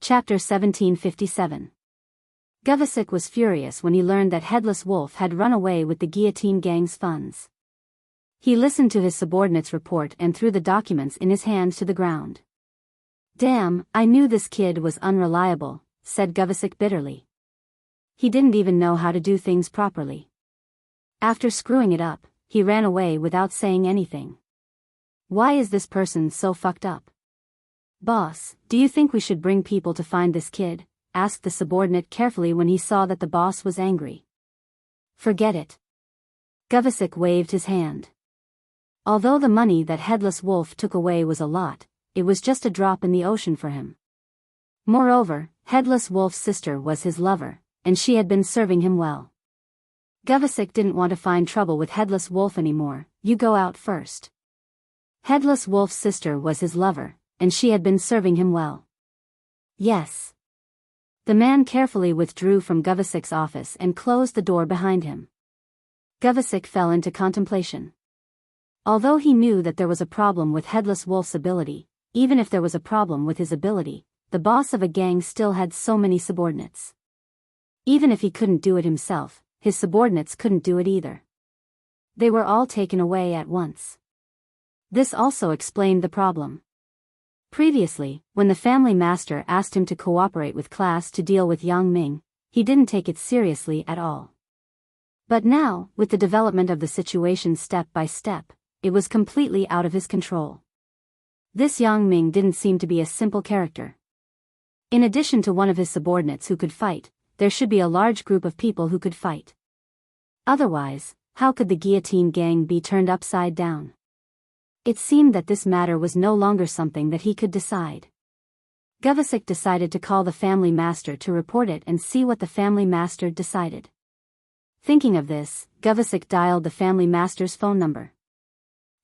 Chapter 1757. Govesick was furious when he learned that Headless Wolf had run away with the Guillotine Gang's funds. He listened to his subordinate's report and threw the documents in his hand to the ground. "Damn, I knew this kid was unreliable," said Govesick bitterly. "He didn't even know how to do things properly. After screwing it up, he ran away without saying anything. Why is this person so fucked up?" "Boss, do you think we should bring people to find this kid?" asked the subordinate carefully when he saw that the boss was angry. "Forget it." Govesick waved his hand. Although the money that Headless Wolf took away was a lot, it was just a drop in the ocean for him. Moreover, Headless Wolf's sister was his lover, and she had been serving him well. Govesick didn't want to find trouble with Headless Wolf anymore. "You go out first." Headless Wolf's sister was his lover, and she had been serving him well. "Yes." The man carefully withdrew from Govesick's office and closed the door behind him. Govesick fell into contemplation. Although he knew that there was a problem with Headless Wolf's ability, even if there was a problem with his ability, the boss of a gang still had so many subordinates. Even if he couldn't do it himself, his subordinates couldn't do it either. They were all taken away at once. This also explained the problem. Previously, when the family master asked him to cooperate with class to deal with Yang Ming, he didn't take it seriously at all. But now, with the development of the situation step by step, it was completely out of his control. This Yang Ming didn't seem to be a simple character. In addition to one of his subordinates who could fight, there should be a large group of people who could fight. Otherwise, how could the Guillotine Gang be turned upside down? It seemed that this matter was no longer something that he could decide. Govesick decided to call the family master to report it and see what the family master decided. Thinking of this, Govesick dialed the family master's phone number.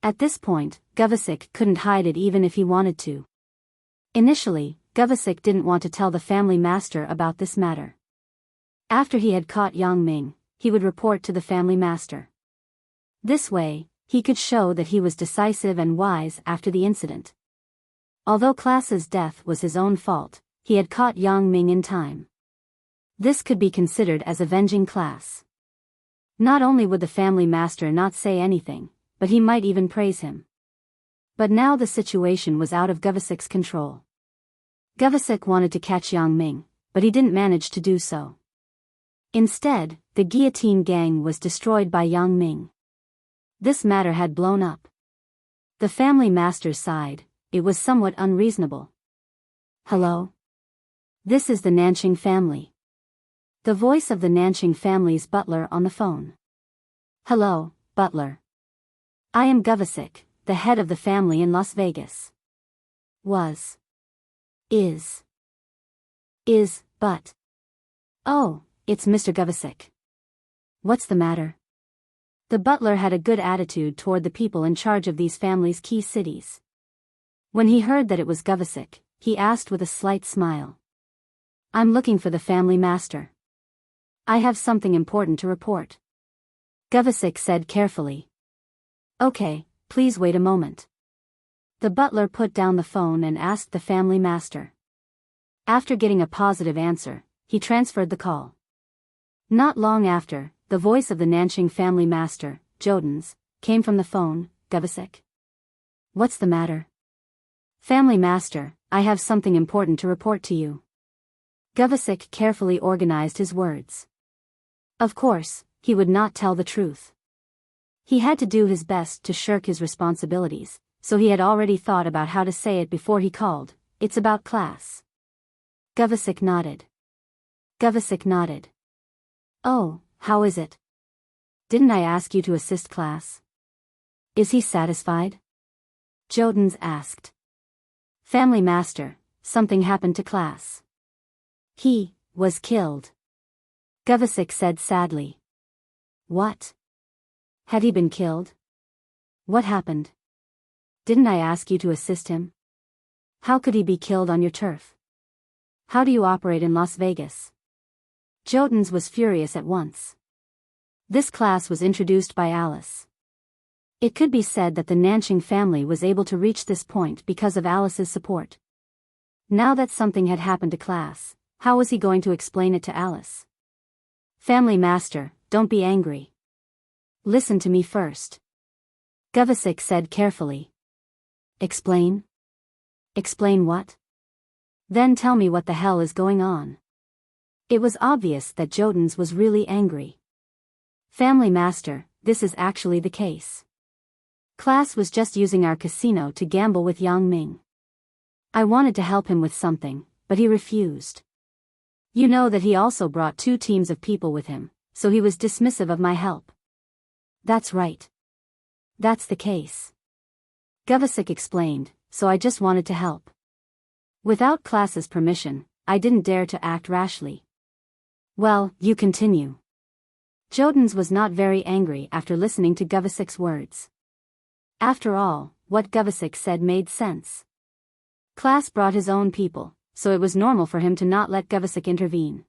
At this point, Govesick couldn't hide it even if he wanted to. Initially, Govesick didn't want to tell the family master about this matter. After he had caught Yang Ming, he would report to the family master. This way, he could show that he was decisive and wise after the incident. Although Class's death was his own fault, he had caught Yang Ming in time. This could be considered as avenging Class. Not only would the family master not say anything, but he might even praise him. But now the situation was out of Govesick's control. Govesick wanted to catch Yang Ming, but he didn't manage to do so. Instead, the Guillotine Gang was destroyed by Yang Ming. This matter had blown up. The family master sighed. It was somewhat unreasonable. "Hello? This is the Nanching family." The voice of the Nanching family's butler on the phone. "Hello, butler. I am Govesick, the head of the family in Las Vegas." "Was. Is. But. Oh, it's Mr. Govesick. What's the matter?" The butler had a good attitude toward the people in charge of these families' key cities. When he heard that it was Govesick, he asked with a slight smile. "I'm looking for the family master. I have something important to report." Govesick said carefully. "Okay, please wait a moment." The butler put down the phone and asked the family master. After getting a positive answer, he transferred the call. Not long after, the voice of the Nanching family master, Jodens, came from the phone. "Govesick? What's the matter?" "Family master, I have something important to report to you." Govesick carefully organized his words. Of course, he would not tell the truth. He had to do his best to shirk his responsibilities, so he had already thought about how to say it before he called. "It's about Class." Govesick nodded. "Oh, how is it? Didn't I ask you to assist Class? Is he satisfied?" Jodens asked. "Family master, something happened to Class. He was killed." Govesick said sadly. "What? Had he been killed? What happened? Didn't I ask you to assist him? How could he be killed on your turf? How do you operate in Las Vegas?" Jodens was furious at once. This Class was introduced by Alice. It could be said that the Nanching family was able to reach this point because of Alice's support. Now that something had happened to class, how was he going to explain it to Alice? Family Master, don't be angry. Listen to me first. Gavasik said carefully. Explain? Explain what? Then tell me what the hell is going on. It was obvious that Jotens was really angry. Family Master, this is actually the case. Class was just using our casino to gamble with Yang Ming. I wanted to help him with something, but he refused. You know that he also brought 2 teams of people with him, so he was dismissive of my help. That's right. That's the case. Gavasik explained, so I just wanted to help. Without class's permission, I didn't dare to act rashly. Well, you continue. Jotens was not very angry after listening to Gavasik's words. After all, what Gavasik said made sense. Class brought his own people, so it was normal for him to not let Gavasik intervene.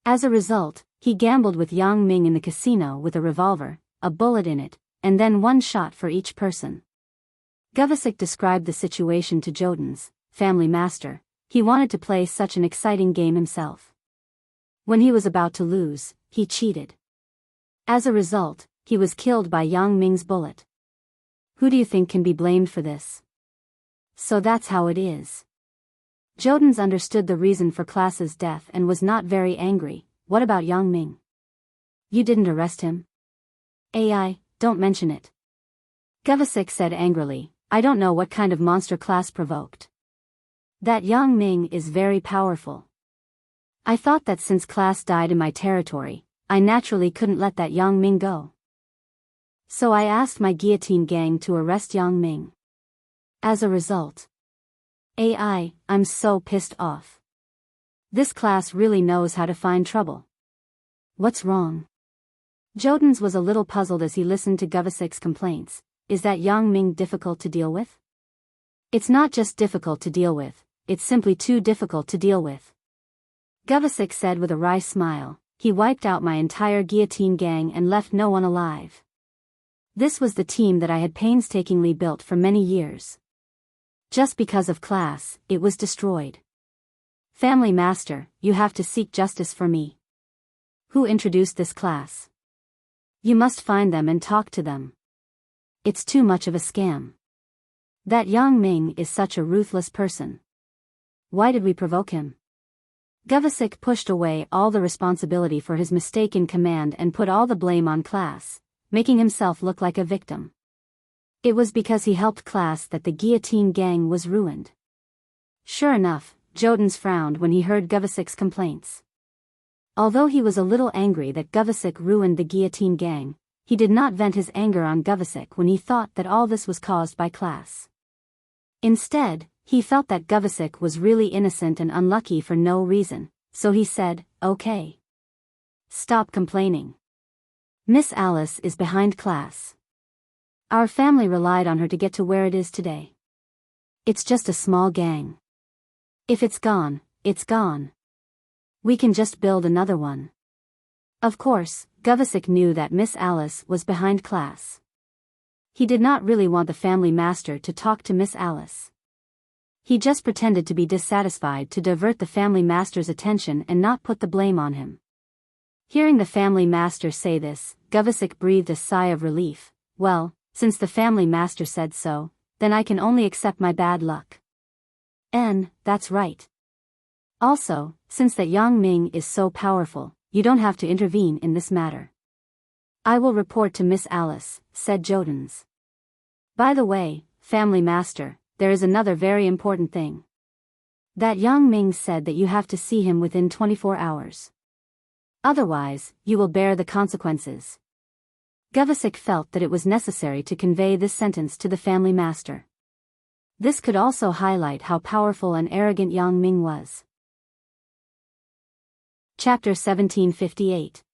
As a result, he gambled with Yang Ming in the casino with a revolver, a bullet in it, and then 1 shot for each person. Gavasik described the situation to Jotens, Family Master. He wanted to play such an exciting game himself. When he was about to lose, he cheated. As a result, he was killed by Yang Ming's bullet. Who do you think can be blamed for this? So that's how it is. Jotens understood the reason for Class's death and was not very angry. What about Yang Ming? You didn't arrest him? AI, don't mention it. Gavasik said angrily, I don't know what kind of monster Class provoked. That Yang Ming is very powerful. I thought that since Class died in my territory, I naturally couldn't let that Yang Ming go. So I asked my guillotine gang to arrest Yang Ming. As a result. I'm so pissed off. This Class really knows how to find trouble. What's wrong? Jotens was a little puzzled as he listened to Gavasik's complaints. Is that Yang Ming difficult to deal with? It's not just difficult to deal with, it's simply too difficult to deal with. Gavasik said with a wry smile, he wiped out my entire guillotine gang and left no one alive. This was the team that I had painstakingly built for many years. Just because of Class, it was destroyed. Family Master, you have to seek justice for me. Who introduced this Class? You must find them and talk to them. It's too much of a scam. That Yang Ming is such a ruthless person. Why did we provoke him? Gavasik pushed away all the responsibility for his mistake in command and put all the blame on Class, making himself look like a victim. It was because he helped Class that the guillotine gang was ruined. Sure enough, Jotens frowned when he heard Gavasik's complaints. Although he was a little angry that Gavasik ruined the guillotine gang, he did not vent his anger on Gavasik when he thought that all this was caused by Class. Instead, he felt that Gavasik was really innocent and unlucky for no reason, so he said, okay. Stop complaining. Miss Alice is behind Class. Our family relied on her to get to where it is today. It's just a small gang. If it's gone, it's gone. We can just build another one. Of course, Gavasik knew that Miss Alice was behind Class. He did not really want the Family Master to talk to Miss Alice. He just pretended to be dissatisfied to divert the Family Master's attention and not put the blame on him. Hearing the Family Master say this, Gavasik breathed a sigh of relief. Well, since the Family Master said so, then I can only accept my bad luck. That's right. Also, since that Yang Ming is so powerful, you don't have to intervene in this matter. I will report to Miss Alice, said Jotens. By the way, Family Master, there is another very important thing. That Yang Ming said that you have to see him within 24 hours. Otherwise, you will bear the consequences. Gavasik felt that it was necessary to convey this sentence to the Family Master. This could also highlight how powerful and arrogant Yang Ming was. Chapter 1758.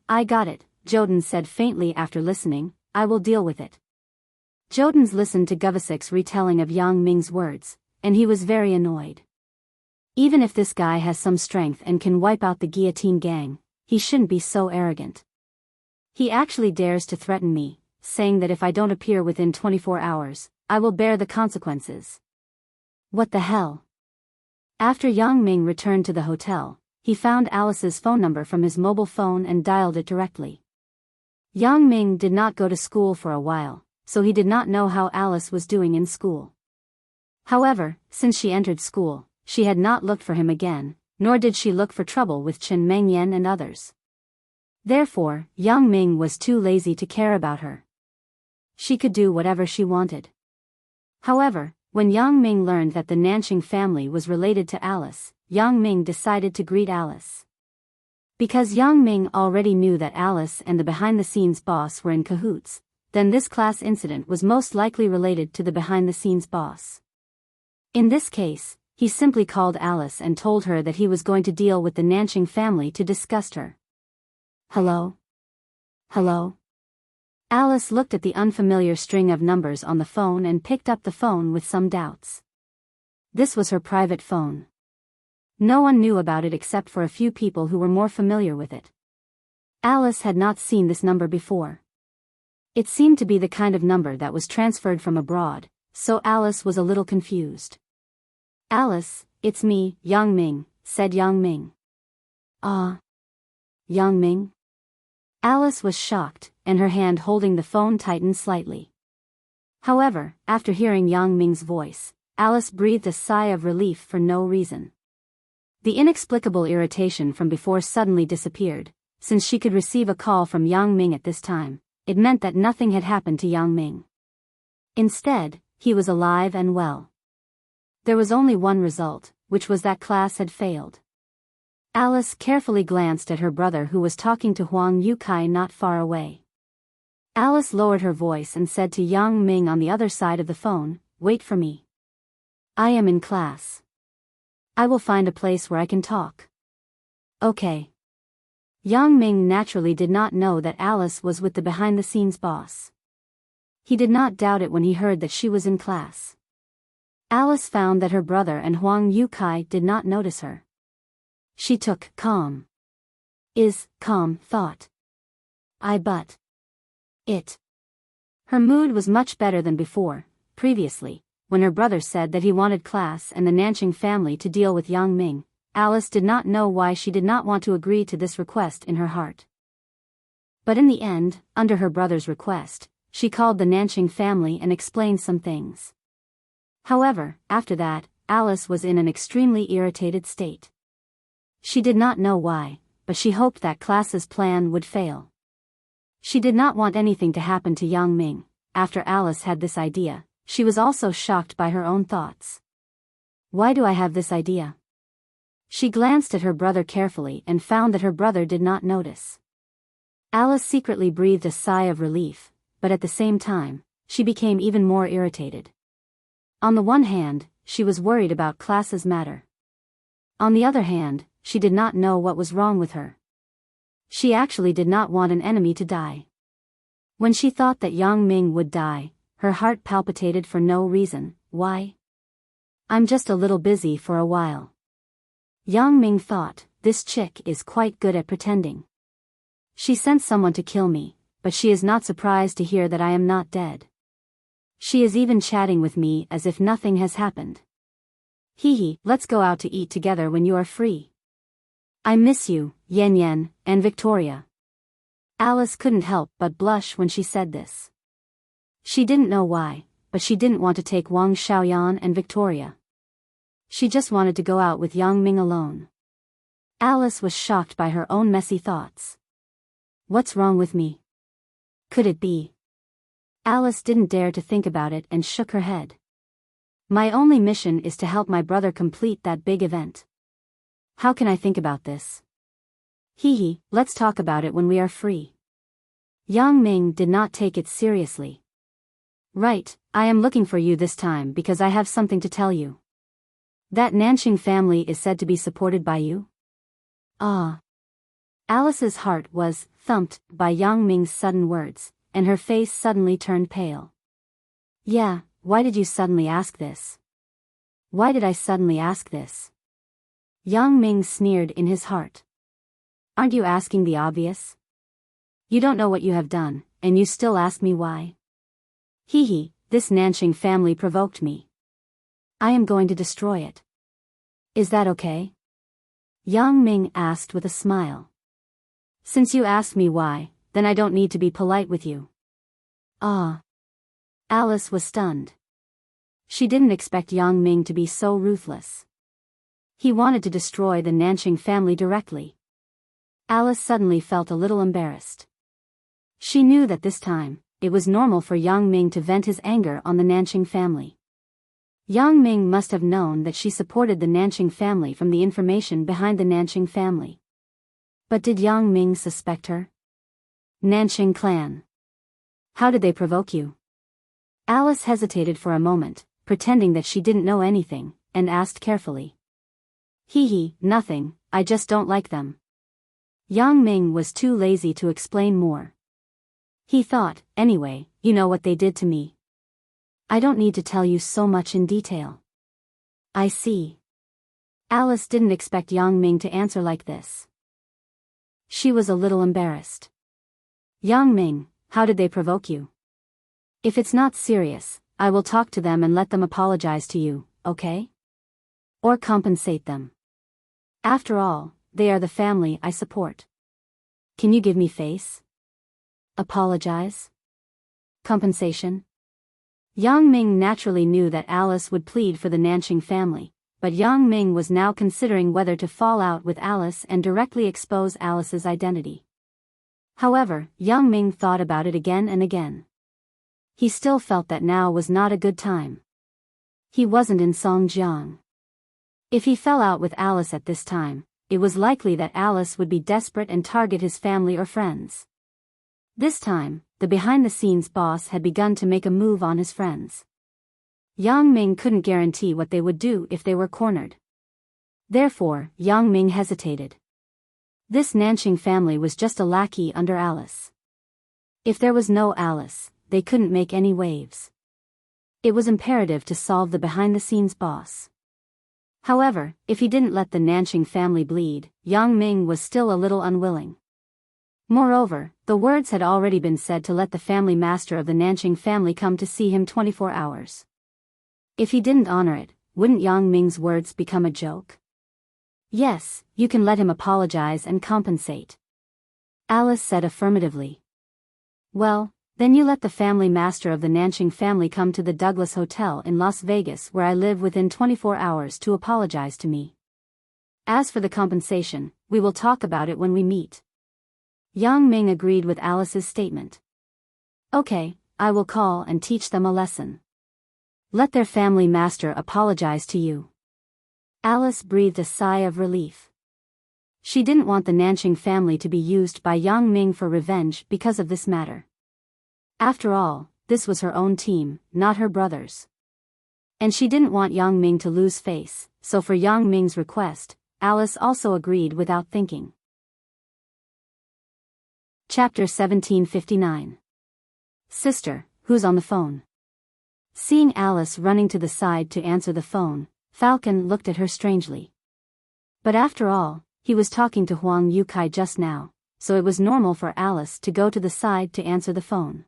I got it, Jotens said faintly after listening, I will deal with it. Jotens listened to Gavasik's retelling of Yang Ming's words, and he was very annoyed. Even if this guy has some strength and can wipe out the guillotine gang, he shouldn't be so arrogant. He actually dares to threaten me, saying that if I don't appear within 24 hours, I will bear the consequences. What the hell? After Yang Ming returned to the hotel, he found Alice's phone number from his mobile phone and dialed it directly. Yang Ming did not go to school for a while, so he did not know how Alice was doing in school. However, since she entered school, she had not looked for him again, nor did she look for trouble with Chen Mengyan and others. Therefore, Yang Ming was too lazy to care about her. She could do whatever she wanted. However, when Yang Ming learned that the Nanqing family was related to Alice, Yang Ming decided to greet Alice. Because Yang Ming already knew that Alice and the behind-the-scenes boss were in cahoots, then this class incident was most likely related to the behind-the-scenes boss. In this case, he simply called Alice and told her that he was going to deal with the Nanqing family to disgust her. Hello? Hello? Alice looked at the unfamiliar string of numbers on the phone and picked up the phone with some doubts. This was her private phone. No one knew about it except for a few people who were more familiar with it. Alice had not seen this number before. It seemed to be the kind of number that was transferred from abroad, so Alice was a little confused. Alice, it's me, Yang Ming, said Yang Ming. Yang Ming? Alice was shocked, and her hand holding the phone tightened slightly. However, after hearing Yang Ming's voice, Alice breathed a sigh of relief for no reason. The inexplicable irritation from before suddenly disappeared. Since she could receive a call from Yang Ming at this time, it meant that nothing had happened to Yang Ming. Instead, he was alive and well. There was only one result, which was that class had failed. Alice carefully glanced at her brother who was talking to Huang Yukai not far away. Alice lowered her voice and said to Yang Ming on the other side of the phone, "Wait for me. I am in class. I will find a place where I can talk." Okay. Yang Ming naturally did not know that Alice was with the behind-the-scenes boss. He did not doubt it when he heard that she was in class. Alice found that her brother and Huang Yukai did not notice her. She took calm thought. It. Her mood was much better than before. Previously, when her brother said that he wanted class and the Nanqing family to deal with Yang Ming, Alice did not know why she did not want to agree to this request in her heart. But in the end, under her brother's request, she called the Nanqing family and explained some things. However, after that, Alice was in an extremely irritated state. She did not know why, but she hoped that class's plan would fail. She did not want anything to happen to Yang Ming. After Alice had this idea, she was also shocked by her own thoughts. Why do I have this idea? She glanced at her brother carefully and found that her brother did not notice. Alice secretly breathed a sigh of relief, but at the same time, she became even more irritated. On the one hand, she was worried about class's matter. On the other hand, she did not know what was wrong with her. She actually did not want an enemy to die. When she thought that Yang Ming would die, her heart palpitated for no reason. Why? I'm just a little busy for a while. Yang Ming thought, this chick is quite good at pretending. She sent someone to kill me, but she is not surprised to hear that I am not dead. She is even chatting with me as if nothing has happened. Let's go out to eat together when you are free. I miss you, Yan Yan, and Victoria. Alice couldn't help but blush when she said this. She didn't know why, but she didn't want to take Wang Xiaoyan and Victoria. She just wanted to go out with Yang Ming alone. Alice was shocked by her own messy thoughts. What's wrong with me? Could it be? Alice didn't dare to think about it and shook her head. My only mission is to help my brother complete that big event. How can I think about this? Let's talk about it when we are free. Yang Ming did not take it seriously. Right, I am looking for you this time because I have something to tell you. That Nanqing family is said to be supported by you? Alice's heart was thumped by Yang Ming's sudden words, and her face suddenly turned pale. Yeah, why did you suddenly ask this? Why did I suddenly ask this? Yang Ming sneered in his heart. Aren't you asking the obvious? You don't know what you have done, and you still ask me why? This Nanqing family provoked me. I am going to destroy it. Is that okay? Yang Ming asked with a smile. Since you asked me why, then I don't need to be polite with you. Ah. Alice was stunned. She didn't expect Yang Ming to be so ruthless. He wanted to destroy the Nanching family directly. Alice suddenly felt a little embarrassed. She knew that this time, it was normal for Yang Ming to vent his anger on the Nanching family. Yang Ming must have known that she supported the Nanching family from the information behind the Nanching family. But did Yang Ming suspect her? Nanching clan. How did they provoke you? Alice hesitated for a moment, pretending that she didn't know anything, and asked carefully. Nothing, I just don't like them. Yang Ming was too lazy to explain more. He thought, anyway, you know what they did to me. I don't need to tell you so much in detail. I see. Alice didn't expect Yang Ming to answer like this. She was a little embarrassed. Yang Ming, how did they provoke you? If it's not serious, I will talk to them and let them apologize to you, okay? Or compensate them. After all, they are the family I support. Can you give me face? Apologize? Compensation? Yang Ming naturally knew that Alice would plead for the Nanching family, but Yang Ming was now considering whether to fall out with Alice and directly expose Alice's identity. However, Yang Ming thought about it again and again. He still felt that now was not a good time. He wasn't in Songjiang. If he fell out with Alice at this time, it was likely that Alice would be desperate and target his family or friends. This time, the behind-the-scenes boss had begun to make a move on his friends. Yang Ming couldn't guarantee what they would do if they were cornered. Therefore, Yang Ming hesitated. This Nanching family was just a lackey under Alice. If there was no Alice, they couldn't make any waves. It was imperative to solve the behind-the-scenes boss. However, if he didn't let the Nanching family bleed, Yang Ming was still a little unwilling. Moreover, the words had already been said to let the family master of the Nanching family come to see him 24 hours. If he didn't honor it, wouldn't Yang Ming's words become a joke? Yes, you can let him apologize and compensate. Alice said affirmatively. Well, then you let the family master of the Nanching family come to the Douglas Hotel in Las Vegas where I live within 24 hours to apologize to me. As for the compensation, we will talk about it when we meet. Yang Ming agreed with Alice's statement. Okay, I will call and teach them a lesson. Let their family master apologize to you. Alice breathed a sigh of relief. She didn't want the Nanching family to be used by Yang Ming for revenge because of this matter. After all, this was her own team, not her brother's. And she didn't want Yang Ming to lose face, so for Yang Ming's request, Alice also agreed without thinking. Chapter 1759. Sister, who's on the phone? Seeing Alice running to the side to answer the phone, Falcon looked at her strangely. But after all, he was talking to Huang Yukai just now, so it was normal for Alice to go to the side to answer the phone.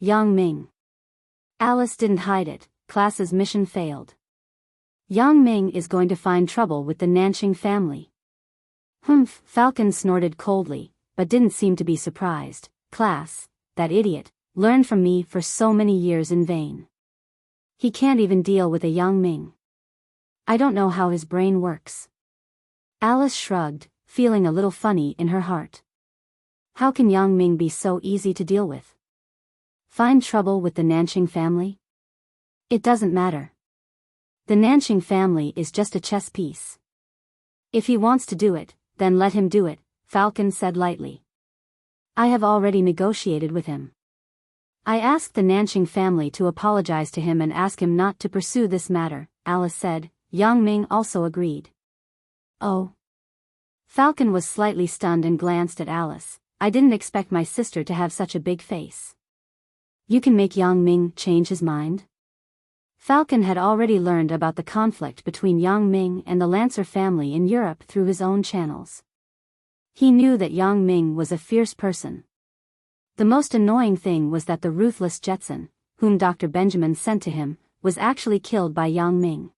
Yang Ming. Alice didn't hide it, class's mission failed. Yang Ming is going to find trouble with the Nanching family. Humph, Falcon snorted coldly, but didn't seem to be surprised. Class, that idiot, learned from me for so many years in vain. He can't even deal with a Yang Ming. I don't know how his brain works. Alice shrugged, feeling a little funny in her heart. How can Yang Ming be so easy to deal with? Find trouble with the Nanching family? It doesn't matter. The Nanching family is just a chess piece. If he wants to do it, then let him do it, Falcon said lightly. I have already negotiated with him. I asked the Nanching family to apologize to him and ask him not to pursue this matter, Alice said. Yang Ming also agreed. Oh. Falcon was slightly stunned and glanced at Alice. I didn't expect my sister to have such a big face. You can make Yang Ming change his mind? Falcon had already learned about the conflict between Yang Ming and the Lancer family in Europe through his own channels. He knew that Yang Ming was a fierce person. The most annoying thing was that the ruthless Jetson, whom Dr. Benjamin sent to him, was actually killed by Yang Ming.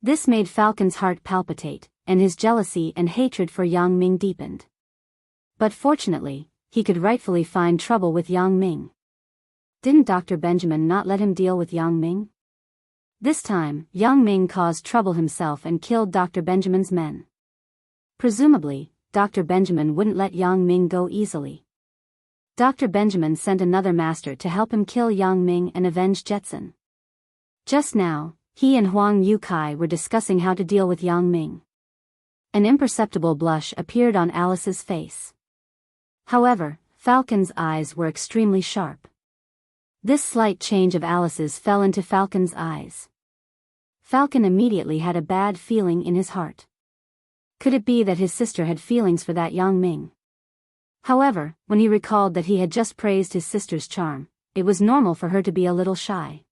This made Falcon's heart palpitate, and his jealousy and hatred for Yang Ming deepened. But fortunately, he could rightfully find trouble with Yang Ming. Didn't Dr. Benjamin not let him deal with Yang Ming? This time, Yang Ming caused trouble himself and killed Dr. Benjamin's men. Presumably, Dr. Benjamin wouldn't let Yang Ming go easily. Dr. Benjamin sent another master to help him kill Yang Ming and avenge Jetson. Just now, he and Huang Yukai were discussing how to deal with Yang Ming. An imperceptible blush appeared on Alice's face. However, Falcon's eyes were extremely sharp. This slight change of Alice's fell into Falcon's eyes. Falcon immediately had a bad feeling in his heart. Could it be that his sister had feelings for that Yang Ming? However, when he recalled that he had just praised his sister's charm, it was normal for her to be a little shy.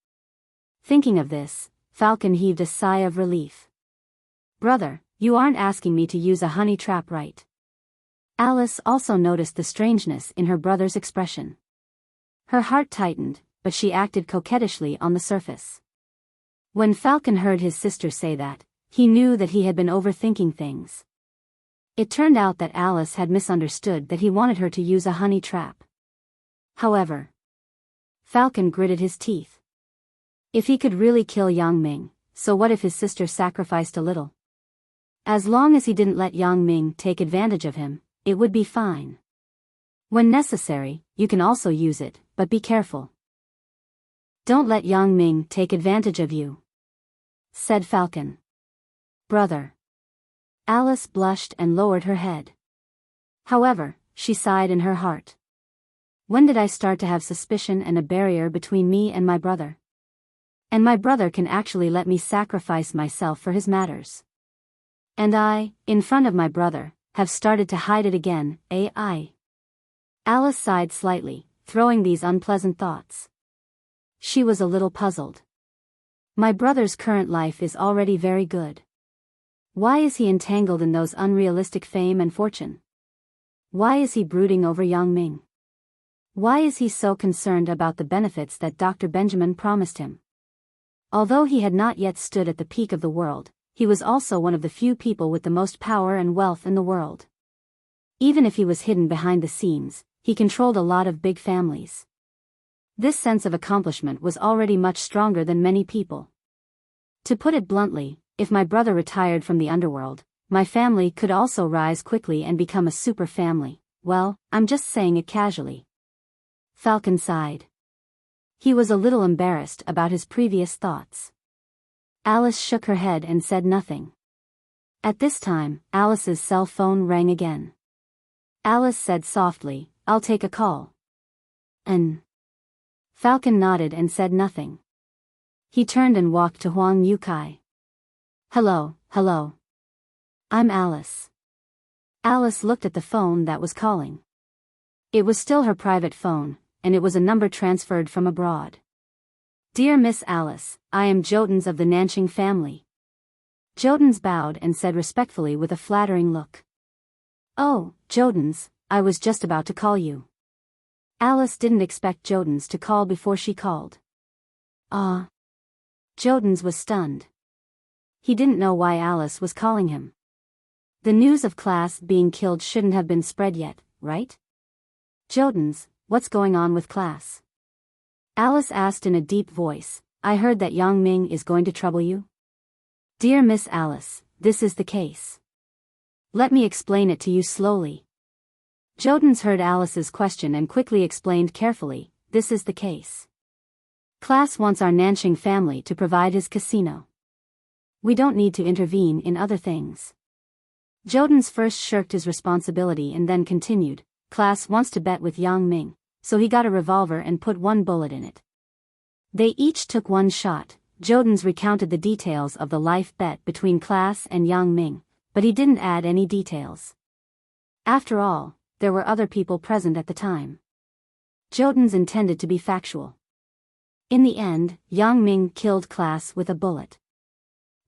Thinking of this, Falcon heaved a sigh of relief. "Brother, you aren't asking me to use a honey trap, right?" Alice also noticed the strangeness in her brother's expression. Her heart tightened, but she acted coquettishly on the surface. When Falcon heard his sister say that, he knew that he had been overthinking things. It turned out that Alice had misunderstood that he wanted her to use a honey trap. However, Falcon gritted his teeth. If he could really kill Yang Ming, so what if his sister sacrificed a little? As long as he didn't let Yang Ming take advantage of him, it would be fine. When necessary, you can also use it, but be careful. "Don't let Yang Ming take advantage of you," said Falcon. "Brother." Alice blushed and lowered her head. However, she sighed in her heart. When did I start to have suspicion and a barrier between me and my brother? And my brother can actually let me sacrifice myself for his matters. And I, in front of my brother, have started to hide it again, I. Alice sighed slightly, throwing these unpleasant thoughts. She was a little puzzled. My brother's current life is already very good. Why is he entangled in those unrealistic fame and fortune? Why is he brooding over Yang Ming? Why is he so concerned about the benefits that Dr. Benjamin promised him? Although he had not yet stood at the peak of the world, he was also one of the few people with the most power and wealth in the world. Even if he was hidden behind the scenes, he controlled a lot of big families. This sense of accomplishment was already much stronger than many people. To put it bluntly, if my brother retired from the underworld, my family could also rise quickly and become a super family. Well, I'm just saying it casually. Falcon sighed. He was a little embarrassed about his previous thoughts. Alice shook her head and said nothing. At this time, Alice's cell phone rang again. Alice said softly, "I'll take a call." Falcon nodded and said nothing. He turned and walked to Huang Yukai. Hello. I'm Alice." Alice looked at the phone that was calling. It was still her private phone, and it was a number transferred from abroad. "Dear Miss Alice, I am Jotens of the Nanching family." Jotens bowed and said respectfully with a flattering look. "Oh, Jotens, I was just about to call you." Alice didn't expect Jotens to call before she called. Ah. Jotens was stunned. He didn't know why Alice was calling him. The news of Class being killed shouldn't have been spread yet, right? "Jotens, what's going on with Class?" Alice asked in a deep voice. "I heard that Yang Ming is going to trouble you." "Dear Miss Alice, this is the case. Let me explain it to you slowly." Jotens heard Alice's question and quickly explained carefully, "This is the case. Class wants our Nanching family to provide his casino. We don't need to intervene in other things." Jotens first shirked his responsibility and then continued, "Class wants to bet with Yang Ming, so he got a revolver and put one bullet in it. They each took one shot." Jotens recounted the details of the life bet between Class and Yang Ming, but he didn't add any details. After all, there were other people present at the time. Jotens intended to be factual. In the end, Yang Ming killed Class with a bullet.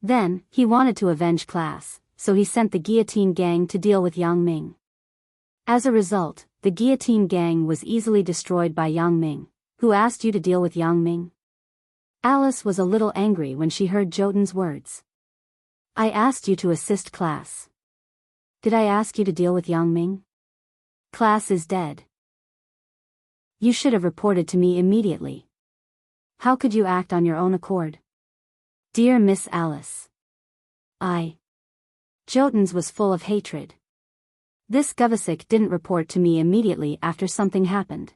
Then, he wanted to avenge Class, so he sent the Guillotine Gang to deal with Yang Ming. As a result, the Guillotine Gang was easily destroyed by Yang Ming. "Who asked you to deal with Yang Ming?" Alice was a little angry when she heard Jotun's words. I asked you to assist class. Did I ask you to deal with Yang Ming? Class is dead. You should have reported to me immediately. How could you act on your own accord? Dear Miss Alice. Jotun's was full of hatred. This Gavasik didn't report to me immediately after something happened.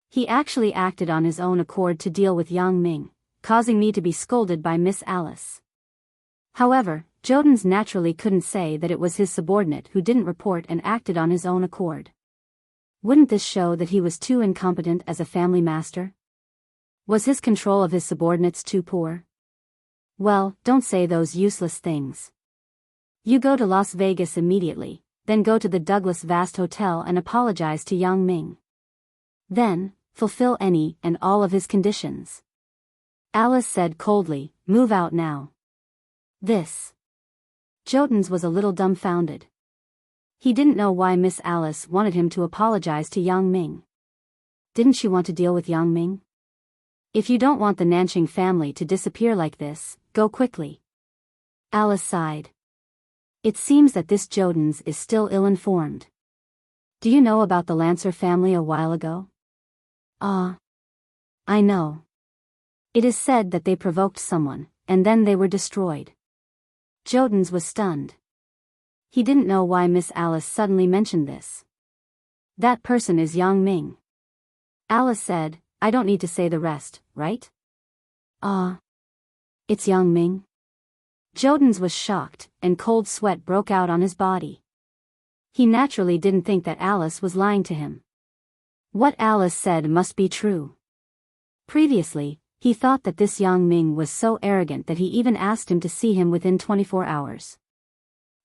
He actually acted on his own accord to deal with Yang Ming, causing me to be scolded by Miss Alice. However, Jotun's naturally couldn't say that it was his subordinate who didn't report and acted on his own accord. Wouldn't this show that he was too incompetent as a family master? Was his control of his subordinates too poor? Well, don't say those useless things. You go to Las Vegas immediately, then go to the Douglas Vast Hotel and apologize to Yang Ming. Then, fulfill any and all of his conditions. Alice said coldly, move out now. Jotun's was a little dumbfounded. He didn't know why Miss Alice wanted him to apologize to Yang Ming. Didn't she want to deal with Yang Ming? If you don't want the Nanching family to disappear like this, go quickly. Alice sighed. It seems that this Jotun's is still ill-informed. Do you know about the Lancer family a while ago? I know. It is said that they provoked someone, and then they were destroyed. Jotun's was stunned. He didn't know why Miss Alice suddenly mentioned this. That person is Yang Ming. Alice said, I don't need to say the rest, right? It's Yang Ming? Jotun's was shocked, and cold sweat broke out on his body. He naturally didn't think that Alice was lying to him. What Alice said must be true. Previously, he thought that this Yang Ming was so arrogant that he even asked him to see him within 24 hours.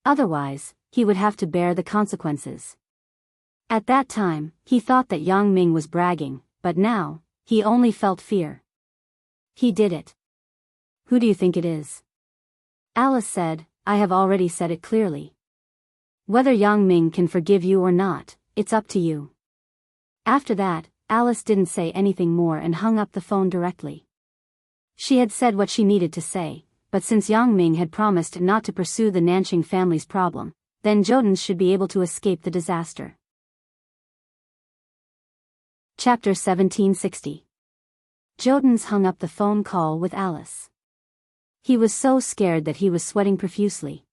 Otherwise, he would have to bear the consequences. At that time, he thought that Yang Ming was bragging, but now, he only felt fear. He did it. Who do you think it is? Alice said, I have already said it clearly. Whether Yang Ming can forgive you or not, it's up to you. After that, Alice didn't say anything more and hung up the phone directly. She had said what she needed to say, but since Yang Ming had promised not to pursue the Nanching family's problem, then Jotun's should be able to escape the disaster. Chapter 1760. Jotun's hung up the phone call with Alice. He was so scared that he was sweating profusely.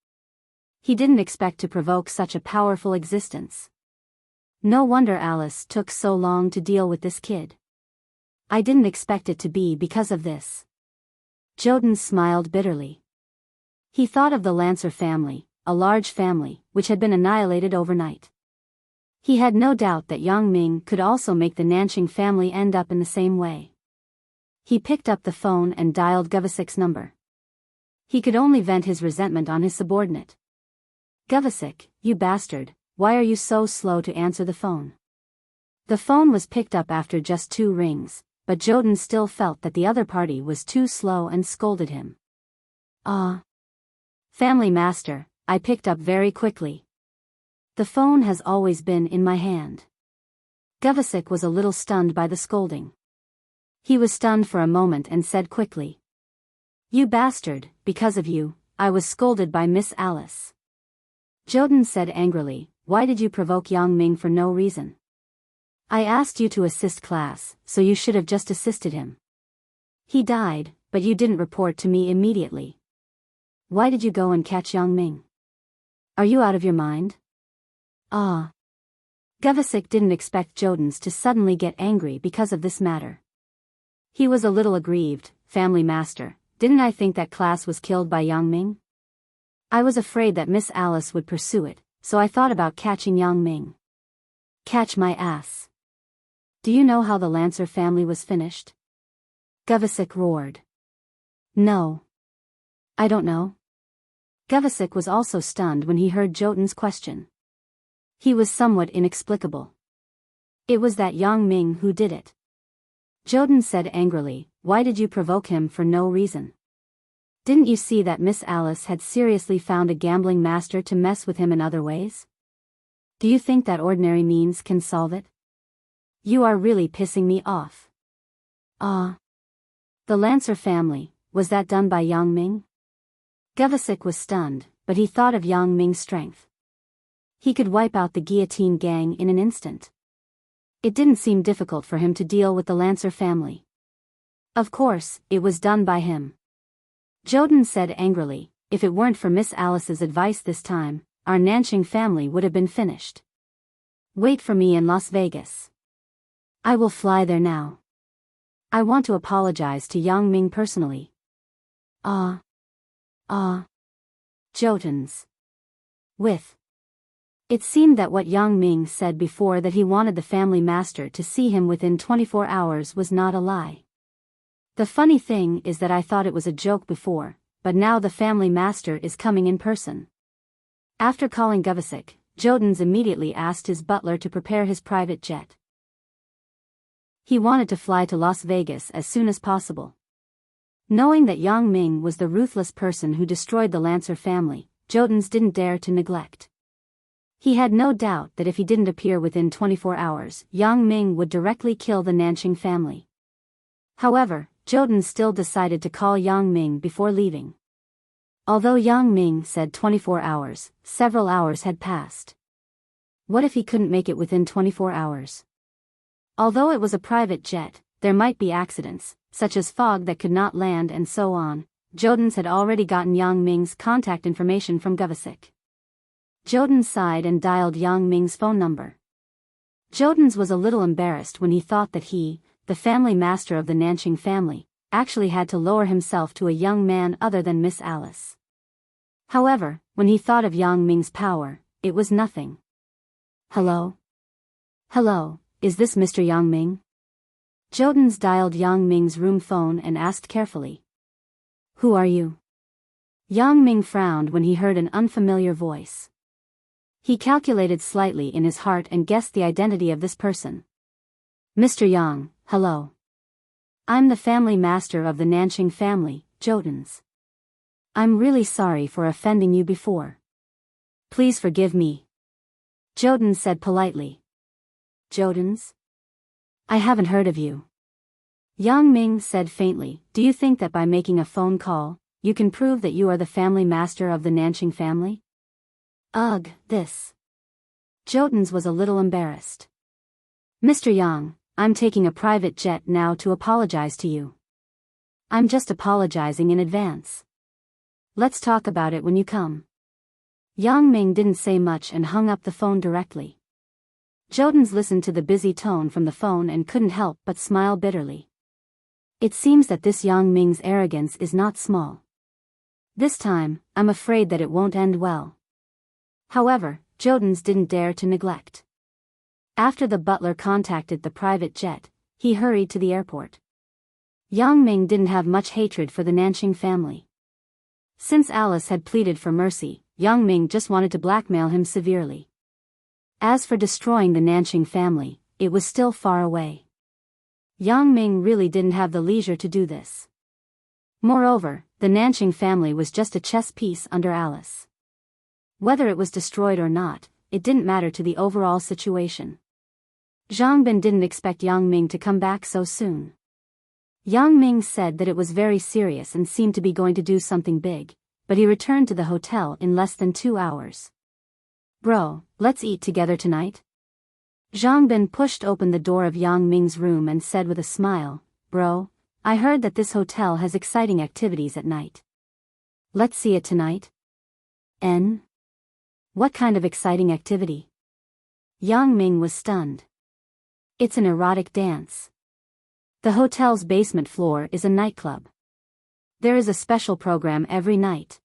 He didn't expect to provoke such a powerful existence. No wonder Alice took so long to deal with this kid. I didn't expect it to be because of this. Jotun smiled bitterly. He thought of the Lancer family, a large family, which had been annihilated overnight. He had no doubt that Yang Ming could also make the Nanching family end up in the same way. He picked up the phone and dialed Gavasik's number. He could only vent his resentment on his subordinate. Gavasik, you bastard, why are you so slow to answer the phone? The phone was picked up after just 2 rings, but Jotun still felt that the other party was too slow and scolded him. Family master, I picked up very quickly. The phone has always been in my hand. Gavasik was a little stunned by the scolding. He was stunned for a moment and said quickly. You bastard, because of you, I was scolded by Miss Alice. Jotun said angrily, why did you provoke Yang Ming for no reason? I asked you to assist class, so you should have just assisted him. He died, but you didn't report to me immediately. Why did you go and catch Yang Ming? Are you out of your mind? Gavasik didn't expect Jotun's to suddenly get angry because of this matter. He was a little aggrieved. Family master, didn't I think that class was killed by Yang Ming? I was afraid that Miss Alice would pursue it, so I thought about catching Yang Ming. Catch my ass. Do you know how the Lancer family was finished? Gavasik roared. No. I don't know. Gavasik was also stunned when he heard Jotun's question. He was somewhat inexplicable. It was that Yang Ming who did it. Jotun said angrily, why did you provoke him for no reason? Didn't you see that Miss Alice had seriously found a gambling master to mess with him in other ways? Do you think that ordinary means can solve it? You are really pissing me off. The Lancer family, was that done by Yang Ming? Gavasik was stunned, but he thought of Yang Ming's strength. He could wipe out the guillotine gang in an instant. It didn't seem difficult for him to deal with the Lancer family. Of course, it was done by him. Jodin said angrily, if it weren't for Miss Alice's advice this time, our Nanching family would have been finished. Wait for me in Las Vegas. I will fly there now. I want to apologize to Yang Ming personally. Jotuns. With. It seemed that what Yang Ming said before, that he wanted the family master to see him within 24 hours, was not a lie. The funny thing is that I thought it was a joke before, but now the family master is coming in person. After calling Gavasik, Jodins immediately asked his butler to prepare his private jet. He wanted to fly to Las Vegas as soon as possible. Knowing that Yang Ming was the ruthless person who destroyed the Lancer family, Jodins didn't dare to neglect. He had no doubt that if he didn't appear within 24 hours, Yang Ming would directly kill the Nanching family. However, Jodins still decided to call Yang Ming before leaving. Although Yang Ming said 24 hours, several hours had passed. What if he couldn't make it within 24 hours? Although it was a private jet, there might be accidents, such as fog that could not land and so on. Jodins had already gotten Yang Ming's contact information from Gavasik. Jodins sighed and dialed Yang Ming's phone number. Jodins was a little embarrassed when he thought that he, the family master of the Nanching family, actually had to lower himself to a young man other than Miss Alice. However, when he thought of Yang Ming's power, it was nothing. Hello? Hello, is this Mr. Yang Ming? Jodins dialed Yang Ming's room phone and asked carefully. Who are you? Yang Ming frowned when he heard an unfamiliar voice. He calculated slightly in his heart and guessed the identity of this person. Mr. Yang, hello. I'm the family master of the Nanching family, Jodins. I'm really sorry for offending you before. Please forgive me. Jodins said politely. Jodins? I haven't heard of you. Yang Ming said faintly, do you think that by making a phone call, you can prove that you are the family master of the Nanching family? Ugh, this. Jodins was a little embarrassed. Mr. Yang, I'm taking a private jet now to apologize to you. I'm just apologizing in advance. Let's talk about it when you come. Yang Ming didn't say much and hung up the phone directly. Jodins listened to the busy tone from the phone and couldn't help but smile bitterly. It seems that this Yang Ming's arrogance is not small. This time, I'm afraid that it won't end well. However, Jodins didn't dare to neglect. After the butler contacted the private jet, he hurried to the airport. Yang Ming didn't have much hatred for the Nanching family. Since Alice had pleaded for mercy, Yang Ming just wanted to blackmail him severely. As for destroying the Nanching family, it was still far away. Yang Ming really didn't have the leisure to do this. Moreover, the Nanching family was just a chess piece under Alice. Whether it was destroyed or not, it didn't matter to the overall situation. Zhang Bin didn't expect Yang Ming to come back so soon. Yang Ming said that it was very serious and seemed to be going to do something big, but he returned to the hotel in less than 2 hours. Bro, let's eat together tonight? Zhang Bin pushed open the door of Yang Ming's room and said with a smile, Bro, I heard that this hotel has exciting activities at night. Let's see it tonight? What kind of exciting activity? Yang Ming was stunned. It's an erotic dance. The hotel's basement floor is a nightclub. There is a special program every night.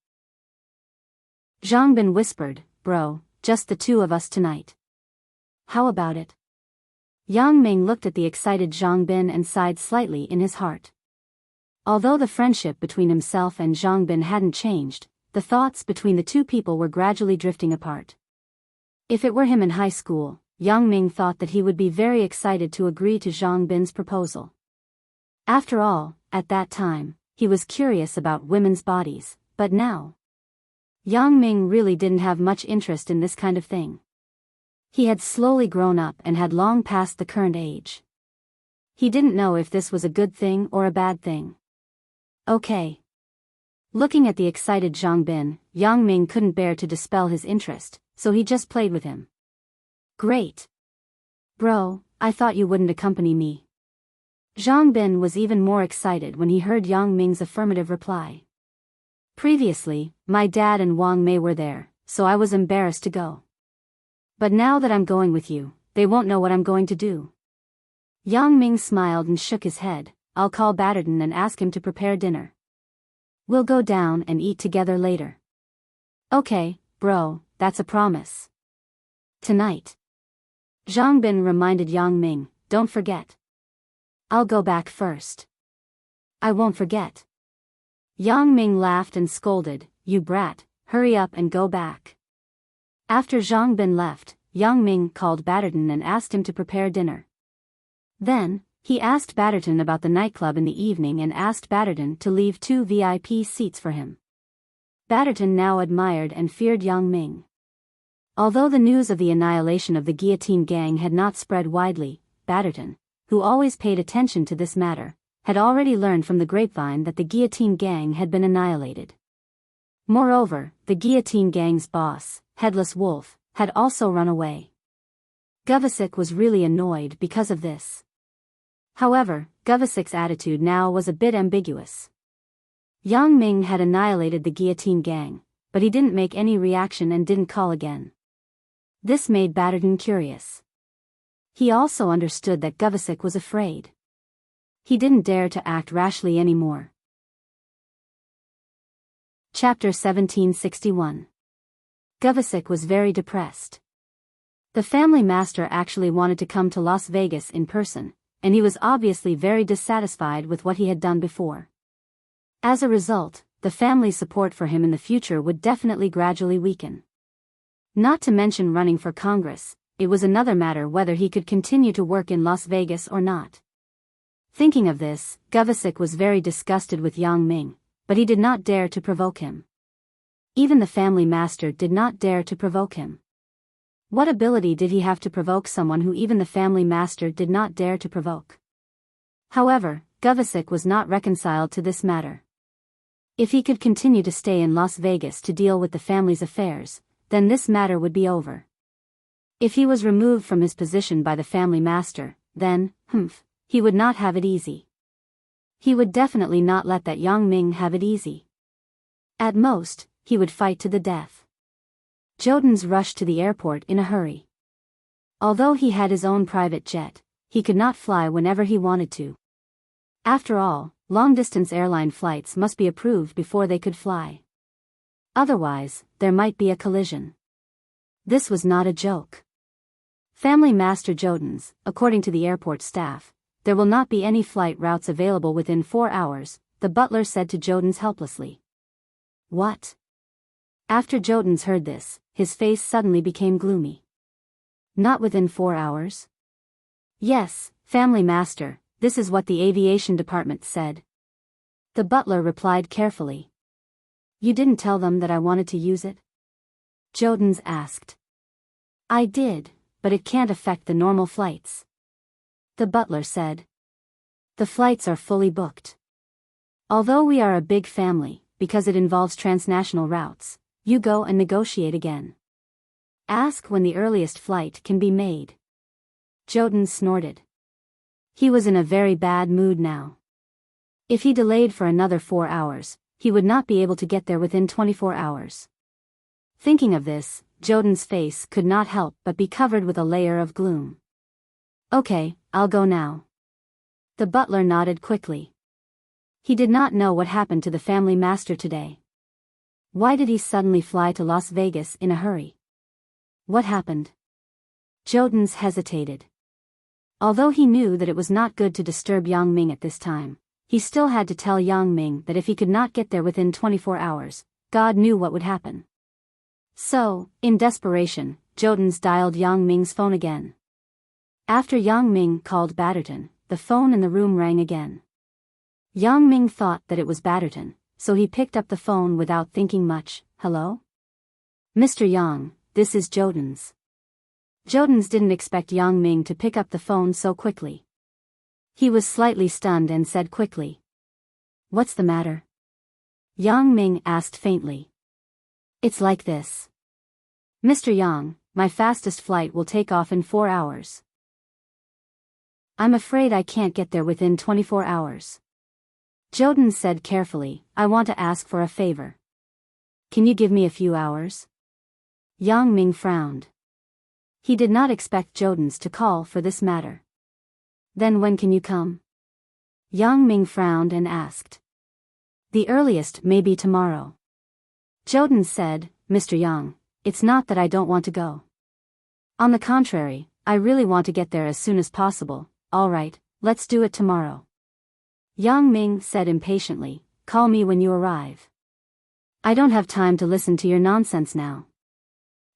Zhang Bin whispered, Bro, just the two of us tonight. How about it? Yang Ming looked at the excited Zhang Bin and sighed slightly in his heart. Although the friendship between himself and Zhang Bin hadn't changed, the thoughts between the two people were gradually drifting apart. If it were him in high school, Yang Ming thought that he would be very excited to agree to Zhang Bin's proposal. After all, at that time, he was curious about women's bodies, but now, Yang Ming really didn't have much interest in this kind of thing. He had slowly grown up and had long passed the current age. He didn't know if this was a good thing or a bad thing. Okay. Looking at the excited Zhang Bin, Yang Ming couldn't bear to dispel his interest, so he just played with him. Great. Bro, I thought you wouldn't accompany me. Zhang Bin was even more excited when he heard Yang Ming's affirmative reply. Previously, my dad and Wang Mei were there, so I was embarrassed to go. But now that I'm going with you, they won't know what I'm going to do. Yang Ming smiled and shook his head. I'll call Batterton and ask him to prepare dinner. We'll go down and eat together later. Okay, bro, that's a promise. Tonight. Zhang Bin reminded Yang Ming, don't forget. I'll go back first. I won't forget. Yang Ming laughed and scolded, you brat, hurry up and go back. After Zhang Bin left, Yang Ming called Batterton and asked him to prepare dinner. Then, he asked Batterton about the nightclub in the evening and asked Batterton to leave 2 VIP seats for him. Batterton now admired and feared Yang Ming. Although the news of the annihilation of the guillotine gang had not spread widely, Batterton, who always paid attention to this matter, had already learned from the grapevine that the guillotine gang had been annihilated. Moreover, the guillotine gang's boss, Headless Wolf, had also run away. Govasik was really annoyed because of this. However, Govasik's attitude now was a bit ambiguous. Yang Ming had annihilated the guillotine gang, but he didn't make any reaction and didn't call again. This made Batterton curious. He also understood that Govasik was afraid. He didn't dare to act rashly anymore. Chapter 1761. Govasik was very depressed. The family master actually wanted to come to Las Vegas in person, and he was obviously very dissatisfied with what he had done before. As a result, the family's support for him in the future would definitely gradually weaken. Not to mention running for Congress, it was another matter whether he could continue to work in Las Vegas or not. Thinking of this, Govasik was very disgusted with Yang Ming, but he did not dare to provoke him. Even the family master did not dare to provoke him. What ability did he have to provoke someone who even the family master did not dare to provoke? However, Govasik was not reconciled to this matter. If he could continue to stay in Las Vegas to deal with the family's affairs, then this matter would be over. If he was removed from his position by the family master, then, he would not have it easy. He would definitely not let that Yang Ming have it easy. At most, he would fight to the death. Jodens rushed to the airport in a hurry. Although he had his own private jet, he could not fly whenever he wanted to. After all, long-distance airline flights must be approved before they could fly. Otherwise, there might be a collision. This was not a joke. Family Master Jodens, according to the airport staff, there will not be any flight routes available within 4 hours, the butler said to Jodens helplessly. What? After Jodens heard this, his face suddenly became gloomy. Not within 4 hours? Yes, Family Master, this is what the aviation department said. The butler replied carefully. You didn't tell them that I wanted to use it? Jodens asked. I did, but it can't affect the normal flights. The butler said. The flights are fully booked. Although we are a big family, because it involves transnational routes, you go and negotiate again. Ask when the earliest flight can be made. Jodens snorted. He was in a very bad mood now. If he delayed for another 4 hours, he would not be able to get there within 24 hours. Thinking of this, Jodens' face could not help but be covered with a layer of gloom. Okay, I'll go now. The butler nodded quickly. He did not know what happened to the family master today. Why did he suddenly fly to Las Vegas in a hurry? What happened? Jodens hesitated. Although he knew that it was not good to disturb Yang Ming at this time, he still had to tell Yang Ming that if he could not get there within 24 hours, God knew what would happen. So, in desperation, Jodens dialed Yang Ming's phone again. After Yang Ming called Batterton, the phone in the room rang again. Yang Ming thought that it was Batterton, so he picked up the phone without thinking much. Hello? Mr. Yang, this is Jodens. Jodens didn't expect Yang Ming to pick up the phone so quickly. He was slightly stunned and said quickly. What's the matter? Yang Ming asked faintly. It's like this. Mr. Yang, my fastest flight will take off in 4 hours. I'm afraid I can't get there within 24 hours. Jodin said carefully, I want to ask for a favor. Can you give me a few hours? Yang Ming frowned. He did not expect Jodin's to call for this matter. Then when can you come? Yang Ming frowned and asked. The earliest may be tomorrow. Jodin said, Mr. Yang, it's not that I don't want to go. On the contrary, I really want to get there as soon as possible. All right, let's do it tomorrow. Yang Ming said impatiently, call me when you arrive. I don't have time to listen to your nonsense now.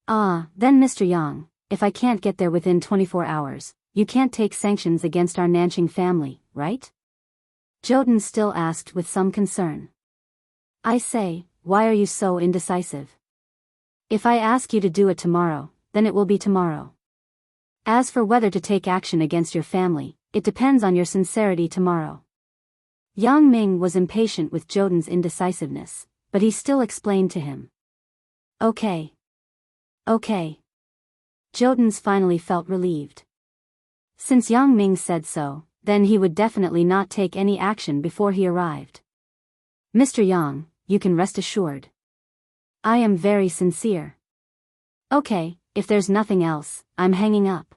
Then Mr. Yang, if I can't get there within 24 hours, you can't take sanctions against our Nanqing family, right? Jodin still asked with some concern. I say, why are you so indecisive? If I ask you to do it tomorrow, then it will be tomorrow. As for whether to take action against your family, it depends on your sincerity tomorrow. Yang Ming was impatient with Jodin's indecisiveness, but he still explained to him. Okay. Jodin's finally felt relieved. Since Yang Ming said so, then he would definitely not take any action before he arrived. Mr. Yang, you can rest assured. I am very sincere. Okay, if there's nothing else, I'm hanging up.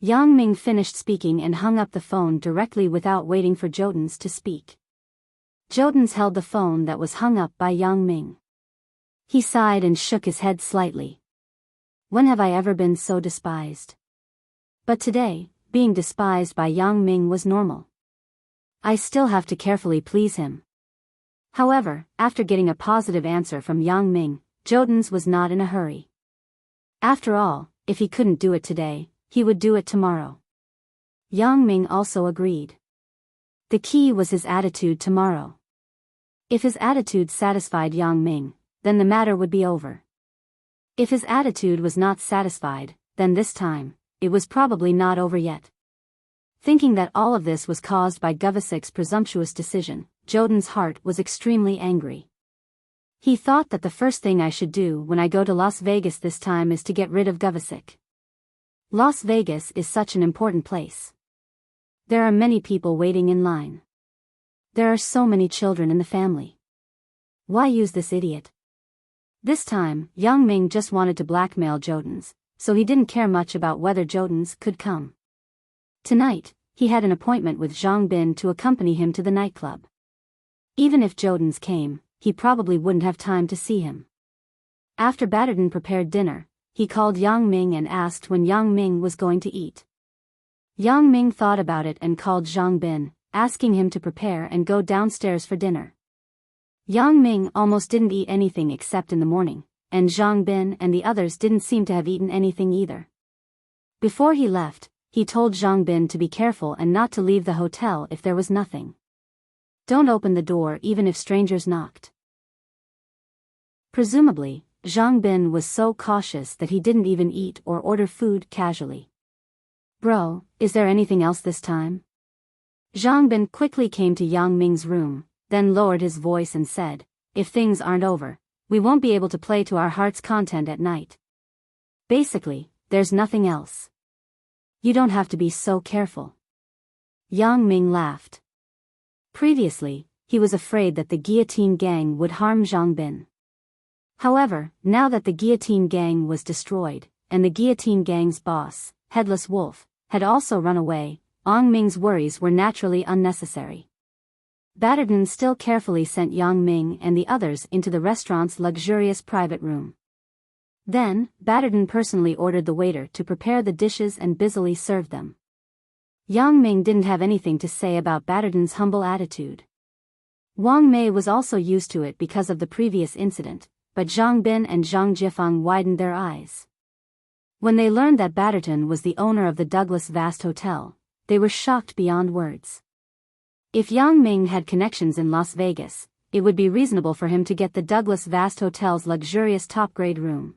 Yang Ming finished speaking and hung up the phone directly without waiting for Jodin's to speak. Jodin's held the phone that was hung up by Yang Ming. He sighed and shook his head slightly. When have I ever been so despised? But today, being despised by Yang Ming was normal. I still have to carefully please him. However, after getting a positive answer from Yang Ming, Jodin's was not in a hurry. After all, if he couldn't do it today, he would do it tomorrow. Yang Ming also agreed. The key was his attitude tomorrow. If his attitude satisfied Yang Ming, then the matter would be over. If his attitude was not satisfied, then this time, it was probably not over yet. Thinking that all of this was caused by Govasik's presumptuous decision, Jodin's heart was extremely angry. He thought that the first thing I should do when I go to Las Vegas this time is to get rid of Govasik. Las Vegas is such an important place. There are many people waiting in line. There are so many children in the family. Why use this idiot? This time, Yang Ming just wanted to blackmail Jodin's, so he didn't care much about whether Jodin's could come. Tonight, he had an appointment with Zhang Bin to accompany him to the nightclub. Even if Jodin's came, he probably wouldn't have time to see him. After Batterton prepared dinner, he called Yang Ming and asked when Yang Ming was going to eat. Yang Ming thought about it and called Zhang Bin, asking him to prepare and go downstairs for dinner. Yang Ming almost didn't eat anything except in the morning, and Zhang Bin and the others didn't seem to have eaten anything either. Before he left, he told Zhang Bin to be careful and not to leave the hotel if there was nothing. Don't open the door even if strangers knocked. Presumably, Zhang Bin was so cautious that he didn't even eat or order food casually. Bro, is there anything else this time? Zhang Bin quickly came to Yang Ming's room, then lowered his voice and said, if things aren't over, we won't be able to play to our heart's content at night. Basically, there's nothing else. You don't have to be so careful. Yang Ming laughed. Previously, he was afraid that the guillotine gang would harm Zhang Bin. However, now that the guillotine gang was destroyed, and the guillotine gang's boss, Headless Wolf, had also run away, Yang Ming's worries were naturally unnecessary. Batterton still carefully sent Yang Ming and the others into the restaurant's luxurious private room. Then, Batterton personally ordered the waiter to prepare the dishes and busily served them. Yang Ming didn't have anything to say about Batterton's humble attitude. Wang Mei was also used to it because of the previous incident, but Zhang Bin and Zhang Jifeng widened their eyes. When they learned that Batterton was the owner of the Douglas Vast Hotel, they were shocked beyond words. If Yang Ming had connections in Las Vegas, it would be reasonable for him to get the Douglas Vast Hotel's luxurious top-grade room.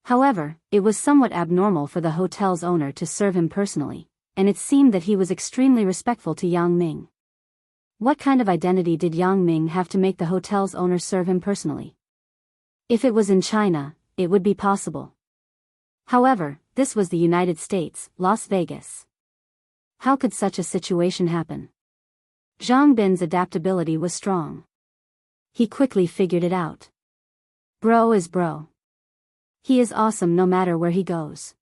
However, it was somewhat abnormal for the hotel's owner to serve him personally, and it seemed that he was extremely respectful to Yang Ming. What kind of identity did Yang Ming have to make the hotel's owner serve him personally? If it was in China, it would be possible. However, this was the United States, Las Vegas. How could such a situation happen? Zhang Bin's adaptability was strong. He quickly figured it out. Bro is bro. He is awesome no matter where he goes.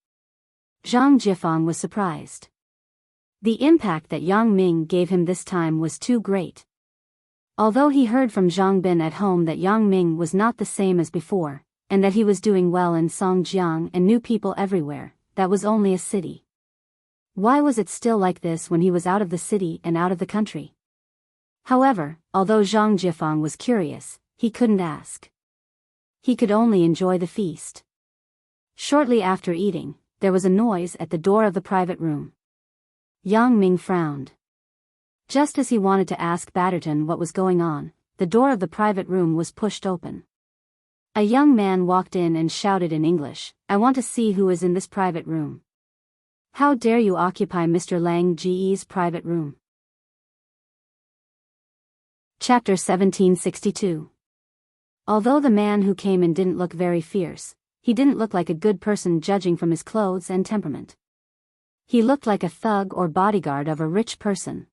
Zhang Jifeng was surprised. The impact that Yang Ming gave him this time was too great. Although he heard from Zhang Bin at home that Yang Ming was not the same as before, and that he was doing well in Songjiang and knew people everywhere, that was only a city. Why was it still like this when he was out of the city and out of the country? However, although Zhang Jifeng was curious, he couldn't ask. He could only enjoy the feast. Shortly after eating, there was a noise at the door of the private room. Yang Ming frowned. Just as he wanted to ask Batterton what was going on, the door of the private room was pushed open. A young man walked in and shouted in English, "I want to see who is in this private room. How dare you occupy Mr. Lang Ge's private room?" Chapter 1762. Although the man who came in didn't look very fierce, he didn't look like a good person judging from his clothes and temperament. He looked like a thug or bodyguard of a rich person.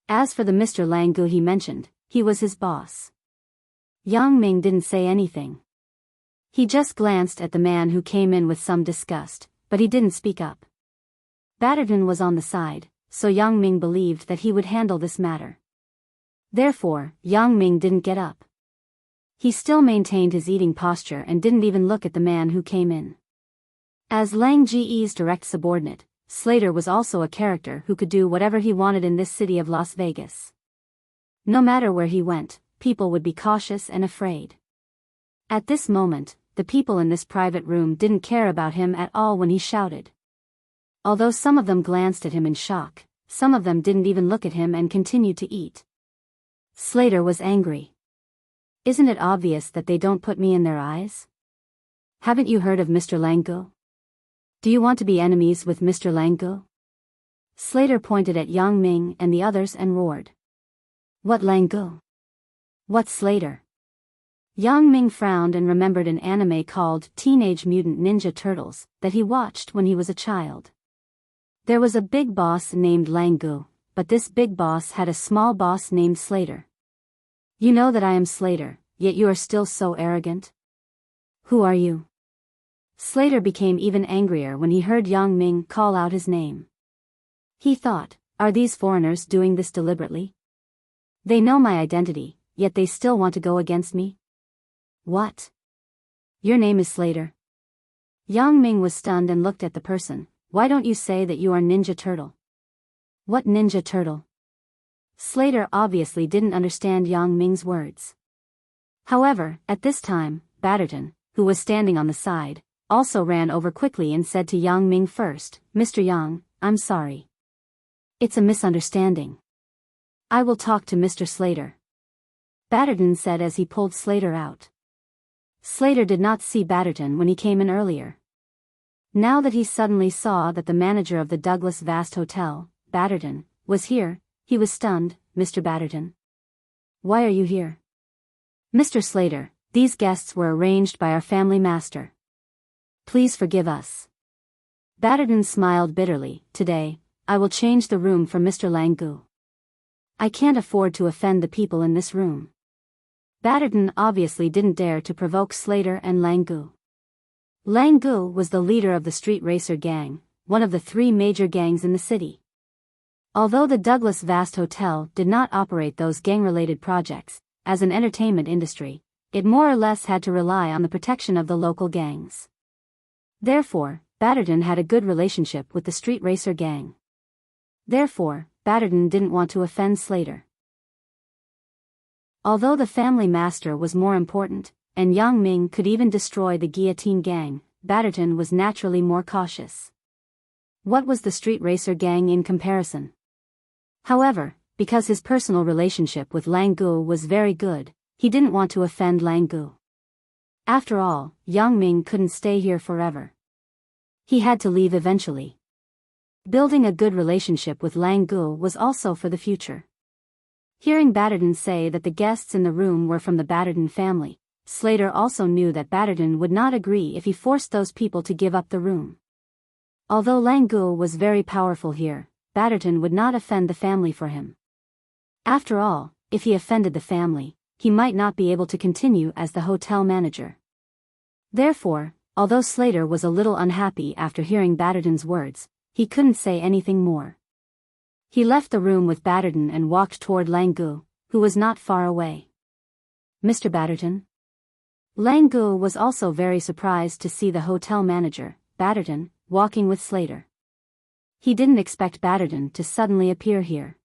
As for the Mr. Lang he mentioned, he was his boss. Yang Ming didn't say anything. He just glanced at the man who came in with some disgust, but he didn't speak up. Batterton was on the side, so Yang Ming believed that he would handle this matter. Therefore, Yang Ming didn't get up. He still maintained his eating posture and didn't even look at the man who came in. As Lang Ge's direct subordinate, Slater was also a character who could do whatever he wanted in this city of Las Vegas. No matter where he went, people would be cautious and afraid. At this moment, the people in this private room didn't care about him at all when he shouted. Although some of them glanced at him in shock, some of them didn't even look at him and continued to eat. Slater was angry. Isn't it obvious that they don't put me in their eyes? Haven't you heard of Mr. Langgo? Do you want to be enemies with Mr. Langgo? Slater pointed at Yang Ming and the others and roared. What Langgo? What Slater? Yang Ming frowned and remembered an anime called Teenage Mutant Ninja Turtles that he watched when he was a child. There was a big boss named Langgo, but this big boss had a small boss named Slater. You know that I am Slater, yet you are still so arrogant? Who are you? Slater became even angrier when he heard Yang Ming call out his name. He thought, are these foreigners doing this deliberately? They know my identity, yet they still want to go against me? What? Your name is Slater? Yang Ming was stunned and looked at the person. Why don't you say that you are Ninja Turtle? What Ninja Turtle? Slater obviously didn't understand Yang Ming's words. However, at this time, Batterton, who was standing on the side, also ran over quickly and said to Yang Ming first, Mr. Yang, I'm sorry. It's a misunderstanding. I will talk to Mr. Slater. Batterton said as he pulled Slater out. Slater did not see Batterton when he came in earlier. Now that he suddenly saw that the manager of the Douglas Vast Hotel, Batterton, was here, he was stunned. Mr. Batterton? Why are you here? Mr. Slater, these guests were arranged by our family master. Please forgive us. Batterton smiled bitterly. Today, I will change the room for Mr. Langgo. I can't afford to offend the people in this room. Batterton obviously didn't dare to provoke Slater and Langgo. Langgo was the leader of the street racer gang, one of the 3 major gangs in the city. Although the Douglas Vast Hotel did not operate those gang-related projects, as an entertainment industry, it more or less had to rely on the protection of the local gangs. Therefore, Batterton had a good relationship with the street racer gang. Therefore, Batterton didn't want to offend Slater. Although the family master was more important, and Yang Ming could even destroy the guillotine gang, Batterton was naturally more cautious. What was the street racer gang in comparison? However, because his personal relationship with Langgo was very good, he didn't want to offend Langgo. After all, Yang Ming couldn't stay here forever. He had to leave eventually. Building a good relationship with Langgo was also for the future. Hearing Batterton say that the guests in the room were from the Batterton family, Slater also knew that Batterton would not agree if he forced those people to give up the room. Although Langul was very powerful here, Batterton would not offend the family for him. After all, if he offended the family, he might not be able to continue as the hotel manager. Therefore, although Slater was a little unhappy after hearing Batterton's words, he couldn't say anything more. He left the room with Batterton and walked toward Langul, who was not far away. "Mr. Batterton?" Langul was also very surprised to see the hotel manager, Batterton, walking with Slater. He didn't expect Batterton to suddenly appear here.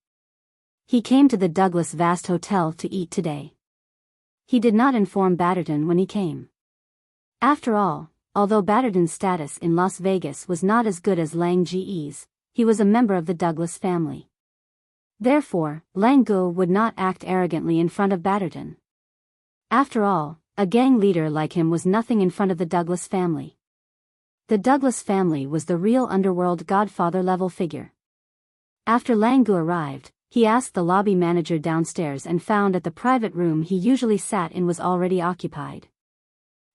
He came to the Douglas Vast Hotel to eat today. He did not inform Batterton when he came. After all, although Batterton's status in Las Vegas was not as good as Lang Ge's, he was a member of the Douglas family. Therefore, Langul would not act arrogantly in front of Batterton. After all, a gang leader like him was nothing in front of the Douglas family. The Douglas family was the real underworld godfather-level figure. After Langul arrived, he asked the lobby manager downstairs and found that the private room he usually sat in was already occupied.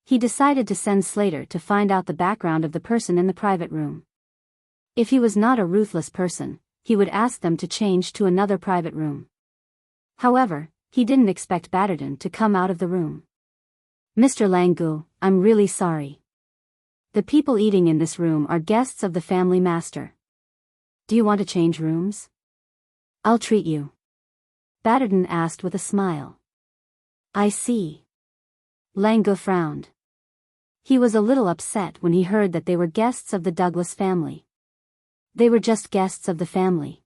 He decided to send Slater to find out the background of the person in the private room. If he was not a ruthless person, he would ask them to change to another private room. However, he didn't expect Batterton to come out of the room. "Mr. Langul, I'm really sorry. The people eating in this room are guests of the family master. Do you want to change rooms? I'll treat you," Batterton asked with a smile. "I see." Langul frowned. He was a little upset when he heard that they were guests of the Douglas family. They were just guests of the family.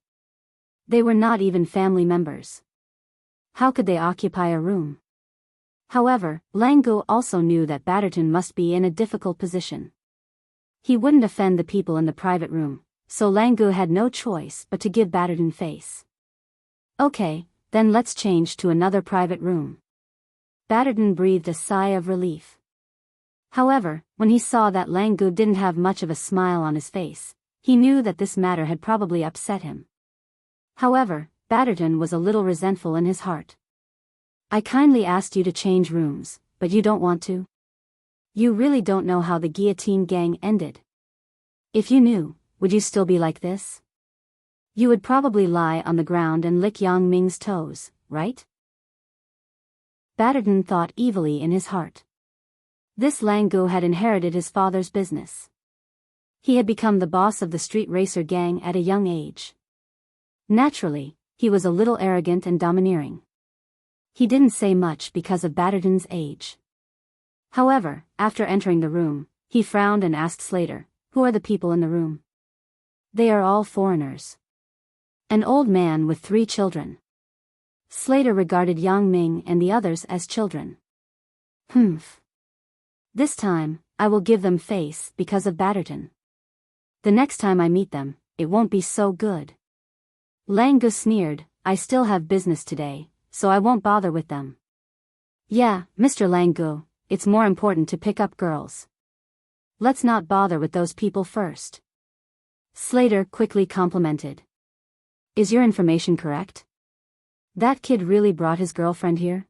They were not even family members. How could they occupy a room? However, Langul also knew that Batterton must be in a difficult position. He wouldn't offend the people in the private room, so Langul had no choice but to give Batterton face. "Okay, then let's change to another private room." Batterton breathed a sigh of relief. However, when he saw that Langul didn't have much of a smile on his face, he knew that this matter had probably upset him. However, Batterton was a little resentful in his heart. "I kindly asked you to change rooms, but you don't want to? You really don't know how the guillotine gang ended. If you knew, would you still be like this? You would probably lie on the ground and lick Yang Ming's toes, right?" Batterton thought evilly in his heart. This Langul had inherited his father's business. He had become the boss of the street racer gang at a young age. Naturally, he was a little arrogant and domineering. He didn't say much because of Batterton's age. However, after entering the room, he frowned and asked Slater, "Who are the people in the room?" "They are all foreigners. An old man with 3 children." Slater regarded Yang Ming and the others as children. "Humph. This time, I will give them face because of Batterton. The next time I meet them, it won't be so good." Langul sneered, "I still have business today, so I won't bother with them." "Yeah, Mr. Langul, it's more important to pick up girls. Let's not bother with those people first." Slater quickly complimented. "Is your information correct? That kid really brought his girlfriend here?"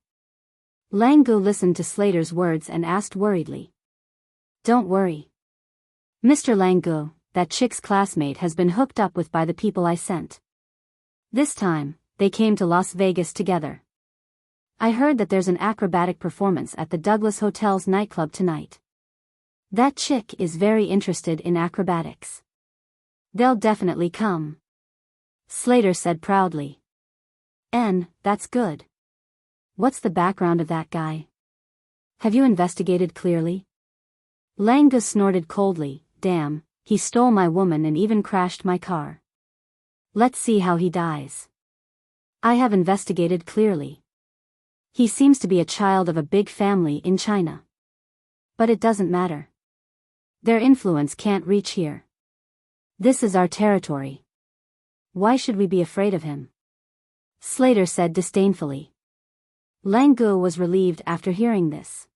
Langul listened to Slater's words and asked worriedly. "Don't worry. Mr. Langul, that chick's classmate has been hooked up with by the people I sent. This time, they came to Las Vegas together. I heard that there's an acrobatic performance at the Douglas Hotel's nightclub tonight. That chick is very interested in acrobatics. They'll definitely come," Slater said proudly. That's good. What's the background of that guy? Have you investigated clearly?" Langul snorted coldly, "Damn, he stole my woman and even crashed my car. Let's see how he dies." "I have investigated clearly. He seems to be a child of a big family in China. But it doesn't matter. Their influence can't reach here. This is our territory. Why should we be afraid of him?" Slater said disdainfully. Langul was relieved after hearing this.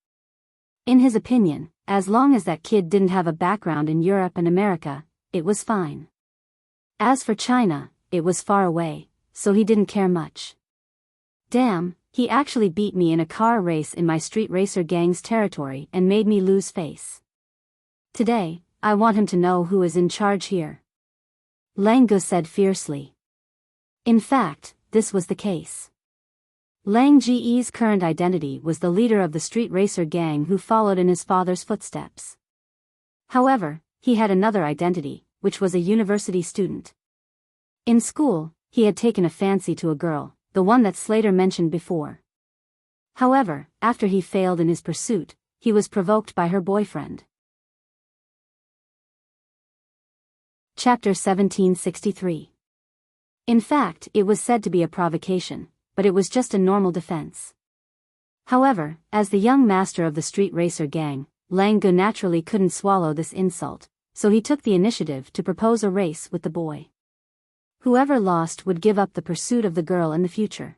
In his opinion, as long as that kid didn't have a background in Europe and America, it was fine. As for China, it was far away, so he didn't care much. Damn, he actually beat me in a car race in my street racer gang's territory and made me lose face. Today, I want him to know who is in charge here. Lang Gu said fiercely. In fact, this was the case. Lang Ge's current identity was the leader of the street racer gang who followed in his father's footsteps. However, he had another identity, which was a university student. In school, he had taken a fancy to a girl, the one that Slater mentioned before. However, after he failed in his pursuit, he was provoked by her boyfriend. Chapter 1763. In fact, it was said to be a provocation, but it was just a normal defense. However, as the young master of the street racer gang, Lang Gu naturally couldn't swallow this insult, so he took the initiative to propose a race with the boy. Whoever lost would give up the pursuit of the girl in the future.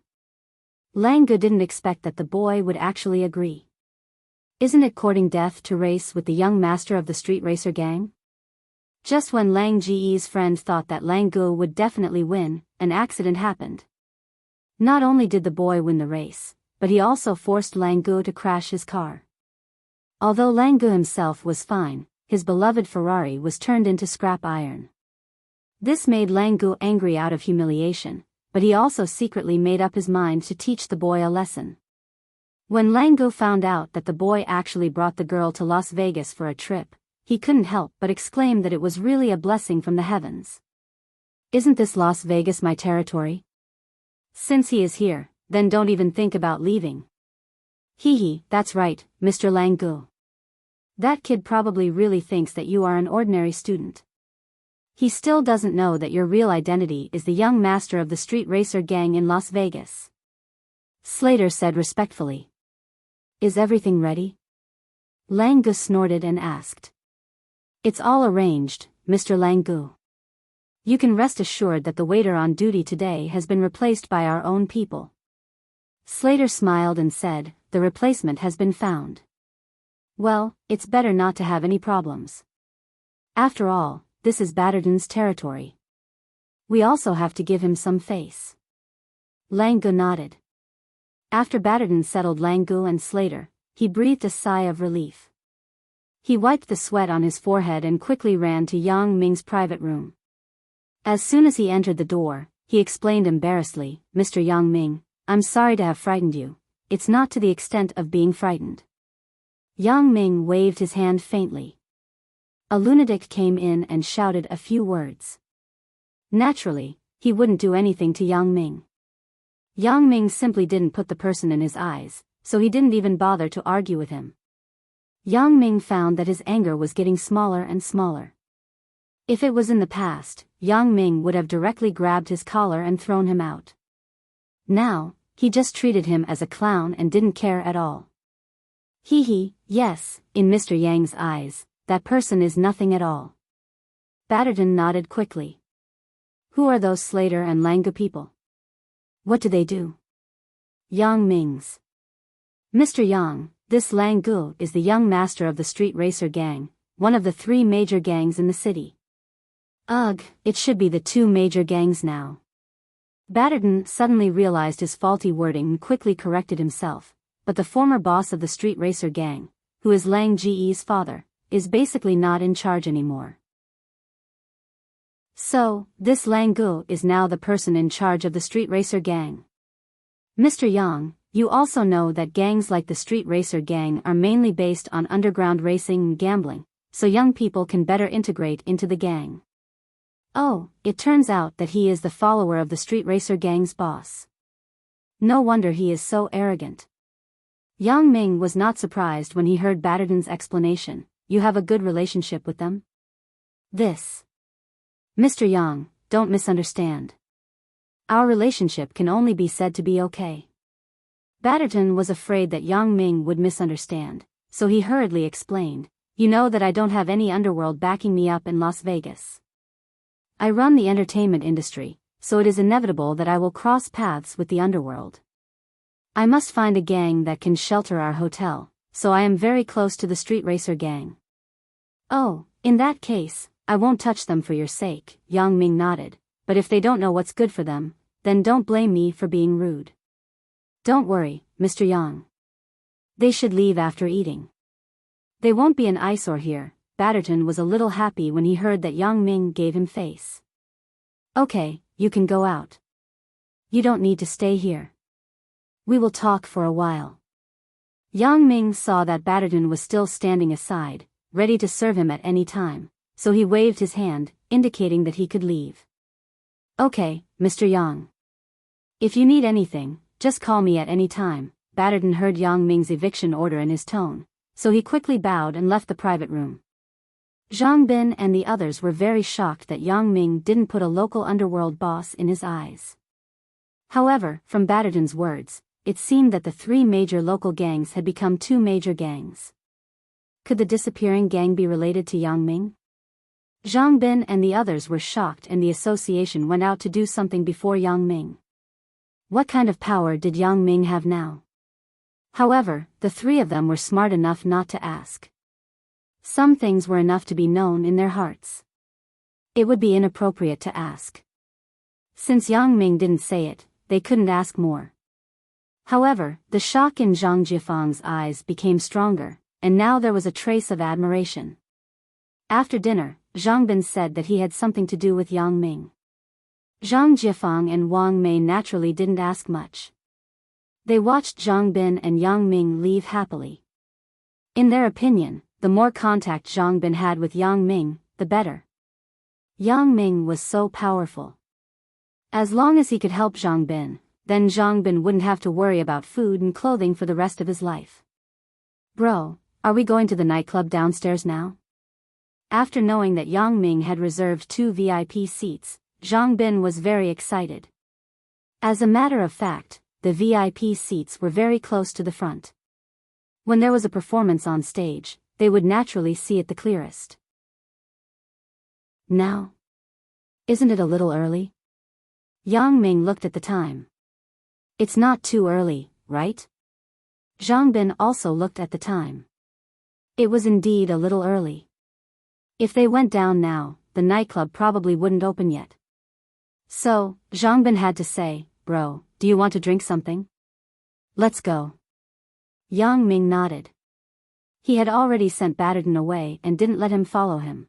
Lang Gu didn't expect that the boy would actually agree. Isn't it courting death to race with the young master of the street racer gang? Just when Lang Ge's friend thought that Lang Gu would definitely win, an accident happened. Not only did the boy win the race, but he also forced Lang Gu to crash his car. Although Lang Gu himself was fine, his beloved Ferrari was turned into scrap iron. This made Lang Gu angry out of humiliation, but he also secretly made up his mind to teach the boy a lesson. When Lang Gu found out that the boy actually brought the girl to Las Vegas for a trip, he couldn't help but exclaim that it was really a blessing from the heavens. Isn't this Las Vegas my territory? Since he is here, then don't even think about leaving. Hee, that's right, Mr. Lang Gu. That kid probably really thinks that you are an ordinary student. He still doesn't know that your real identity is the young master of the street racer gang in Las Vegas. Slater said respectfully. Is everything ready? Lang Gu snorted and asked. It's all arranged, Mr. Lang Gu. You can rest assured that the waiter on duty today has been replaced by our own people. Slater smiled and said, the replacement has been found. Well, it's better not to have any problems. After all, this is Batterton's territory. We also have to give him some face. Lang Gu nodded. After Batterton settled Lang Gu and Slater, he breathed a sigh of relief. He wiped the sweat on his forehead and quickly ran to Yang Ming's private room. As soon as he entered the door, he explained embarrassedly, Mr. Yang Ming, I'm sorry to have frightened you. It's not to the extent of being frightened. Yang Ming waved his hand faintly. A lunatic came in and shouted a few words. Naturally, he wouldn't do anything to Yang Ming. Yang Ming simply didn't put the person in his eyes, so he didn't even bother to argue with him. Yang Ming found that his anger was getting smaller and smaller. If it was in the past, Yang Ming would have directly grabbed his collar and thrown him out. Now, he just treated him as a clown and didn't care at all. Yes, in Mr. Yang's eyes, that person is nothing at all. Batterton nodded quickly. Who are those Slater and Lang Gu people? What do they do? Yang Ming's. Mr. Yang, this Lang Gu is the young master of the street racer gang, one of the 3 major gangs in the city. Ugh, it should be the 2 major gangs now. Batterton suddenly realized his faulty wording and quickly corrected himself, but the former boss of the street racer gang, who is Lang Ge's father, is basically not in charge anymore. So, this Lang Gu is now the person in charge of the street racer gang. Mr. Yang, you also know that gangs like the street racer gang are mainly based on underground racing and gambling, so young people can better integrate into the gang. Oh, it turns out that he is the follower of the street racer gang's boss. No wonder he is so arrogant. Yang Ming was not surprised when he heard Batterton's explanation. You have a good relationship with them? This. Mr. Yang, don't misunderstand. Our relationship can only be said to be okay. Batterton was afraid that Yang Ming would misunderstand, so he hurriedly explained, you know that I don't have any underworld backing me up in Las Vegas. I run the entertainment industry, so it is inevitable that I will cross paths with the underworld. I must find a gang that can shelter our hotel, so I am very close to the street racer gang. Oh, in that case, I won't touch them for your sake, Yang Ming nodded, but if they don't know what's good for them, then don't blame me for being rude. Don't worry, Mr. Yang. They should leave after eating. They won't be an eyesore here. Batterton was a little happy when he heard that Yang Ming gave him face. Okay, you can go out. You don't need to stay here. We will talk for a while. Yang Ming saw that Batterton was still standing aside, ready to serve him at any time, so he waved his hand, indicating that he could leave. Okay, Mr. Yang. If you need anything, just call me at any time. Batterton heard Yang Ming's eviction order in his tone, so he quickly bowed and left the private room. Zhang Bin and the others were very shocked that Yang Ming didn't put a local underworld boss in his eyes. However, from Batterton's words, it seemed that the 3 major local gangs had become 2 major gangs. Could the disappearing gang be related to Yang Ming? Zhang Bin and the others were shocked, and the association went out to do something before Yang Ming. What kind of power did Yang Ming have now? However, the 3 of them were smart enough not to ask. Some things were enough to be known in their hearts. It would be inappropriate to ask. Since Yang Ming didn't say it, they couldn't ask more. However, the shock in Zhang Jiafang's eyes became stronger, and now there was a trace of admiration. After dinner, Zhang Bin said that he had something to do with Yang Ming. Zhang Jiafang and Wang Mei naturally didn't ask much. They watched Zhang Bin and Yang Ming leave happily. In their opinion, the more contact Zhang Bin had with Yang Ming, the better. Yang Ming was so powerful. As long as he could help Zhang Bin, then Zhang Bin wouldn't have to worry about food and clothing for the rest of his life. Bro, are we going to the nightclub downstairs now? After knowing that Yang Ming had reserved 2 VIP seats, Zhang Bin was very excited. As a matter of fact, the VIP seats were very close to the front. When there was a performance on stage, they would naturally see it the clearest. Now? Isn't it a little early? Yang Ming looked at the time. It's not too early, right? Zhang Bin also looked at the time. It was indeed a little early. If they went down now, the nightclub probably wouldn't open yet. So, Zhang Bin had to say, Bro, do you want to drink something? Let's go. Yang Ming nodded. He had already sent Batterton away and didn't let him follow him.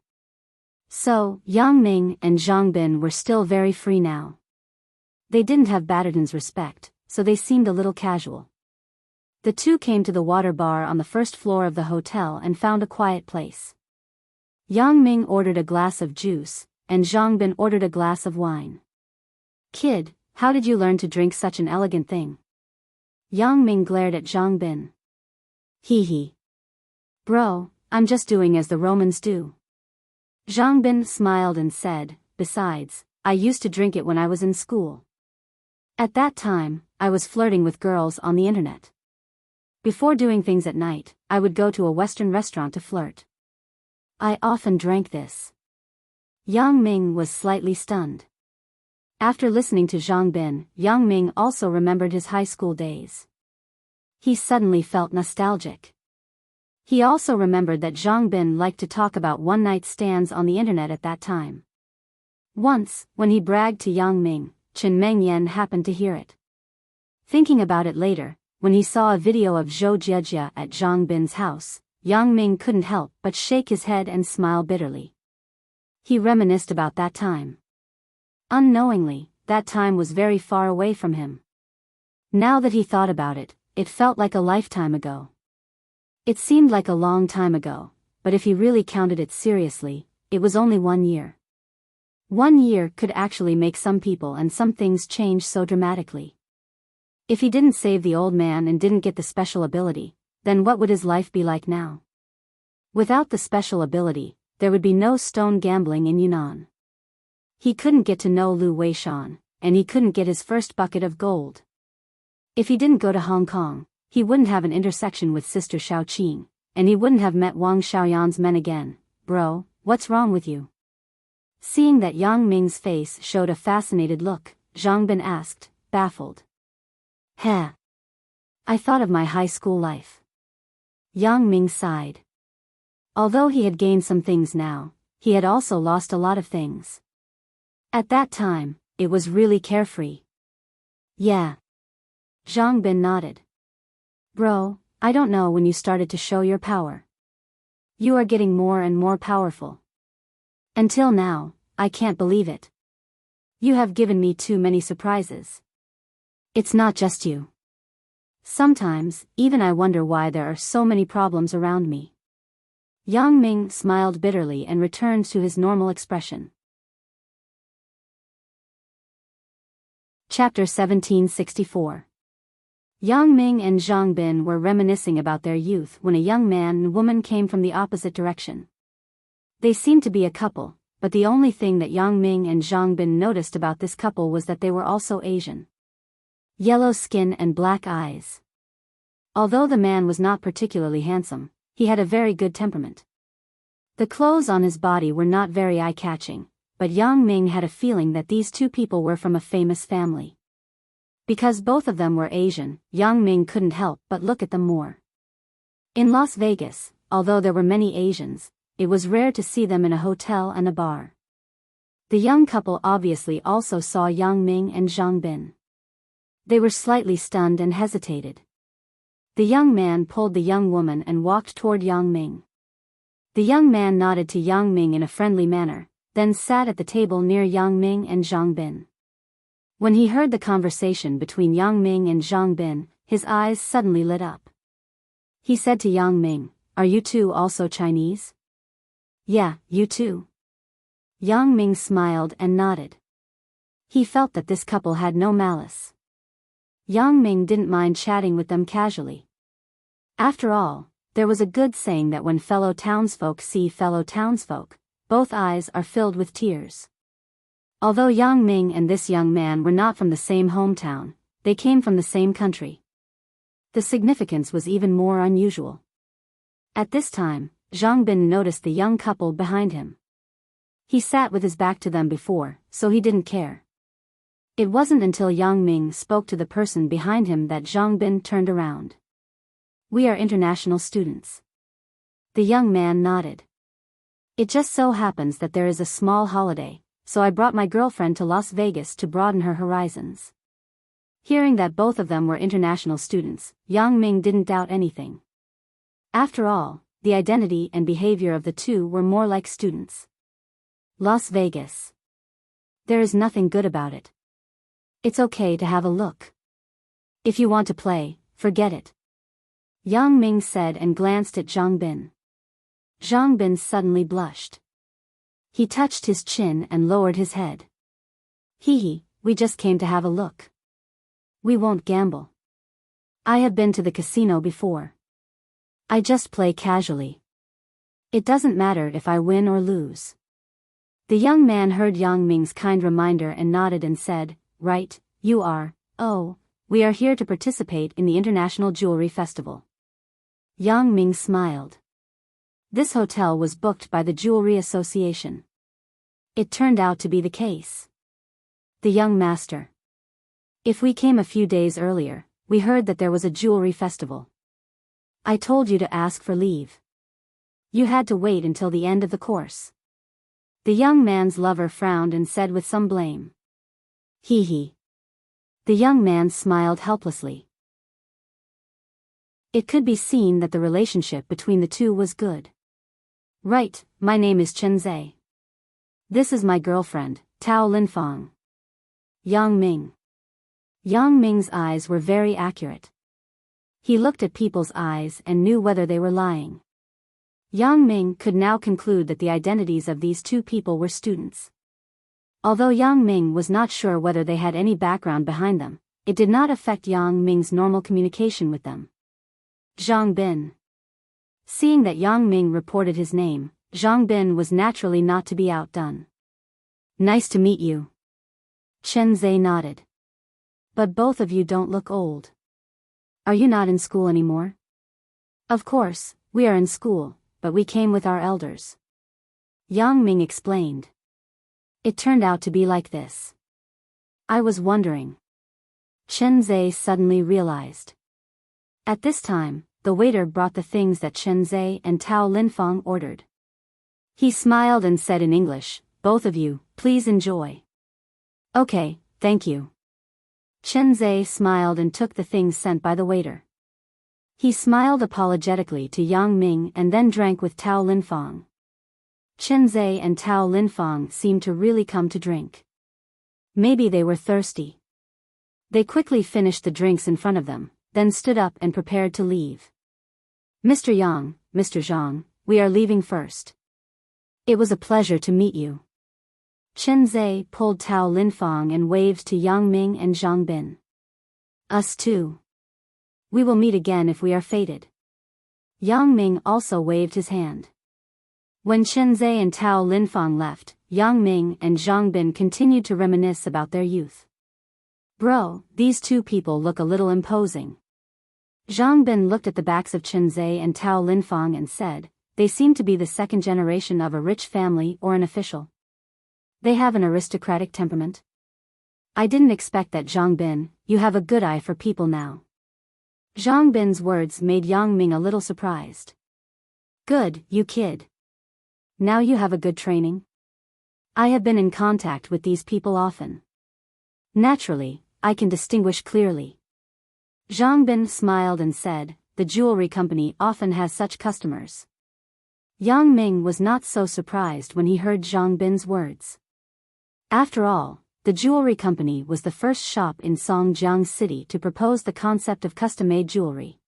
So, Yang Ming and Zhang Bin were still very free now. They didn't have Batterton's respect, so they seemed a little casual. The 2 came to the water bar on the first floor of the hotel and found a quiet place. Yang Ming ordered a glass of juice, and Zhang Bin ordered a glass of wine. Kid, how did you learn to drink such an elegant thing? Yang Ming glared at Zhang Bin. Hee. Bro, I'm just doing as the Romans do. Zhang Bin smiled and said, Besides, I used to drink it when I was in school. At that time, I was flirting with girls on the internet. Before doing things at night, I would go to a Western restaurant to flirt. I often drank this. Yang Ming was slightly stunned. After listening to Zhang Bin, Yang Ming also remembered his high school days. He suddenly felt nostalgic. He also remembered that Zhang Bin liked to talk about one-night stands on the internet at that time. Once, when he bragged to Yang Ming, Chen Mengyan happened to hear it. Thinking about it later, when he saw a video of Zhou Jiejia at Zhang Bin's house, Yang Ming couldn't help but shake his head and smile bitterly. He reminisced about that time. Unknowingly, that time was very far away from him. Now that he thought about it, it felt like a lifetime ago. It seemed like a long time ago, but if he really counted it seriously, it was only 1 year. 1 year could actually make some people and some things change so dramatically. If he didn't save the old man and didn't get the special ability, then what would his life be like now? Without the special ability, there would be no stone gambling in Yunnan. He couldn't get to know Lu Weishan, and he couldn't get his first bucket of gold. If he didn't go to Hong Kong, he wouldn't have an intersection with Sister Shaoqing, and he wouldn't have met Wang Xiaoyan's men again. Bro, what's wrong with you? Seeing that Yang Ming's face showed a fascinated look, Zhang Bin asked, baffled. Heh. I thought of my high school life. Yang Ming sighed. Although he had gained some things now, he had also lost a lot of things. At that time, it was really carefree. Yeah. Zhang Bin nodded. Bro, I don't know when you started to show your power. You are getting more and more powerful. Until now, I can't believe it. You have given me too many surprises. It's not just you. Sometimes, even I wonder why there are so many problems around me. Yang Ming smiled bitterly and returned to his normal expression. Chapter 1764. Yang Ming and Zhang Bin were reminiscing about their youth when a young man and woman came from the opposite direction. They seemed to be a couple, but the only thing that Yang Ming and Zhang Bin noticed about this couple was that they were also Asian. Yellow skin and black eyes. Although the man was not particularly handsome, he had a very good temperament. The clothes on his body were not very eye-catching, but Yang Ming had a feeling that these two people were from a famous family. Because both of them were Asian, Yang Ming couldn't help but look at them more. In Las Vegas, although there were many Asians, it was rare to see them in a hotel and a bar. The young couple obviously also saw Yang Ming and Zhang Bin. They were slightly stunned and hesitated. The young man pulled the young woman and walked toward Yang Ming. The young man nodded to Yang Ming in a friendly manner, then sat at the table near Yang Ming and Zhang Bin. When he heard the conversation between Yang Ming and Zhang Bin, his eyes suddenly lit up. He said to Yang Ming, "Are you two also Chinese?" "Yeah, you too." Yang Ming smiled and nodded. He felt that this couple had no malice. Yang Ming didn't mind chatting with them casually. After all, there was a good saying that when fellow townsfolk see fellow townsfolk, both eyes are filled with tears. Although Yang Ming and this young man were not from the same hometown, they came from the same country. The significance was even more unusual. At this time, Zhang Bin noticed the young couple behind him. He sat with his back to them before, so he didn't care. It wasn't until Yang Ming spoke to the person behind him that Zhang Bin turned around. "We are international students." The young man nodded. "It just so happens that there is a small holiday, so I brought my girlfriend to Las Vegas to broaden her horizons." Hearing that both of them were international students, Yang Ming didn't doubt anything. After all, the identity and behavior of the two were more like students. Las Vegas. There is nothing good about it. It's okay to have a look. If you want to play, forget it. Yang Ming said and glanced at Zhang Bin. Zhang Bin suddenly blushed. He touched his chin and lowered his head. "Hee, we just came to have a look. We won't gamble. I have been to the casino before. I just play casually. It doesn't matter if I win or lose." The young man heard Yang Ming's kind reminder and nodded and said, "Right, you are. Oh, we are here to participate in the International Jewelry Festival." Yang Ming smiled. This hotel was booked by the Jewelry Association. It turned out to be the case. The young master. "If we came a few days earlier, we heard that there was a jewelry festival. I told you to ask for leave. You had to wait until the end of the course." The young man's lover frowned and said with some blame. "Hee." The young man smiled helplessly. It could be seen that the relationship between the two was good. "Right, my name is Chen Zhe. This is my girlfriend, Tao Linfang." Yang Ming. Yang Ming's eyes were very accurate. He looked at people's eyes and knew whether they were lying. Yang Ming could now conclude that the identities of these two people were students. Although Yang Ming was not sure whether they had any background behind them, it did not affect Yang Ming's normal communication with them. Zhang Bin. Seeing that Yang Ming reported his name, Zhang Bin was naturally not to be outdone. "Nice to meet you." Chen Zhe nodded. "But both of you don't look old. Are you not in school anymore?" "Of course, we are in school, but we came with our elders." Yang Ming explained. "It turned out to be like this. I was wondering." Chen Zhe suddenly realized. At this time, the waiter brought the things that Chen Zhe and Tao Linfang ordered. He smiled and said in English, "Both of you, please enjoy." "Okay, thank you." Chen Zai smiled and took the things sent by the waiter. He smiled apologetically to Yang Ming and then drank with Tao Linfang. Chen Zai and Tao Linfang seemed to really come to drink. Maybe they were thirsty. They quickly finished the drinks in front of them, then stood up and prepared to leave. Mr. Yang, Mr. Zhang, we are leaving first. It was a pleasure to meet you. Chen Zai pulled Tao Linfang and waved to Yang Ming and Zhang Bin. Us too. We will meet again if we are fated. Yang Ming also waved his hand. When Chen Zai and Tao Linfang left, Yang Ming and Zhang Bin continued to reminisce about their youth. Bro, these two people look a little imposing. Zhang Bin looked at the backs of Chen Zai and Tao Linfang and said, they seem to be the second generation of a rich family or an official. They have an aristocratic temperament. I didn't expect that. Zhang Bin, you have a good eye for people now. Zhang Bin's words made Yang Ming a little surprised. Good, you kid. Now you have a good training. I have been in contact with these people often. Naturally, I can distinguish clearly. Zhang Bin smiled and said, the jewelry company often has such customers. Yang Ming was not so surprised when he heard Zhang Bin's words. After all, the jewelry company was the first shop in Songjiang City to propose the concept of custom-made jewelry.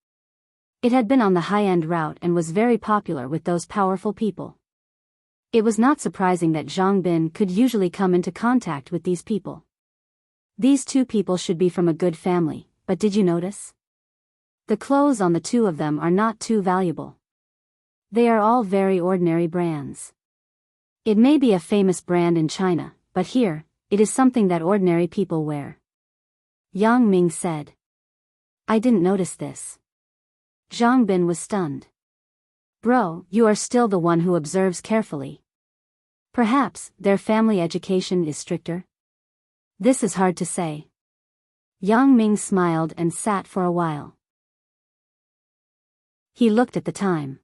It had been on the high-end route and was very popular with those powerful people. It was not surprising that Zhang Bin could usually come into contact with these people. These two people should be from a good family, but did you notice? The clothes on the two of them are not too valuable. They are all very ordinary brands. It may be a famous brand in China, but here, it is something that ordinary people wear. Yang Ming said. I didn't notice this. Zhang Bin was stunned. Bro, you are still the one who observes carefully. Perhaps, their family education is stricter? This is hard to say. Yang Ming smiled and sat for a while. He looked at the time.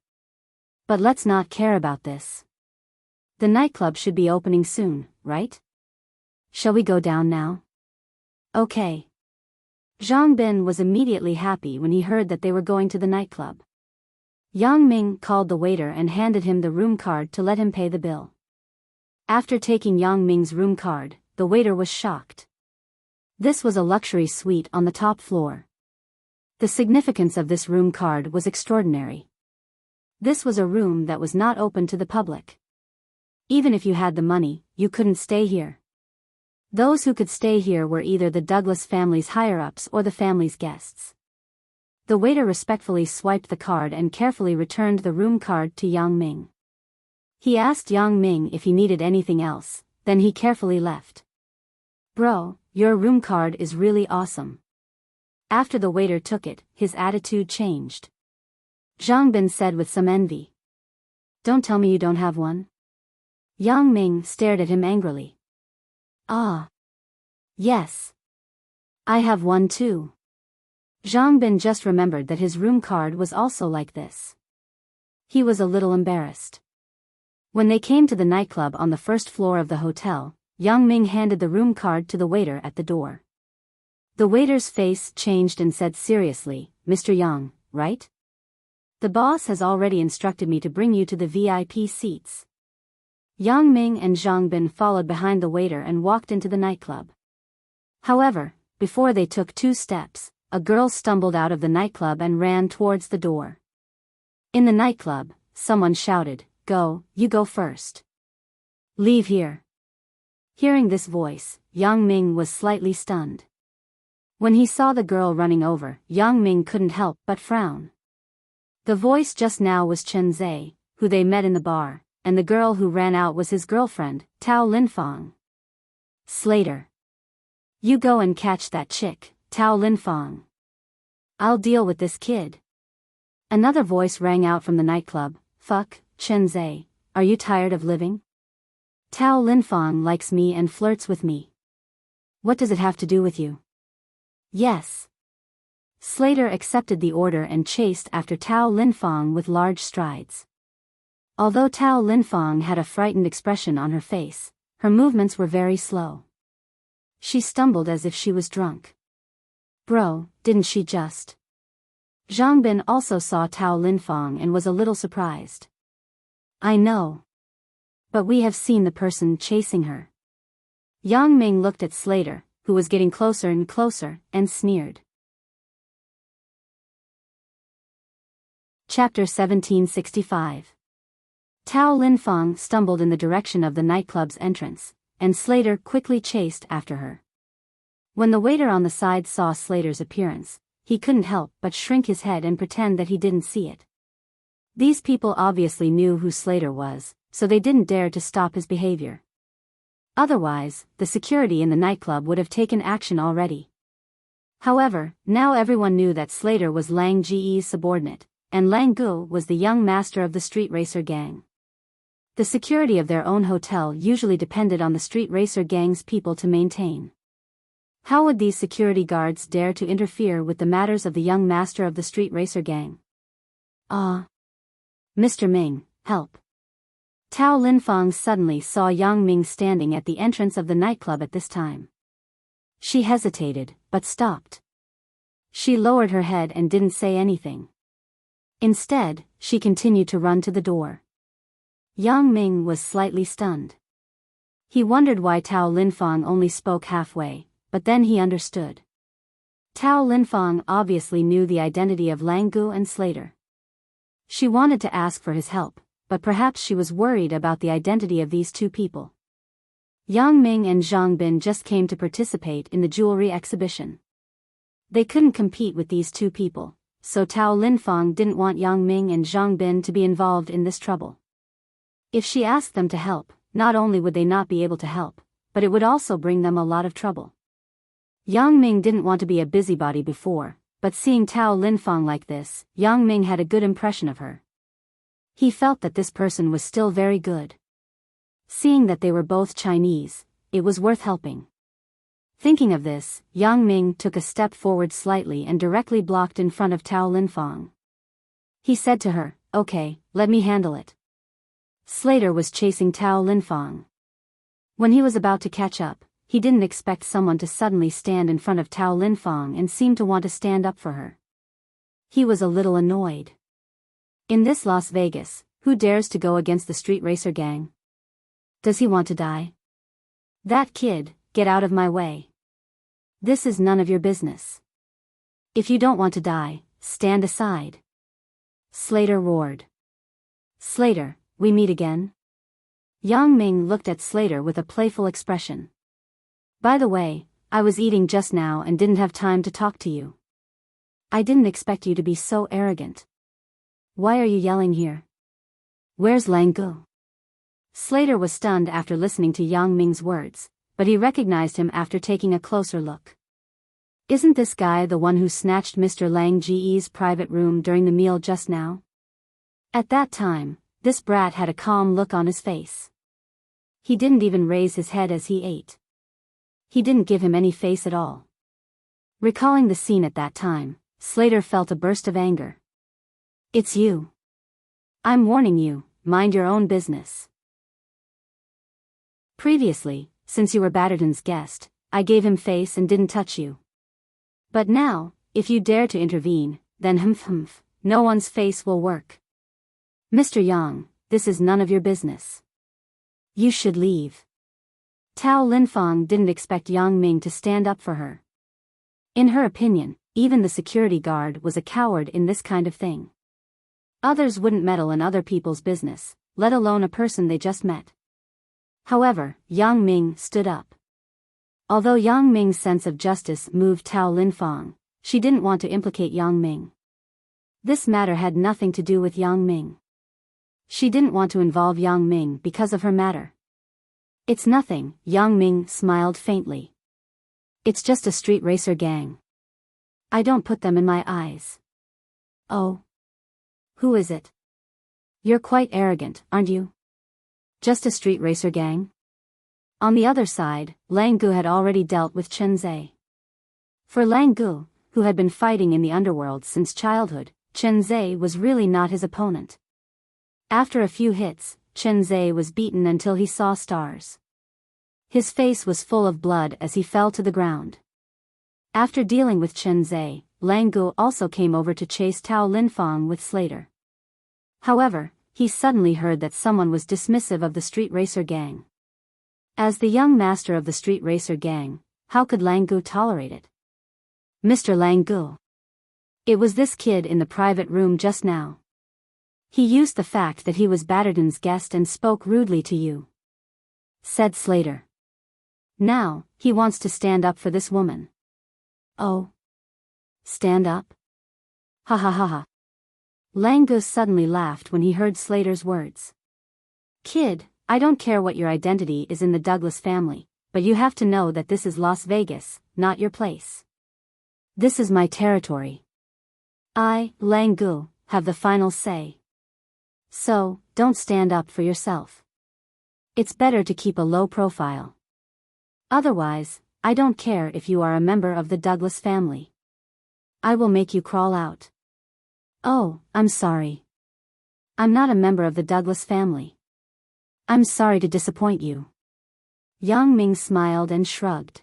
But let's not care about this. The nightclub should be opening soon, right? Shall we go down now? Okay. Zhang Bin was immediately happy when he heard that they were going to the nightclub. Yang Ming called the waiter and handed him the room card to let him pay the bill. After taking Yang Ming's room card, the waiter was shocked. This was a luxury suite on the top floor. The significance of this room card was extraordinary. This was a room that was not open to the public. Even if you had the money, you couldn't stay here. Those who could stay here were either the Douglas family's higher-ups or the family's guests. The waiter respectfully swiped the card and carefully returned the room card to Yang Ming. He asked Yang Ming if he needed anything else, then he carefully left. Bro, your room card is really awesome. After the waiter took it, his attitude changed. Zhang Bin said with some envy. Don't tell me you don't have one. Yang Ming stared at him angrily. Ah. Yes. I have one too. Zhang Bin just remembered that his room card was also like this. He was a little embarrassed. When they came to the nightclub on the first floor of the hotel, Yang Ming handed the room card to the waiter at the door. The waiter's face changed and said seriously, Mr. Yang, right? The boss has already instructed me to bring you to the VIP seats. Yang Ming and Zhang Bin followed behind the waiter and walked into the nightclub. However, before they took 2 steps, a girl stumbled out of the nightclub and ran towards the door. In the nightclub, someone shouted, Go, you go first. Leave here. Hearing this voice, Yang Ming was slightly stunned. When he saw the girl running over, Yang Ming couldn't help but frown. The voice just now was Chen Zai, who they met in the bar, and the girl who ran out was his girlfriend, Tao Linfang. Slater. You go and catch that chick, Tao Linfang. I'll deal with this kid. Another voice rang out from the nightclub, Fuck, Chen Zai, are you tired of living? Tao Linfang likes me and flirts with me. What does it have to do with you? Yes. Slater accepted the order and chased after Tao Linfang with large strides. Although Tao Linfang had a frightened expression on her face, her movements were very slow. She stumbled as if she was drunk. Bro, didn't she just? Zhang Bin also saw Tao Linfang and was a little surprised. I know. But we have seen the person chasing her. Yang Ming looked at Slater, who was getting closer and closer, and sneered. Chapter 1765. Tao Linfang stumbled in the direction of the nightclub's entrance, and Slater quickly chased after her. When the waiter on the side saw Slater's appearance, he couldn't help but shrink his head and pretend that he didn't see it. These people obviously knew who Slater was, so they didn't dare to stop his behavior. Otherwise, the security in the nightclub would have taken action already. However, now everyone knew that Slater was Lang Ge's subordinate, and Lang Gu was the young master of the street racer gang. The security of their own hotel usually depended on the street racer gang's people to maintain. How would these security guards dare to interfere with the matters of the young master of the street racer gang? Mr. Ming, help. Tao Linfang suddenly saw Yang Ming standing at the entrance of the nightclub at this time. She hesitated, but stopped. She lowered her head and didn't say anything. Instead, she continued to run to the door. Yang Ming was slightly stunned. He wondered why Tao Linfang only spoke halfway, but then he understood. Tao Linfang obviously knew the identity of Lang Gu and Slater. She wanted to ask for his help, but perhaps she was worried about the identity of these two people. Yang Ming and Zhang Bin just came to participate in the jewelry exhibition. They couldn't compete with these two people, so Tao Linfang didn't want Yang Ming and Zhang Bin to be involved in this trouble. If she asked them to help, not only would they not be able to help, but it would also bring them a lot of trouble. Yang Ming didn't want to be a busybody before, but seeing Tao Linfang like this, Yang Ming had a good impression of her. He felt that this person was still very good. Seeing that they were both Chinese, it was worth helping. Thinking of this, Yang Ming took a step forward slightly and directly blocked in front of Tao Linfang. He said to her, "Okay, let me handle it." Slater was chasing Tao Linfang. When he was about to catch up, he didn't expect someone to suddenly stand in front of Tao Linfang and seem to want to stand up for her. He was a little annoyed. In this Las Vegas, who dares to go against the street racer gang? Does he want to die? That kid, get out of my way. This is none of your business. If you don't want to die, stand aside. Slater roared. Slater, we meet again? Yang Ming looked at Slater with a playful expression. By the way, I was eating just now and didn't have time to talk to you. I didn't expect you to be so arrogant. Why are you yelling here? Where's Lang Gu? Slater was stunned after listening to Yang Ming's words, but he recognized him after taking a closer look. Isn't this guy the one who snatched Mr. Lang Ge's private room during the meal just now? At that time, this brat had a calm look on his face. He didn't even raise his head as he ate. He didn't give him any face at all. Recalling the scene at that time, Slater felt a burst of anger. It's you. I'm warning you, mind your own business. Previously, since you were Batterton's guest, I gave him face and didn't touch you. But now, if you dare to intervene, then humph, no one's face will work. Mr. Yang, this is none of your business. You should leave. Tao Linfang didn't expect Yang Ming to stand up for her. In her opinion, even the security guard was a coward in this kind of thing. Others wouldn't meddle in other people's business, let alone a person they just met. However, Yang Ming stood up. Although Yang Ming's sense of justice moved Tao Linfang, she didn't want to implicate Yang Ming. This matter had nothing to do with Yang Ming. She didn't want to involve Yang Ming because of her matter. It's nothing, Yang Ming smiled faintly. It's just a street racer gang. I don't put them in my eyes. Oh. Who is it? You're quite arrogant, aren't you? Just a street racer gang? On the other side, Lang Gu had already dealt with Chen Zhe. For Lang Gu, who had been fighting in the underworld since childhood, Chen Zhe was really not his opponent. After a few hits, Chen Zhe was beaten until he saw stars. His face was full of blood as he fell to the ground. After dealing with Chen Zai, Lang Gu also came over to chase Tao Linfang with Slater. However, he suddenly heard that someone was dismissive of the street racer gang. As the young master of the street racer gang, how could Lang Gu tolerate it? Mr. Lang Gu. It was this kid in the private room just now. He used the fact that he was Batterton's guest and spoke rudely to you, said Slater. Now, he wants to stand up for this woman. Oh. Stand up? Ha ha ha ha. Lang Gu suddenly laughed when he heard Slater's words. Kid, I don't care what your identity is in the Douglas family, but you have to know that this is Las Vegas, not your place. This is my territory. I, Lang Gu, have the final say. So, don't stand up for yourself. It's better to keep a low profile. Otherwise, I don't care if you are a member of the Douglas family. I will make you crawl out. Oh, I'm sorry. I'm not a member of the Douglas family. I'm sorry to disappoint you. Yang Ming smiled and shrugged.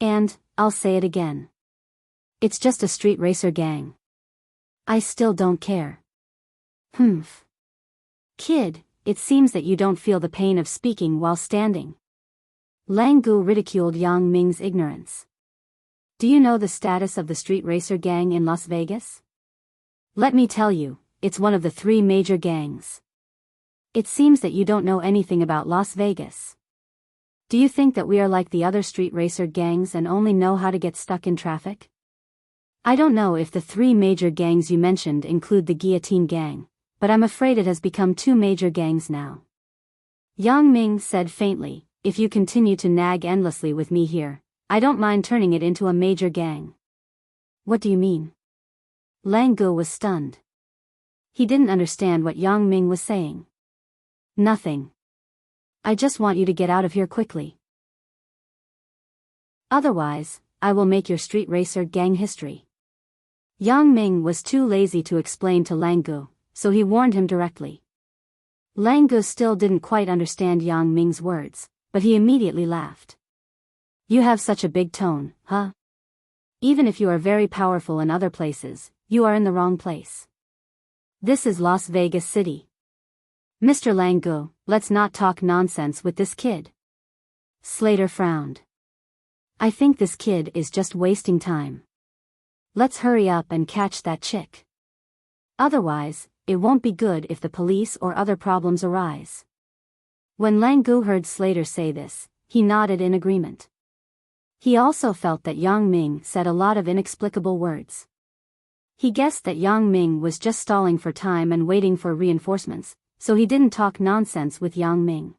And, I'll say it again. It's just a street racer gang. I still don't care. Humph. Kid, it seems that you don't feel the pain of speaking while standing. Lang Gu ridiculed Yang Ming's ignorance. Do you know the status of the street racer gang in Las Vegas? Let me tell you, it's one of the 3 major gangs. It seems that you don't know anything about Las Vegas. Do you think that we are like the other street racer gangs and only know how to get stuck in traffic? I don't know if the 3 major gangs you mentioned include the Guillotine Gang, but I'm afraid it has become 2 major gangs now. Yang Ming said faintly, if you continue to nag endlessly with me here, I don't mind turning it into a major gang. What do you mean? Lang Gu was stunned. He didn't understand what Yang Ming was saying. Nothing. I just want you to get out of here quickly. Otherwise, I will make your street racer gang history. Yang Ming was too lazy to explain to Lang Gu, so he warned him directly. Lang Gu still didn't quite understand Yang Ming's words, but he immediately laughed. You have such a big tone, huh? Even if you are very powerful in other places, you are in the wrong place. This is Las Vegas City. Mr. Lang Gu, let's not talk nonsense with this kid. Slater frowned. I think this kid is just wasting time. Let's hurry up and catch that chick. Otherwise, it won't be good if the police or other problems arise. When Lang Gu heard Slater say this, he nodded in agreement. He also felt that Yang Ming said a lot of inexplicable words. He guessed that Yang Ming was just stalling for time and waiting for reinforcements, so he didn't talk nonsense with Yang Ming.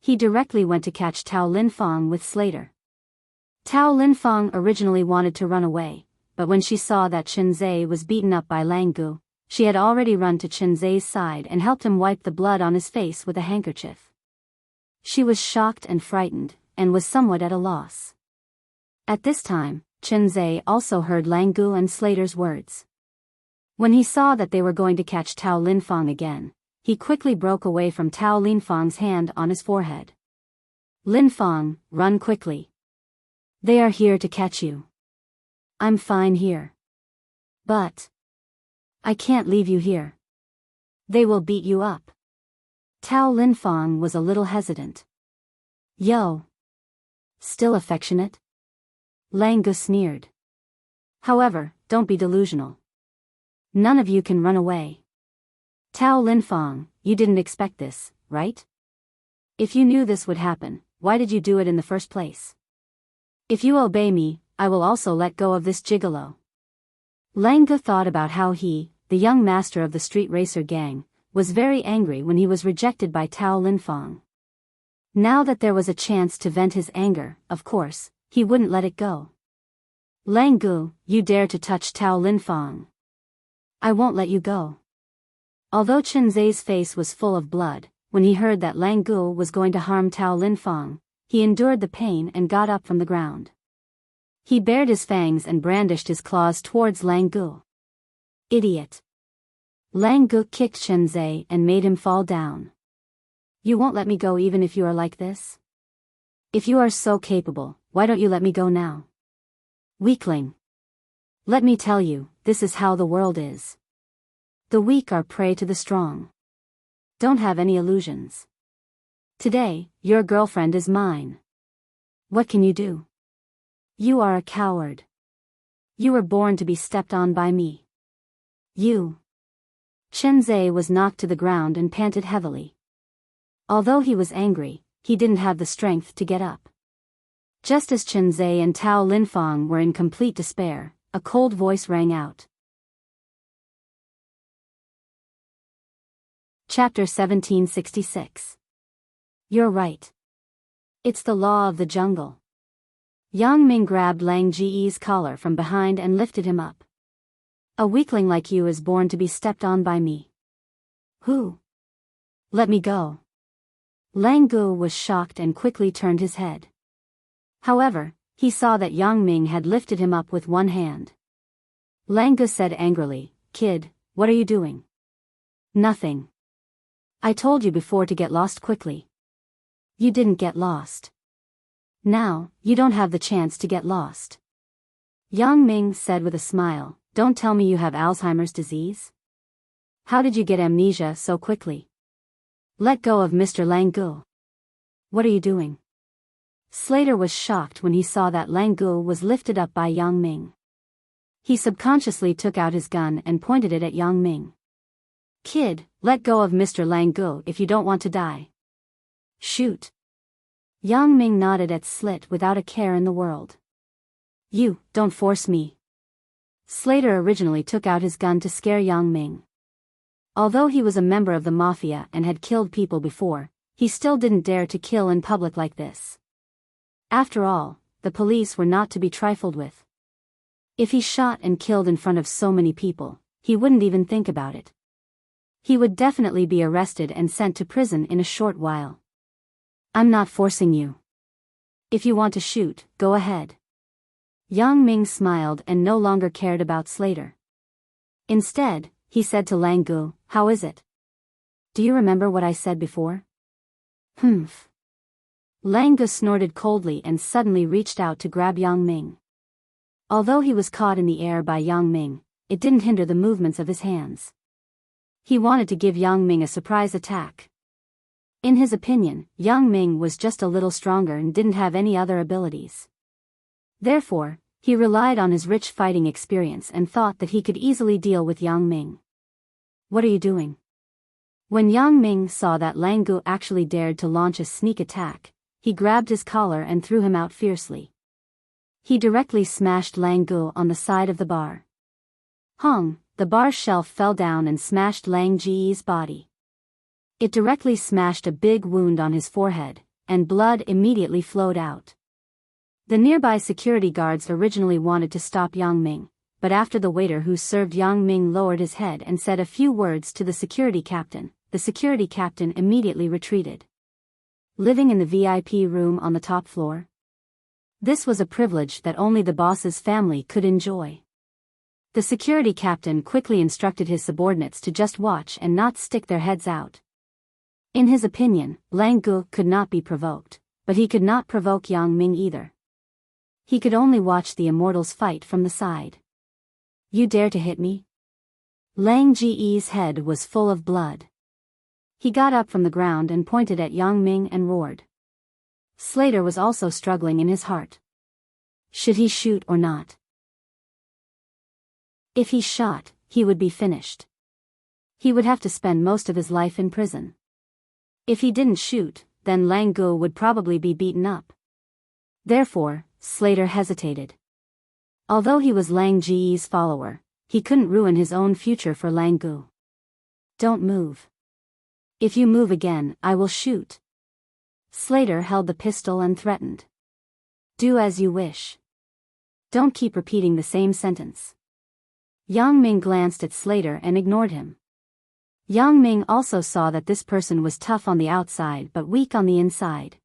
He directly went to catch Tao Linfang with Slater. Tao Linfang originally wanted to run away, but when she saw that Chen Zai was beaten up by Lang Gu, she had already run to Chen Zai's side and helped him wipe the blood on his face with a handkerchief. She was shocked and frightened, and was somewhat at a loss. At this time, Chen Zai also heard Lang Gu and Slater's words. When he saw that they were going to catch Tao Linfang again, he quickly broke away from Tao Linfang's hand on his forehead. Linfang, run quickly. They are here to catch you. I'm fine here. But I can't leave you here. They will beat you up. Tao Linfang was a little hesitant. Yo. Still affectionate? Lang Gu sneered. However, don't be delusional. None of you can run away. Tao Linfang, you didn't expect this, right? If you knew this would happen, why did you do it in the first place? If you obey me, I will also let go of this gigolo. Lang Gu thought about how he, the young master of the street racer gang, was very angry when he was rejected by Tao Linfang. Now that there was a chance to vent his anger, of course, he wouldn't let it go. Lang Gu, you dare to touch Tao Linfang. I won't let you go. Although Chen Zai's face was full of blood, when he heard that Lang Gu was going to harm Tao Linfang, he endured the pain and got up from the ground. He bared his fangs and brandished his claws towards Lang Gu. Idiot. Lang Gu kicked Chen Zai and made him fall down. You won't let me go even if you are like this? If you are so capable, why don't you let me go now? Weakling. Let me tell you, this is how the world is. The weak are prey to the strong. Don't have any illusions. Today, your girlfriend is mine. What can you do? You are a coward. You were born to be stepped on by me. You. Shenzai was knocked to the ground and panted heavily. Although he was angry, he didn't have the strength to get up. Just as Shenzai and Tao Linfang were in complete despair, a cold voice rang out. Chapter 1766. You're right. It's the law of the jungle. Yang Ming grabbed Lang Ji's collar from behind and lifted him up. A weakling like you is born to be stepped on by me. Who? Let me go. Lang Gu was shocked and quickly turned his head. However, he saw that Yang Ming had lifted him up with one hand. Lang Gu said angrily, "Kid, what are you doing?" "Nothing. I told you before to get lost quickly." "You didn't get lost. Now, you don't have the chance to get lost." Yang Ming said with a smile, "Don't tell me you have Alzheimer's disease? How did you get amnesia so quickly?" "Let go of Mr. Lang Gu." "What are you doing?" Slater was shocked when he saw that Lang Gu was lifted up by Yang Ming. He subconsciously took out his gun and pointed it at Yang Ming. "Kid, let go of Mr. Lang Gu if you don't want to die." "Shoot." Yang Ming nodded at Slit without a care in the world. "You, don't force me." Slater originally took out his gun to scare Yang Ming. Although he was a member of the mafia and had killed people before, he still didn't dare to kill in public like this. After all, the police were not to be trifled with. If he shot and killed in front of so many people, he wouldn't even think about it. He would definitely be arrested and sent to prison in a short while. "I'm not forcing you. If you want to shoot, go ahead." Yang Ming smiled and no longer cared about Slater. Instead, he said to Lang Gu, "How is it? Do you remember what I said before?" "Humph." Lang Gu snorted coldly and suddenly reached out to grab Yang Ming. Although he was caught in the air by Yang Ming, it didn't hinder the movements of his hands. He wanted to give Yang Ming a surprise attack. In his opinion, Yang Ming was just a little stronger and didn't have any other abilities. Therefore, he relied on his rich fighting experience and thought that he could easily deal with Yang Ming. "What are you doing?" When Yang Ming saw that Lang Gu actually dared to launch a sneak attack, he grabbed his collar and threw him out fiercely. He directly smashed Lang Gu on the side of the bar. Hong, the bar shelf fell down and smashed Lang Ji's body. It directly smashed a big wound on his forehead, and blood immediately flowed out. The nearby security guards originally wanted to stop Yang Ming, but after the waiter who served Yang Ming lowered his head and said a few words to the security captain immediately retreated. Living in the VIP room on the top floor? This was a privilege that only the boss's family could enjoy. The security captain quickly instructed his subordinates to just watch and not stick their heads out. In his opinion, Lang Gu could not be provoked, but he could not provoke Yang Ming either. He could only watch the immortals fight from the side. "You dare to hit me?" Lang Ji's head was full of blood. He got up from the ground and pointed at Yang Ming and roared. Slater was also struggling in his heart. Should he shoot or not? If he shot, he would be finished. He would have to spend most of his life in prison. If he didn't shoot, then Lang Gu would probably be beaten up. Therefore, Slater hesitated. Although he was Lang Ji's follower, he couldn't ruin his own future for Lang Gu. "Don't move. If you move again, I will shoot." Slater held the pistol and threatened. "Do as you wish. Don't keep repeating the same sentence." Yang Ming glanced at Slater and ignored him. Yang Ming also saw that this person was tough on the outside but weak on the inside.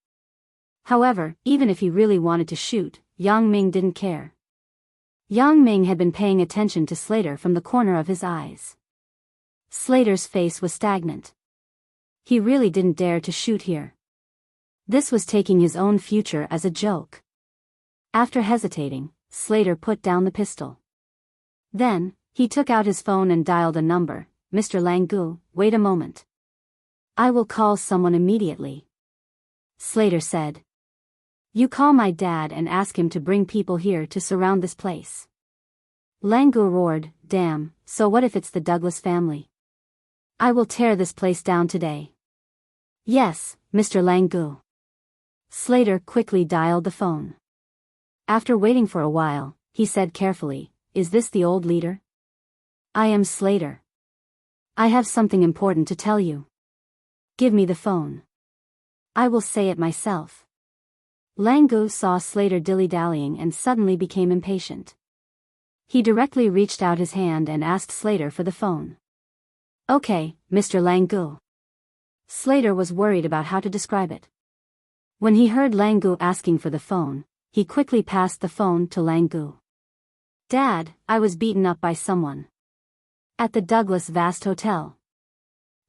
However, even if he really wanted to shoot, Yang Ming didn't care. Yang Ming had been paying attention to Slater from the corner of his eyes. Slater's face was stagnant. He really didn't dare to shoot here. This was taking his own future as a joke. After hesitating, Slater put down the pistol. Then, he took out his phone and dialed a number. Mr. Langu, wait a moment. I will call someone immediately. Slater said. You call my dad and ask him to bring people here to surround this place. Langu roared, damn, so what if it's the Douglas family? I will tear this place down today. Yes, Mr. Langu. Slater quickly dialed the phone. After waiting for a while, he said carefully, is this the old leader? I am Slater. I have something important to tell you. Give me the phone. I will say it myself. Langu saw Slater dilly-dallying and suddenly became impatient. He directly reached out his hand and asked Slater for the phone. Okay, Mr. Langu. Slater was worried about how to describe it. When he heard Langu asking for the phone, he quickly passed the phone to Langu. Dad, I was beaten up by someone. At the Douglas Vast Hotel.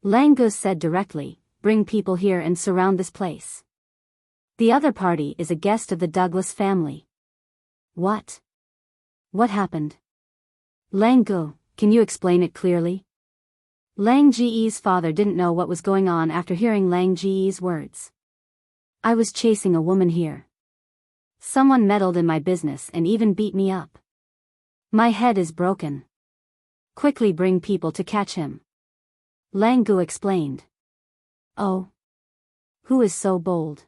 Langu said directly, bring people here and surround this place. The other party is a guest of the Douglas family. What? What happened? Langu, can you explain it clearly? Lang Ji's father didn't know what was going on after hearing Lang Ji's words. I was chasing a woman here. Someone meddled in my business and even beat me up. My head is broken. Quickly bring people to catch him. Langu explained. Oh. Who is so bold?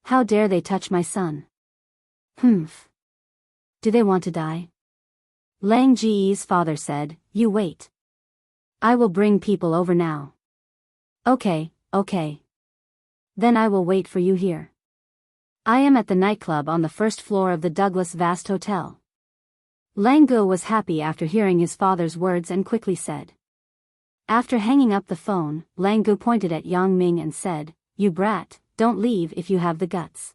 How dare they touch my son? Humph. Do they want to die? Lang Ji's father said, you wait. I will bring people over now. Okay. Then I will wait for you here. I am at the nightclub on the first floor of the Douglas Vast Hotel. Langu was happy after hearing his father's words and quickly said. After hanging up the phone, Langu pointed at Yang Ming and said, you brat, don't leave if you have the guts.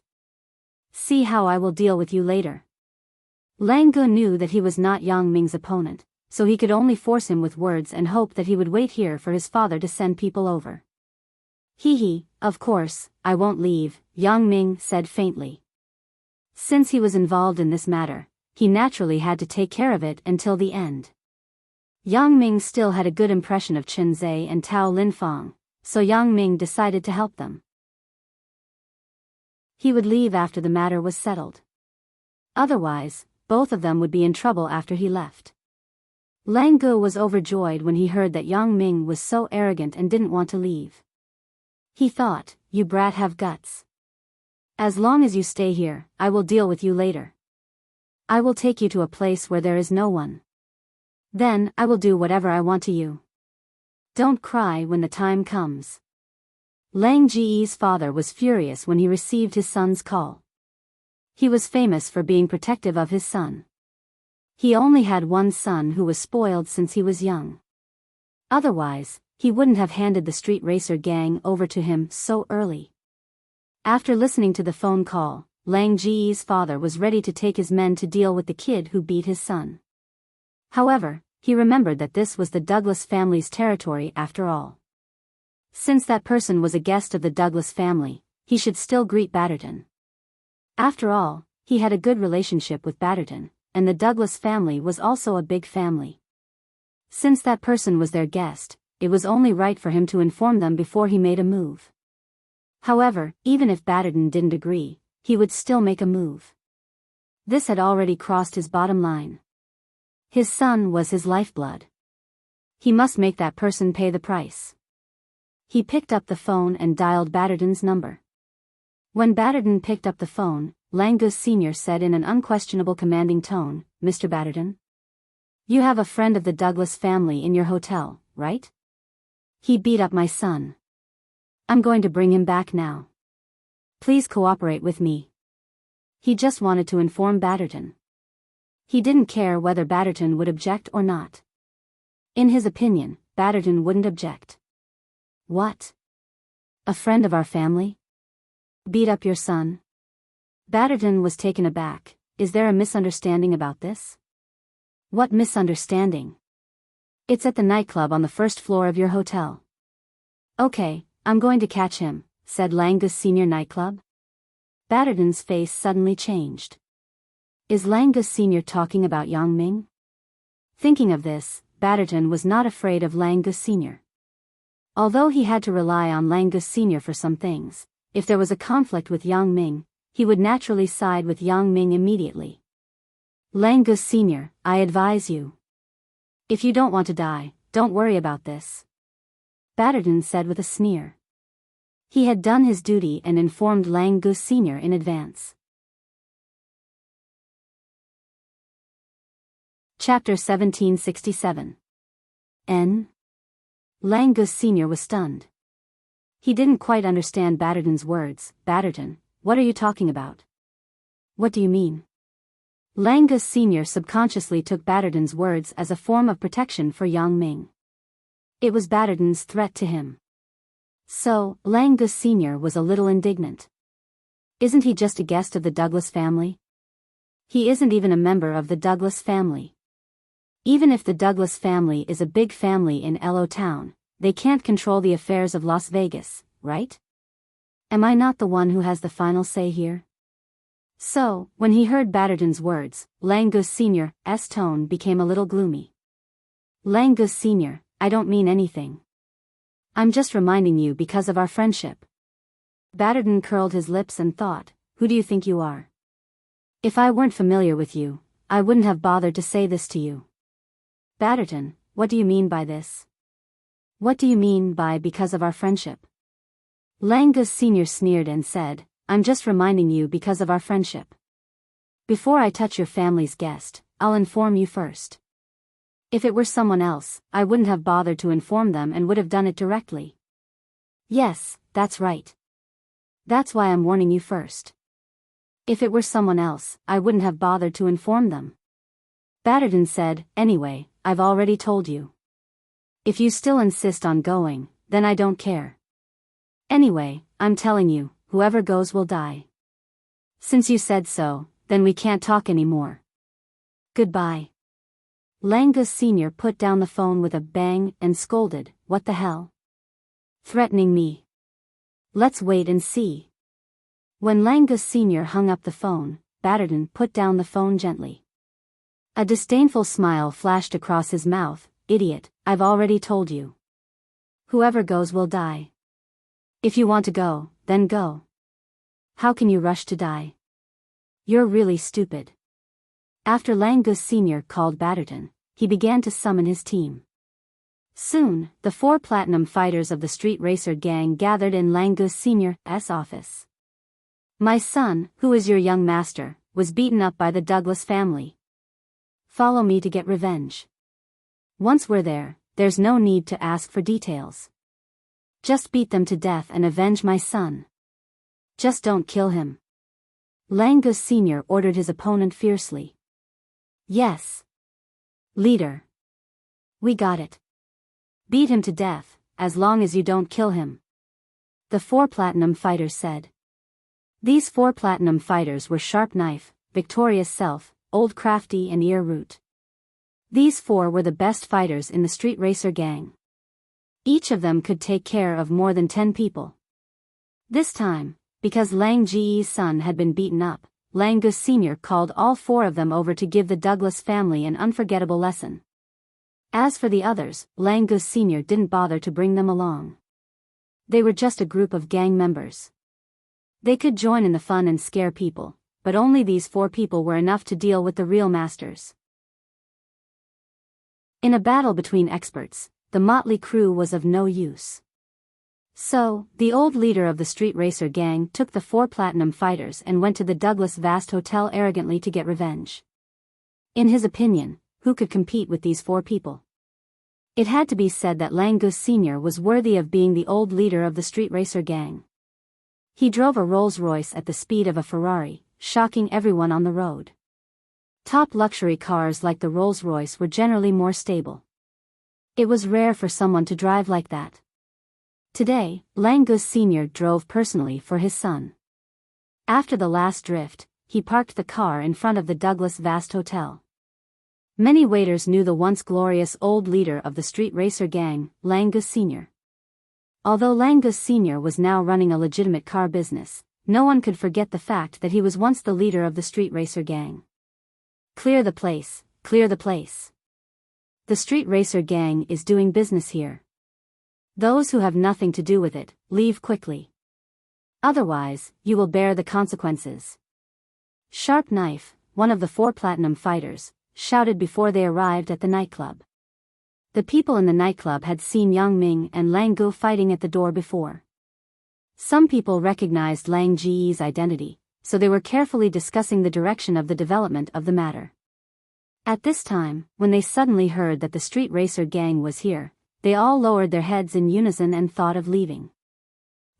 See how I will deal with you later. Langu knew that he was not Yang Ming's opponent, so he could only force him with words and hope that he would wait here for his father to send people over. Hee, of course, I won't leave, Yang Ming said faintly. Since he was involved in this matter, he naturally had to take care of it until the end. Yang Ming still had a good impression of Chen Zai and Tao Linfang, so Yang Ming decided to help them. He would leave after the matter was settled. Otherwise, both of them would be in trouble after he left. Langu was overjoyed when he heard that Yang Ming was so arrogant and didn't want to leave. He thought, you brat have guts. As long as you stay here, I will deal with you later. I will take you to a place where there is no one. Then, I will do whatever I want to you. Don't cry when the time comes. Lang Ji's father was furious when he received his son's call. He was famous for being protective of his son. He only had one son who was spoiled since he was young. Otherwise, he wouldn't have handed the street racer gang over to him so early. After listening to the phone call, Lang Ji's father was ready to take his men to deal with the kid who beat his son. However, he remembered that this was the Douglas family's territory after all. Since that person was a guest of the Douglas family, he should still greet Batterton. After all, he had a good relationship with Batterton, and the Douglas family was also a big family. Since that person was their guest, it was only right for him to inform them before he made a move. However, even if Batterton didn't agree, he would still make a move. This had already crossed his bottom line. His son was his lifeblood. He must make that person pay the price. He picked up the phone and dialed Batterton's number. When Batterton picked up the phone, Langus Sr. said in an unquestionable commanding tone, Mr. Batterton? You have a friend of the Douglas family in your hotel, right? He beat up my son. I'm going to bring him back now. Please cooperate with me. He just wanted to inform Batterton. He didn't care whether Batterton would object or not. In his opinion, Batterton wouldn't object. What? A friend of our family? Beat up your son? Batterton was taken aback. Is there a misunderstanding about this? What misunderstanding? It's at the nightclub on the first floor of your hotel. Okay, I'm going to catch him, said Langus Senior Nightclub. Batterton's face suddenly changed. Is Langus Sr. talking about Yang Ming? Thinking of this, Batterton was not afraid of Langus Sr. Although he had to rely on Langus Sr. for some things, if there was a conflict with Yang Ming, he would naturally side with Yang Ming immediately. Langus Sr., I advise you. If you don't want to die, don't worry about this. Batterton said with a sneer. He had done his duty and informed Langus Sr. in advance. Chapter 1767. N. Langus Sr. was stunned. He didn't quite understand Batterton's words. Batterton, what are you talking about? What do you mean? Langus Sr. subconsciously took Batterton's words as a form of protection for Yang Ming. It was Batterton's threat to him. So, Langus Sr. was a little indignant. Isn't he just a guest of the Douglas family? He isn't even a member of the Douglas family. Even if the Douglas family is a big family in LO Town, they can't control the affairs of Las Vegas, right? Am I not the one who has the final say here? So, when he heard Batterton's words, Langus Sr.'s tone became a little gloomy. Langus Sr., I don't mean anything. I'm just reminding you because of our friendship. Batterton curled his lips and thought, who do you think you are? If I weren't familiar with you, I wouldn't have bothered to say this to you. Batterton, what do you mean by this? What do you mean by because of our friendship? Langus Sr. sneered and said, I'm just reminding you because of our friendship. Before I touch your family's guest, I'll inform you first. If it were someone else, I wouldn't have bothered to inform them and would have done it directly. Yes, that's right. That's why I'm warning you first. If it were someone else, I wouldn't have bothered to inform them. Batterton said, anyway, I've already told you. If you still insist on going, then I don't care. Anyway, I'm telling you, whoever goes will die. Since you said so, then we can't talk anymore. Goodbye. Langus Sr. put down the phone with a bang and scolded, what the hell? Threatening me? Let's wait and see. When Langus Sr. hung up the phone, Batterton put down the phone gently. A disdainful smile flashed across his mouth. Idiot, I've already told you. Whoever goes will die. If you want to go, then go. How can you rush to die? You're really stupid. After Langus Sr. called Batterton, he began to summon his team. Soon, the 4 platinum fighters of the street racer gang gathered in Langus Sr.'s office. My son, who is your young master, was beaten up by the Douglas family. Follow me to get revenge. Once we're there, there's no need to ask for details. Just beat them to death and avenge my son. Just don't kill him. Langus Sr. ordered his opponent fiercely. Yes. Leader. We got it. Beat him to death, as long as you don't kill him. The 4 platinum fighters said. These 4 platinum fighters were Sharp Knife, Victorious Self, Old Crafty and Ear Root. These 4 were the best fighters in the street racer gang. Each of them could take care of more than 10 people. This time, because Lang Ge's son had been beaten up, Langus Sr. called all 4 of them over to give the Douglas family an unforgettable lesson. As for the others, Langus Sr. didn't bother to bring them along. They were just a group of gang members. They could join in the fun and scare people, but only these 4 people were enough to deal with the real masters. In a battle between experts, the motley crew was of no use. So, the old leader of the street racer gang took the 4 platinum fighters and went to the Douglas Vast Hotel arrogantly to get revenge. In his opinion, who could compete with these 4 people? It had to be said that Langus Sr. was worthy of being the old leader of the street racer gang. He drove a Rolls-Royce at the speed of a Ferrari, shocking everyone on the road. Top luxury cars like the Rolls-Royce were generally more stable. It was rare for someone to drive like that. Today, Langus Sr. drove personally for his son. After the last drift, he parked the car in front of the Douglas Vast Hotel. Many waiters knew the once glorious old leader of the street racer gang, Langus Sr. Although Langus Sr. was now running a legitimate car business, no one could forget the fact that he was once the leader of the street racer gang. Clear the place, clear the place. The street racer gang is doing business here. Those who have nothing to do with it, leave quickly. Otherwise, you will bear the consequences. Sharp Knife, one of the 4 platinum fighters, shouted before they arrived at the nightclub. The people in the nightclub had seen Yang Ming and Lang Gu fighting at the door before. Some people recognized Lang Ji's identity, so they were carefully discussing the direction of the development of the matter. At this time, when they suddenly heard that the street racer gang was here, they all lowered their heads in unison and thought of leaving.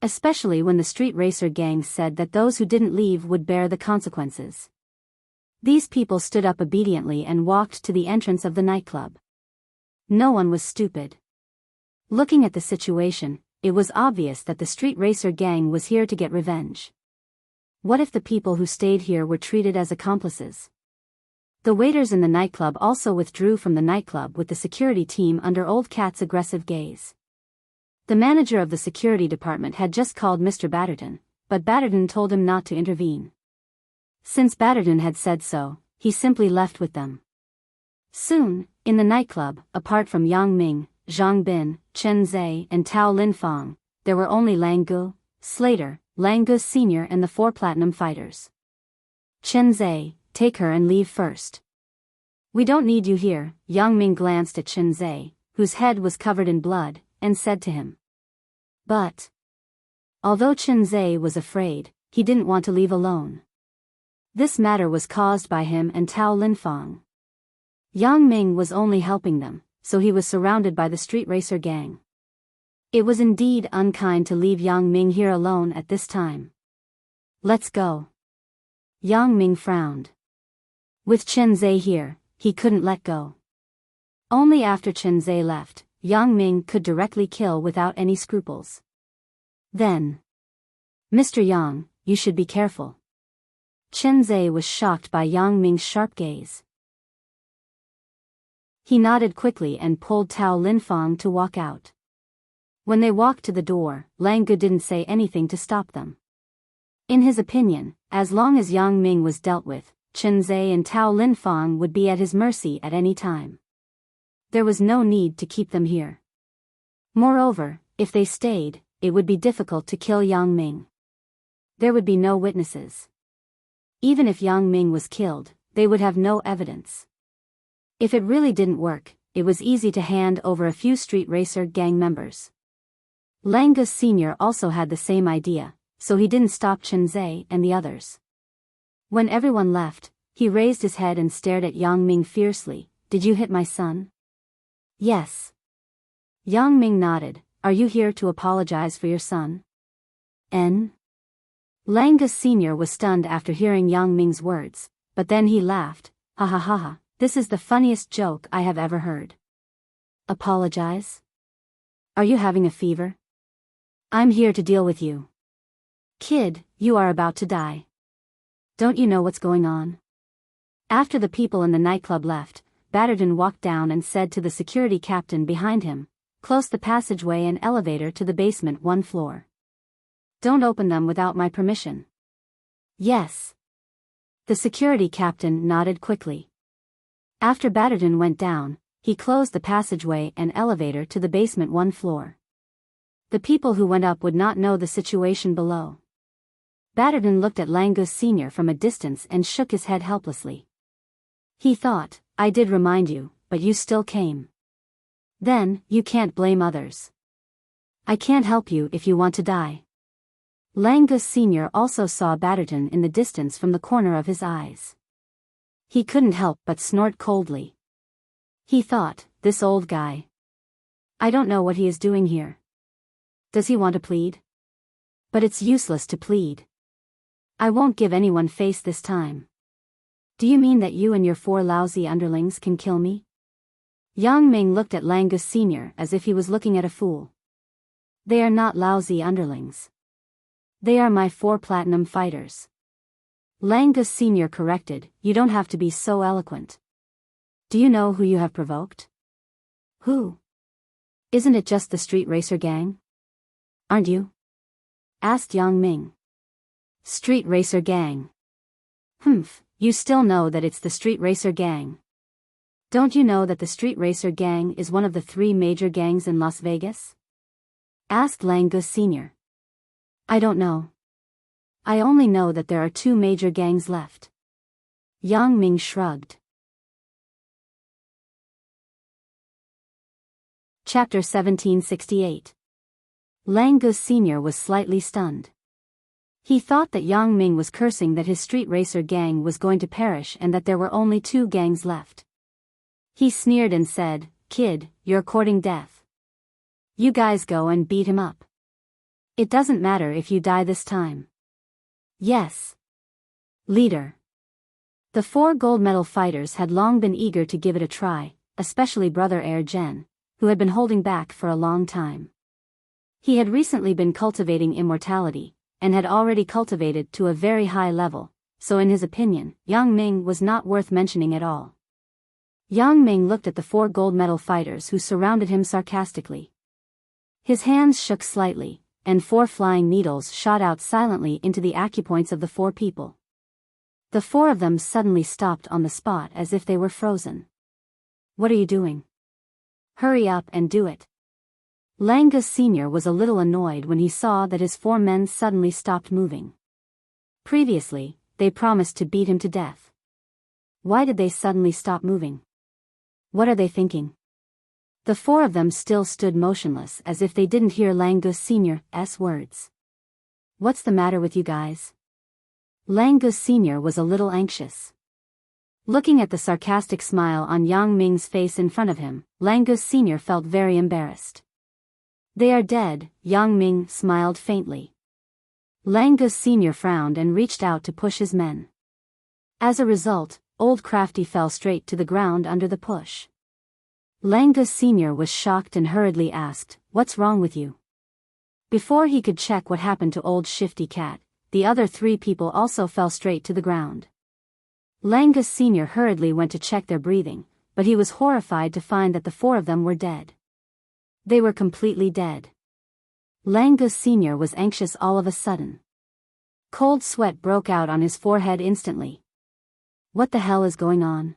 Especially when the street racer gang said that those who didn't leave would bear the consequences. These people stood up obediently and walked to the entrance of the nightclub. No one was stupid. Looking at the situation, it was obvious that the street racer gang was here to get revenge. What if the people who stayed here were treated as accomplices? The waiters in the nightclub also withdrew from the nightclub with the security team under Old Cat's aggressive gaze. The manager of the security department had just called Mr. Batterton, but Batterton told him not to intervene. Since Batterton had said so, he simply left with them. Soon, in the nightclub, apart from Yang Ming, Zhang Bin, Chen Zhe and Tao Linfang, there were only Lang Gu, Slater, Lang Gu Sr. and the 4 platinum fighters. Chen Zhe, take her and leave first. We don't need you here. Yang Ming glanced at Chen Zhe, whose head was covered in blood, and said to him. But, although Chen Zhe was afraid, he didn't want to leave alone. This matter was caused by him and Tao Linfang. Yang Ming was only helping them, so he was surrounded by the street racer gang. It was indeed unkind to leave Yang Ming here alone at this time. Let's go. Yang Ming frowned. With Chen Zhe here, he couldn't let go. Only after Chen Zhe left, Yang Ming could directly kill without any scruples. Then, Mr. Yang, you should be careful. Chen Zhe was shocked by Yang Ming's sharp gaze. He nodded quickly and pulled Tao Linfang to walk out. When they walked to the door, Lang Gu didn't say anything to stop them. In his opinion, as long as Yang Ming was dealt with, Chen Zhe and Tao Linfang would be at his mercy at any time. There was no need to keep them here. Moreover, if they stayed, it would be difficult to kill Yang Ming. There would be no witnesses. Even if Yang Ming was killed, they would have no evidence. If it really didn't work, it was easy to hand over a few street racer gang members. Lang Gu Sr. also had the same idea, so he didn't stop Chen Zhe and the others. When everyone left, he raised his head and stared at Yang Ming fiercely. Did you hit my son? Yes. Yang Ming nodded. Are you here to apologize for your son? Lang Gu Sr. was stunned after hearing Yang Ming's words, but then he laughed. Ha ha ha ha, this is the funniest joke I have ever heard. Apologize? Are you having a fever? I'm here to deal with you. Kid, you are about to die. Don't you know what's going on? After the people in the nightclub left, Batterton walked down and said to the security captain behind him, close the passageway and elevator to the basement 1 floor. Don't open them without my permission. Yes. The security captain nodded quickly. After Batterton went down, he closed the passageway and elevator to the basement 1 floor. The people who went up would not know the situation below. Batterton looked at Lang Gu Sr. from a distance and shook his head helplessly. He thought, I did remind you, but you still came. Then, you can't blame others. I can't help you if you want to die. Lang Gu Sr. also saw Batterton in the distance from the corner of his eyes. He couldn't help but snort coldly. He thought, this old guy. I don't know what he is doing here. Does he want to plead? But it's useless to plead. I won't give anyone face this time. Do you mean that you and your 4 lousy underlings can kill me? Yang Ming looked at Lang Gu Sr. as if he was looking at a fool. They are not lousy underlings. They are my 4 platinum fighters. Lang Gu Sr. corrected, you don't have to be so eloquent. Do you know who you have provoked? Who? Isn't it just the street racer gang? Aren't you? Asked Yang Ming. Street racer gang. you still know that it's the Street Racer Gang. Don't you know that the Street Racer Gang is one of the 3 major gangs in Las Vegas? Asked Langus Sr. I don't know. I only know that there are 2 major gangs left. Yang Ming shrugged. Chapter 1768. Langus Sr. was slightly stunned. He thought that Yang Ming was cursing that his Street Racer gang was going to perish and that there were only 2 gangs left. He sneered and said, "Kid, you're courting death. You guys go and beat him up. It doesn't matter if you die this time." Yes. Leader. The 4 gold medal fighters had long been eager to give it a try, especially Brother Air Jen, who had been holding back for a long time. He had recently been cultivating immortality, and had already cultivated to a very high level, so in his opinion, Yang Ming was not worth mentioning at all. Yang Ming looked at the 4 gold medal fighters who surrounded him sarcastically. His hands shook slightly, and 4 flying needles shot out silently into the acupoints of the 4 people. The 4 of them suddenly stopped on the spot as if they were frozen. What are you doing? Hurry up and do it. Langus Sr. was a little annoyed when he saw that his 4 men suddenly stopped moving. Previously, they promised to beat him to death. Why did they suddenly stop moving? What are they thinking? The 4 of them still stood motionless as if they didn't hear Langus Sr.'s words. What's the matter with you guys? Langus Sr. was a little anxious. Looking at the sarcastic smile on Yang Ming's face in front of him, Langus Sr. felt very embarrassed. They are dead, Yang Ming smiled faintly. Langus Sr. frowned and reached out to push his men. As a result, Old Crafty fell straight to the ground under the push. Langus Sr. was shocked and hurriedly asked, "What's wrong with you?" Before he could check what happened to Old Shifty Cat, the other 3 people also fell straight to the ground. Langus Sr. hurriedly went to check their breathing, but he was horrified to find that the 4 of them were dead. They were completely dead. Langus Sr. was anxious all of a sudden. Cold sweat broke out on his forehead instantly. What the hell is going on?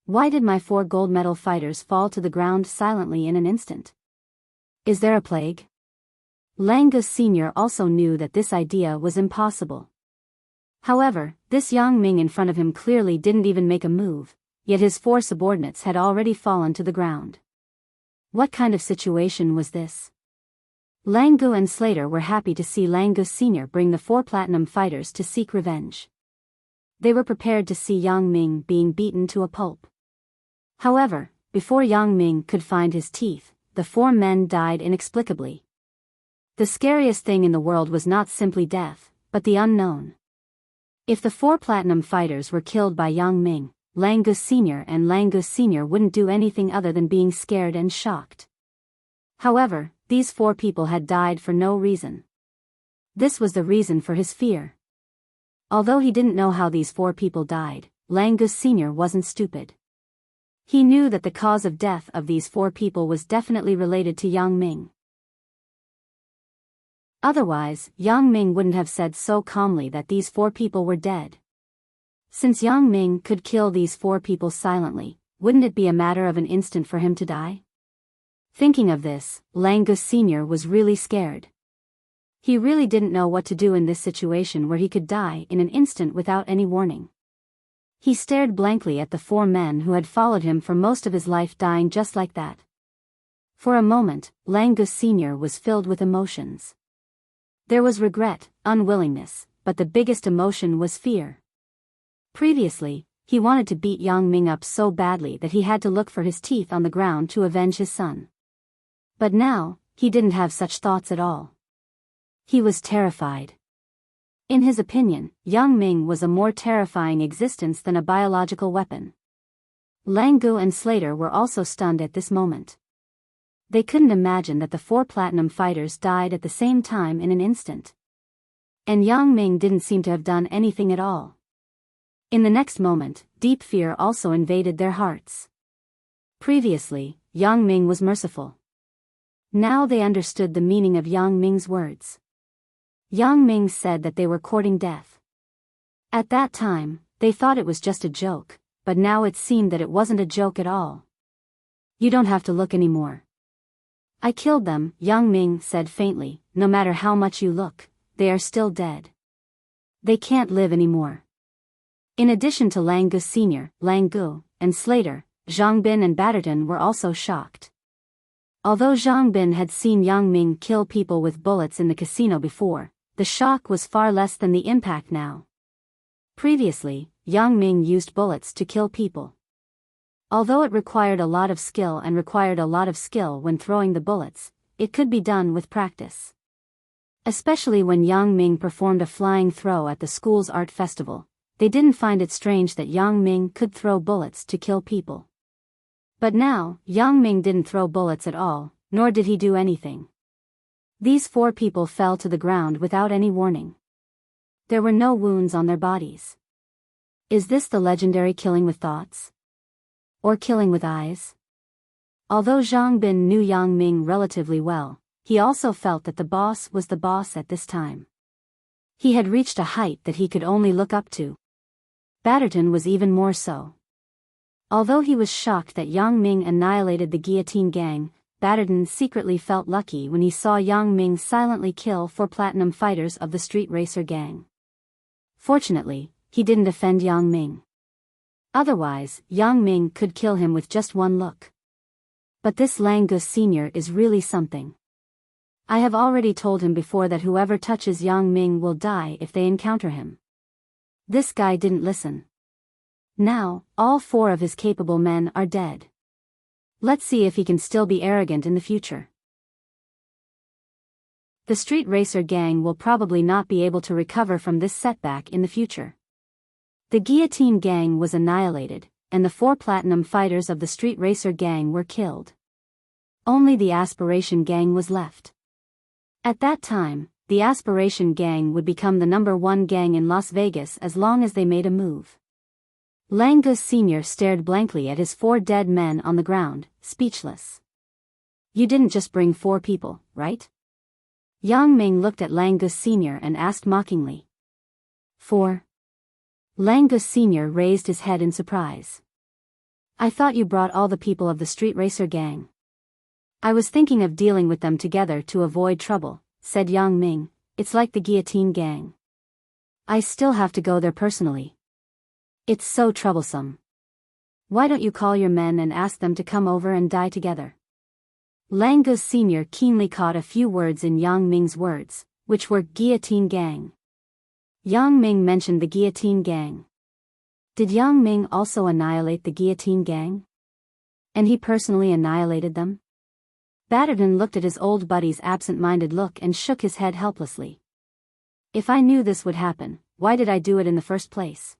Why did my 4 gold medal fighters fall to the ground silently in an instant? Is there a plague? Langus Sr. also knew that this idea was impossible. However, this Yang Ming in front of him clearly didn't even make a move, yet his 4 subordinates had already fallen to the ground. What kind of situation was this? Langu and Slater were happy to see Langus Sr. bring the 4 platinum fighters to seek revenge. They were prepared to see Yang Ming being beaten to a pulp. However, before Yang Ming could find his teeth, the 4 men died inexplicably. The scariest thing in the world was not simply death, but the unknown. If the 4 platinum fighters were killed by Yang Ming, Langus Sr. and Langus Sr. wouldn't do anything other than being scared and shocked. However, these 4 people had died for no reason. This was the reason for his fear. Although he didn't know how these 4 people died, Langus Sr. wasn't stupid. He knew that the cause of death of these 4 people was definitely related to Yang Ming. Otherwise, Yang Ming wouldn't have said so calmly that these 4 people were dead. Since Yang Ming could kill these 4 people silently, wouldn't it be a matter of an instant for him to die? Thinking of this, Langus Sr. was really scared. He really didn't know what to do in this situation where he could die in an instant without any warning. He stared blankly at the 4 men who had followed him for most of his life dying just like that. For a moment, Langus Sr. was filled with emotions. There was regret, unwillingness, but the biggest emotion was fear. Previously, he wanted to beat Yang Ming up so badly that he had to look for his teeth on the ground to avenge his son. But now, he didn't have such thoughts at all. He was terrified. In his opinion, Yang Ming was a more terrifying existence than a biological weapon. Langu and Slater were also stunned at this moment. They couldn't imagine that the 4 platinum fighters died at the same time in an instant. And Yang Ming didn't seem to have done anything at all. In the next moment, deep fear also invaded their hearts. Previously, Yang Ming was merciful. Now they understood the meaning of Yang Ming's words. Yang Ming said that they were courting death. At that time, They thought it was just a joke, but now it seemed that it wasn't a joke at all. You don't have to look anymore. I killed them, Yang Ming said faintly. No matter how much you look, they are still dead. They can't live anymore. In addition to Lang Gu Sr., Lang Gu, and Slater, Zhang Bin and Batterton were also shocked. Although Zhang Bin had seen Yang Ming kill people with bullets in the casino before, the shock was far less than the impact now. Previously, Yang Ming used bullets to kill people. Although it required a lot of skill when throwing the bullets, it could be done with practice. Especially when Yang Ming performed a flying throw at the school's art festival, they didn't find it strange that Yang Ming could throw bullets to kill people. But now, Yang Ming didn't throw bullets at all, nor did he do anything. These 4 people fell to the ground without any warning. There were no wounds on their bodies. Is this the legendary killing with thoughts? Or killing with eyes? Although Zhang Bin knew Yang Ming relatively well, he also felt that the boss was the boss at this time. He had reached a height that he could only look up to. Batterton was even more so. Although he was shocked that Yang Ming annihilated the guillotine gang, Batterton secretly felt lucky when he saw Yang Ming silently kill 4 platinum fighters of the street racer gang. Fortunately, he didn't offend Yang Ming. Otherwise, Yang Ming could kill him with just one look. But this Lang Gu Sr. is really something. I have already told him before that whoever touches Yang Ming will die if they encounter him. This guy didn't listen. Now, all 4 of his capable men are dead. Let's see if he can still be arrogant in the future. The street racer gang will probably not be able to recover from this setback in the future. The guillotine gang was annihilated, and the 4 platinum fighters of the street racer gang were killed. Only the aspiration gang was left. At that time, the aspiration gang would become the #1 gang in Las Vegas as long as they made a move. Lang Gu Sr. stared blankly at his 4 dead men on the ground, speechless. You didn't just bring 4 people, right? Yang Ming looked at Lang Gu Sr. and asked mockingly. 4. Lang Gu Sr. raised his head in surprise. I thought you brought all the people of the street racer gang. I was thinking of dealing with them together to avoid trouble, said Yang Ming. It's like the guillotine gang. I still have to go there personally. It's so troublesome. Why don't you call your men and ask them to come over and die together? Lang Gu Sr. keenly caught a few words in Yang Ming's words, which were guillotine gang. Yang Ming mentioned the guillotine gang. Did Yang Ming also annihilate the guillotine gang? And he personally annihilated them? Batterton looked at his old buddy's absent-minded look and shook his head helplessly. If I knew this would happen, why did I do it in the first place?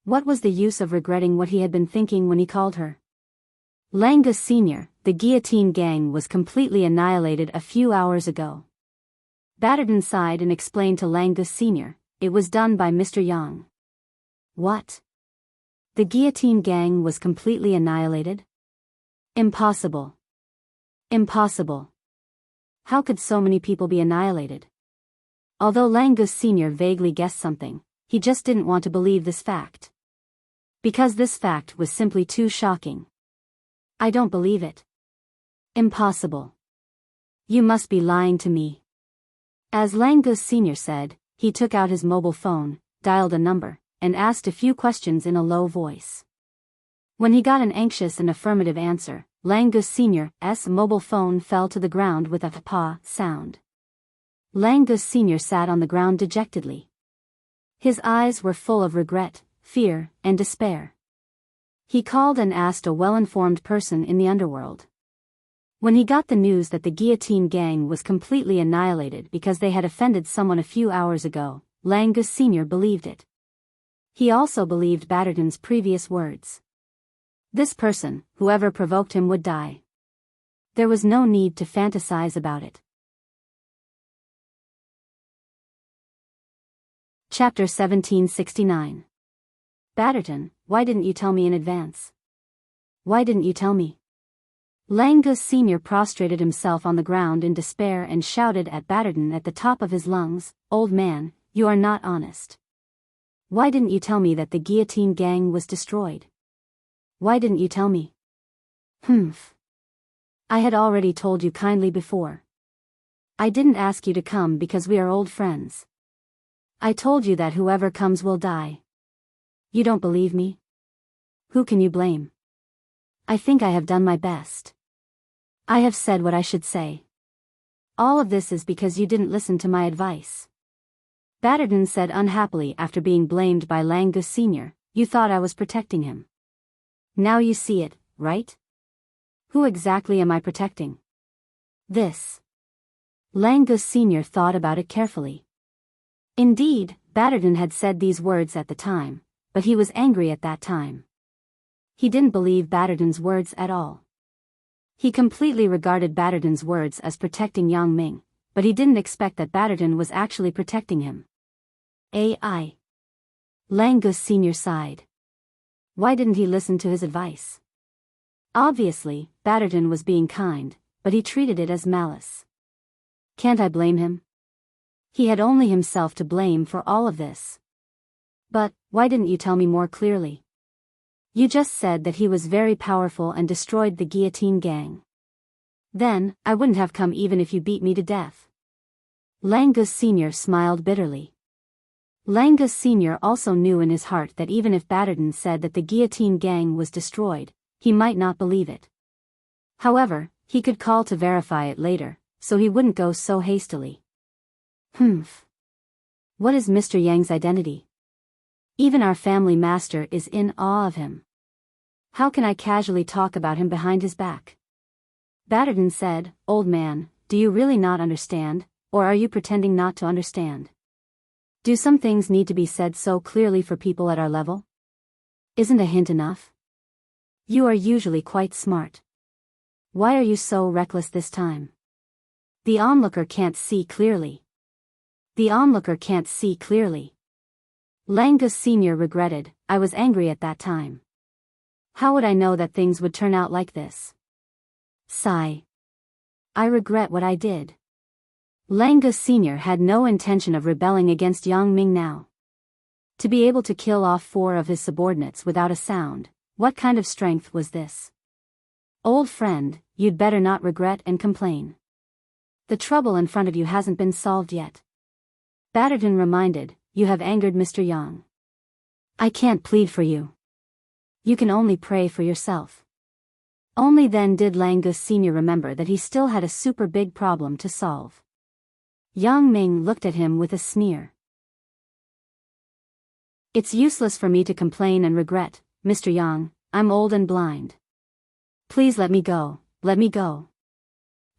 What was the use of regretting what he had been thinking when he called her? Lang Gu Sr., the guillotine gang was completely annihilated a few hours ago. Batterton sighed and explained to Lang Gu Sr., it was done by Mr. Yang. What? The guillotine gang was completely annihilated? Impossible. Impossible. How could so many people be annihilated? Although Lang Gu Sr. vaguely guessed something, he just didn't want to believe this fact. Because this fact was simply too shocking. I don't believe it. Impossible. You must be lying to me. As Lang Gu Sr. said, he took out his mobile phone, dialed a number, and asked a few questions in a low voice. When he got an anxious and affirmative answer, Lang Gu Sr.'s mobile phone fell to the ground with a "pa" sound. Lang Gu Sr. sat on the ground dejectedly. His eyes were full of regret, fear, and despair. He called and asked a well-informed person in the underworld. When he got the news that the guillotine gang was completely annihilated because they had offended someone a few hours ago, Lang Gu Sr. believed it. He also believed Batterton's previous words. This person, whoever provoked him, would die. There was no need to fantasize about it. Chapter 1769. Batterton, why didn't you tell me in advance? Why didn't you tell me? Lang Gu Sr. prostrated himself on the ground in despair and shouted at Batterton at the top of his lungs, Old man, you are not honest. Why didn't you tell me that the guillotine gang was destroyed? Why didn't you tell me? Humph. I had already told you kindly before. I didn't ask you to come because we are old friends. I told you that whoever comes will die. You don't believe me? Who can you blame? I think I have done my best. I have said what I should say. All of this is because you didn't listen to my advice. Batterton said unhappily after being blamed by Langus Sr., you thought I was protecting him. Now you see it, right? Who exactly am I protecting? This. Langus Sr. thought about it carefully. Indeed, Batterton had said these words at the time, but he was angry at that time. He didn't believe Batterton's words at all. He completely regarded Batterton's words as protecting Yang Ming, but he didn't expect that Batterton was actually protecting him. AI. Langus Sr. sighed. Why didn't he listen to his advice? Obviously, Batterton was being kind, but he treated it as malice. Can't I blame him? He had only himself to blame for all of this. But, why didn't you tell me more clearly? You just said that he was very powerful and destroyed the guillotine gang. Then, I wouldn't have come even if you beat me to death. Langus Sr. smiled bitterly. Langus Sr. also knew in his heart that even if Batterton said that the guillotine gang was destroyed, he might not believe it. However, he could call to verify it later, so he wouldn't go so hastily. Humph. What is Mr. Yang's identity? Even our family master is in awe of him. How can I casually talk about him behind his back? Batterton said, Old man, do you really not understand, or are you pretending not to understand? Do some things need to be said so clearly for people at our level? Isn't a hint enough? You are usually quite smart. Why are you so reckless this time? The onlooker can't see clearly. The onlooker can't see clearly. Langus Sr. regretted, I was angry at that time. How would I know that things would turn out like this? Sigh. I regret what I did. Langus Sr. had no intention of rebelling against Yang Ming now. To be able to kill off 4 of his subordinates without a sound, what kind of strength was this? Old friend, you'd better not regret and complain. The trouble in front of you hasn't been solved yet. Batterton reminded, you have angered Mr. Yang. I can't plead for you. You can only pray for yourself. Only then did Langus Sr. remember that he still had a super big problem to solve. Yang Ming looked at him with a sneer. It's useless for me to complain and regret, Mr. Yang, I'm old and blind. Please let me go, let me go.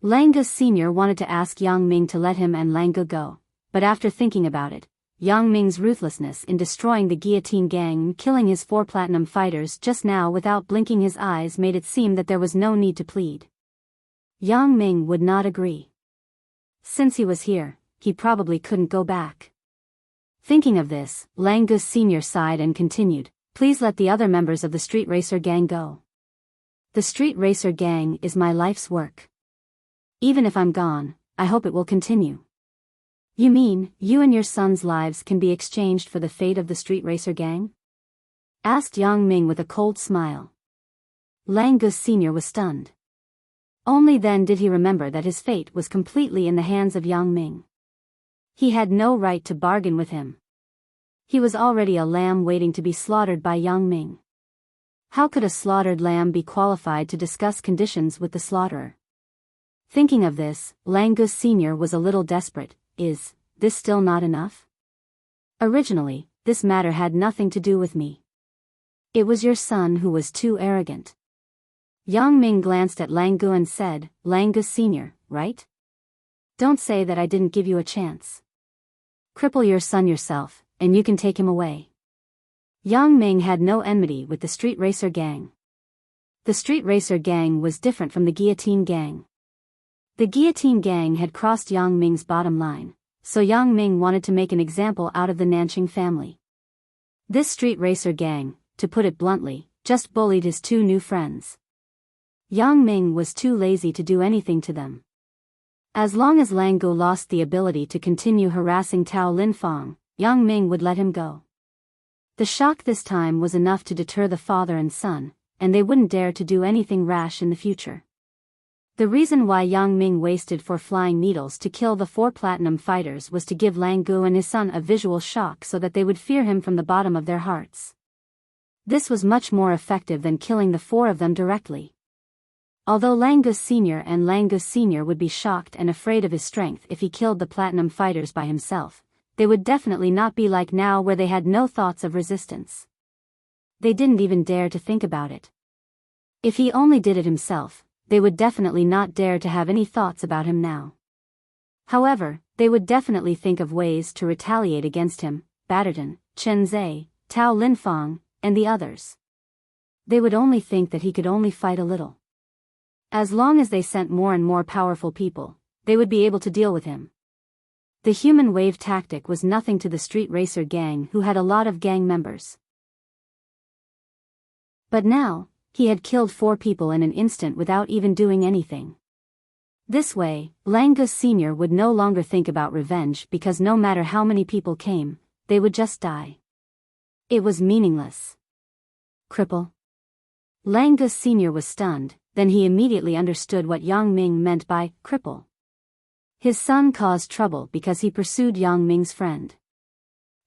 Langus Sr. wanted to ask Yang Ming to let him and Langu go, but after thinking about it, Yang Ming's ruthlessness in destroying the guillotine gang and killing his 4 platinum fighters just now without blinking his eyes made it seem that there was no need to plead. Yang Ming would not agree. Since he was here, he probably couldn't go back. Thinking of this, Langus Sr. sighed and continued, please let the other members of the street racer gang go. The street racer gang is my life's work. Even if I'm gone, I hope it will continue. You mean, you and your son's lives can be exchanged for the fate of the street racer gang? Asked Yang Ming with a cold smile. Langus Sr. was stunned. Only then did he remember that his fate was completely in the hands of Yang Ming. He had no right to bargain with him. He was already a lamb waiting to be slaughtered by Yang Ming. How could a slaughtered lamb be qualified to discuss conditions with the slaughterer? Thinking of this, Langus Sr. was a little desperate. Is this still not enough? Originally, this matter had nothing to do with me. It was your son who was too arrogant. Yang Ming glanced at Langu and said, Langus Sr., right? Don't say that I didn't give you a chance. Cripple your son yourself, and you can take him away. Yang Ming had no enmity with the street racer gang. The street racer gang was different from the guillotine gang. The guillotine gang had crossed Yang Ming's bottom line, so Yang Ming wanted to make an example out of the Nanqing family. This street racer gang, to put it bluntly, just bullied his 2 new friends. Yang Ming was too lazy to do anything to them. As long as Langu lost the ability to continue harassing Tao Linfang, Yang Ming would let him go. The shock this time was enough to deter the father and son, and they wouldn't dare to do anything rash in the future. The reason why Yang Ming wasted 4 flying needles to kill the 4 platinum fighters was to give Lang Gu and his son a visual shock so that they would fear him from the bottom of their hearts. This was much more effective than killing the 4 of them directly. Although Lang Gu Sr. and Lang Gu Sr. would be shocked and afraid of his strength if he killed the platinum fighters by himself, they would definitely not be like now where they had no thoughts of resistance. They didn't even dare to think about it. If he only did it himself, they would definitely not dare to have any thoughts about him now. However, they would definitely think of ways to retaliate against him, Batterton, Chen Zai, Tao Linfang, and the others. They would only think that he could only fight a little. As long as they sent more and more powerful people, they would be able to deal with him. The human wave tactic was nothing to the street racer gang who had a lot of gang members. But now, he had killed 4 people in an instant without even doing anything. This way, Lang Gu Sr. would no longer think about revenge because no matter how many people came, they would just die. It was meaningless. Cripple. Lang Gu Sr. was stunned, then he immediately understood what Yang Ming meant by cripple. His son caused trouble because he pursued Yang Ming's friend.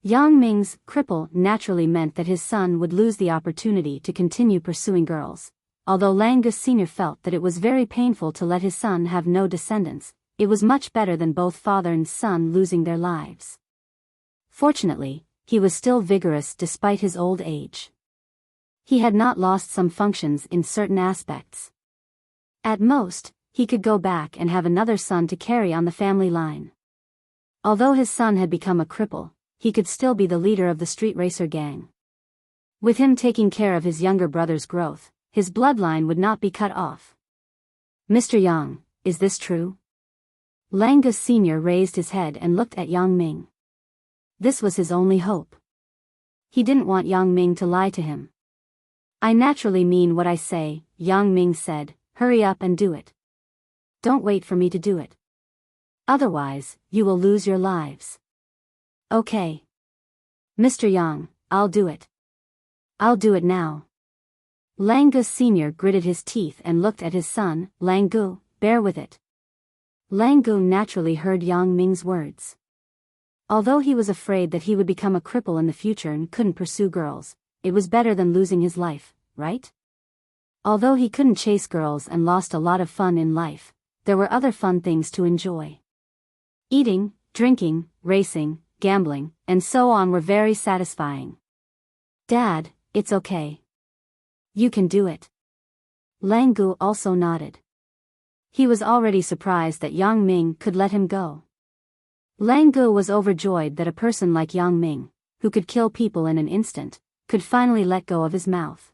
Yang Ming's cripple naturally meant that his son would lose the opportunity to continue pursuing girls. Although Lang Gu Sr. felt that it was very painful to let his son have no descendants, it was much better than both father and son losing their lives. Fortunately, he was still vigorous despite his old age. He had not lost some functions in certain aspects. At most, he could go back and have another son to carry on the family line. Although his son had become a cripple, he could still be the leader of the street racer gang. With him taking care of his younger brother's growth, his bloodline would not be cut off. Mr. Yang, is this true? Lang Gu Sr. raised his head and looked at Yang Ming. This was his only hope. He didn't want Yang Ming to lie to him. I naturally mean what I say, Yang Ming said, hurry up and do it. Don't wait for me to do it. Otherwise, you will lose your lives. Okay. Mr. Yang, I'll do it. I'll do it now. Lang Gu Sr. gritted his teeth and looked at his son, Lang Gu, bear with it. Lang Gu naturally heard Yang Ming's words. Although he was afraid that he would become a cripple in the future and couldn't pursue girls, it was better than losing his life, right? Although he couldn't chase girls and lost a lot of fun in life, there were other fun things to enjoy. Eating, drinking, racing, gambling, and so on were very satisfying. Dad, it's okay. You can do it. Lang Gu also nodded. He was already surprised that Yang Ming could let him go. Lang Gu was overjoyed that a person like Yang Ming, who could kill people in an instant, could finally let go of his mouth.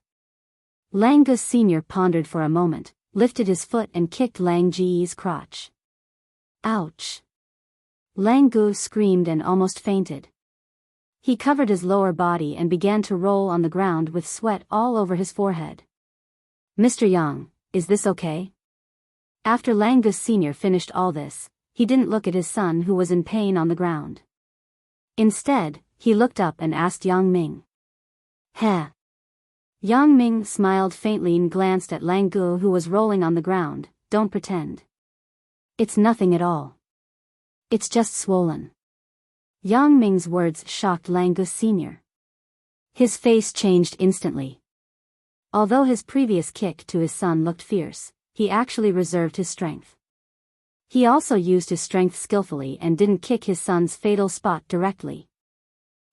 Lang Gu Sr. pondered for a moment, lifted his foot and kicked Lang Ji's crotch. Ouch! Lang Gu screamed and almost fainted. He covered his lower body and began to roll on the ground with sweat all over his forehead. Mr. Yang, is this okay? After Lang Gu Sr. finished all this, he didn't look at his son who was in pain on the ground. Instead, he looked up and asked Yang Ming. Heh. Yang Ming smiled faintly and glanced at Lang Gu who was rolling on the ground. Don't pretend. It's nothing at all. It's just swollen. Yang Ming's words shocked Lang Gu Sr. His face changed instantly. Although his previous kick to his son looked fierce, he actually reserved his strength. He also used his strength skillfully and didn't kick his son's fatal spot directly.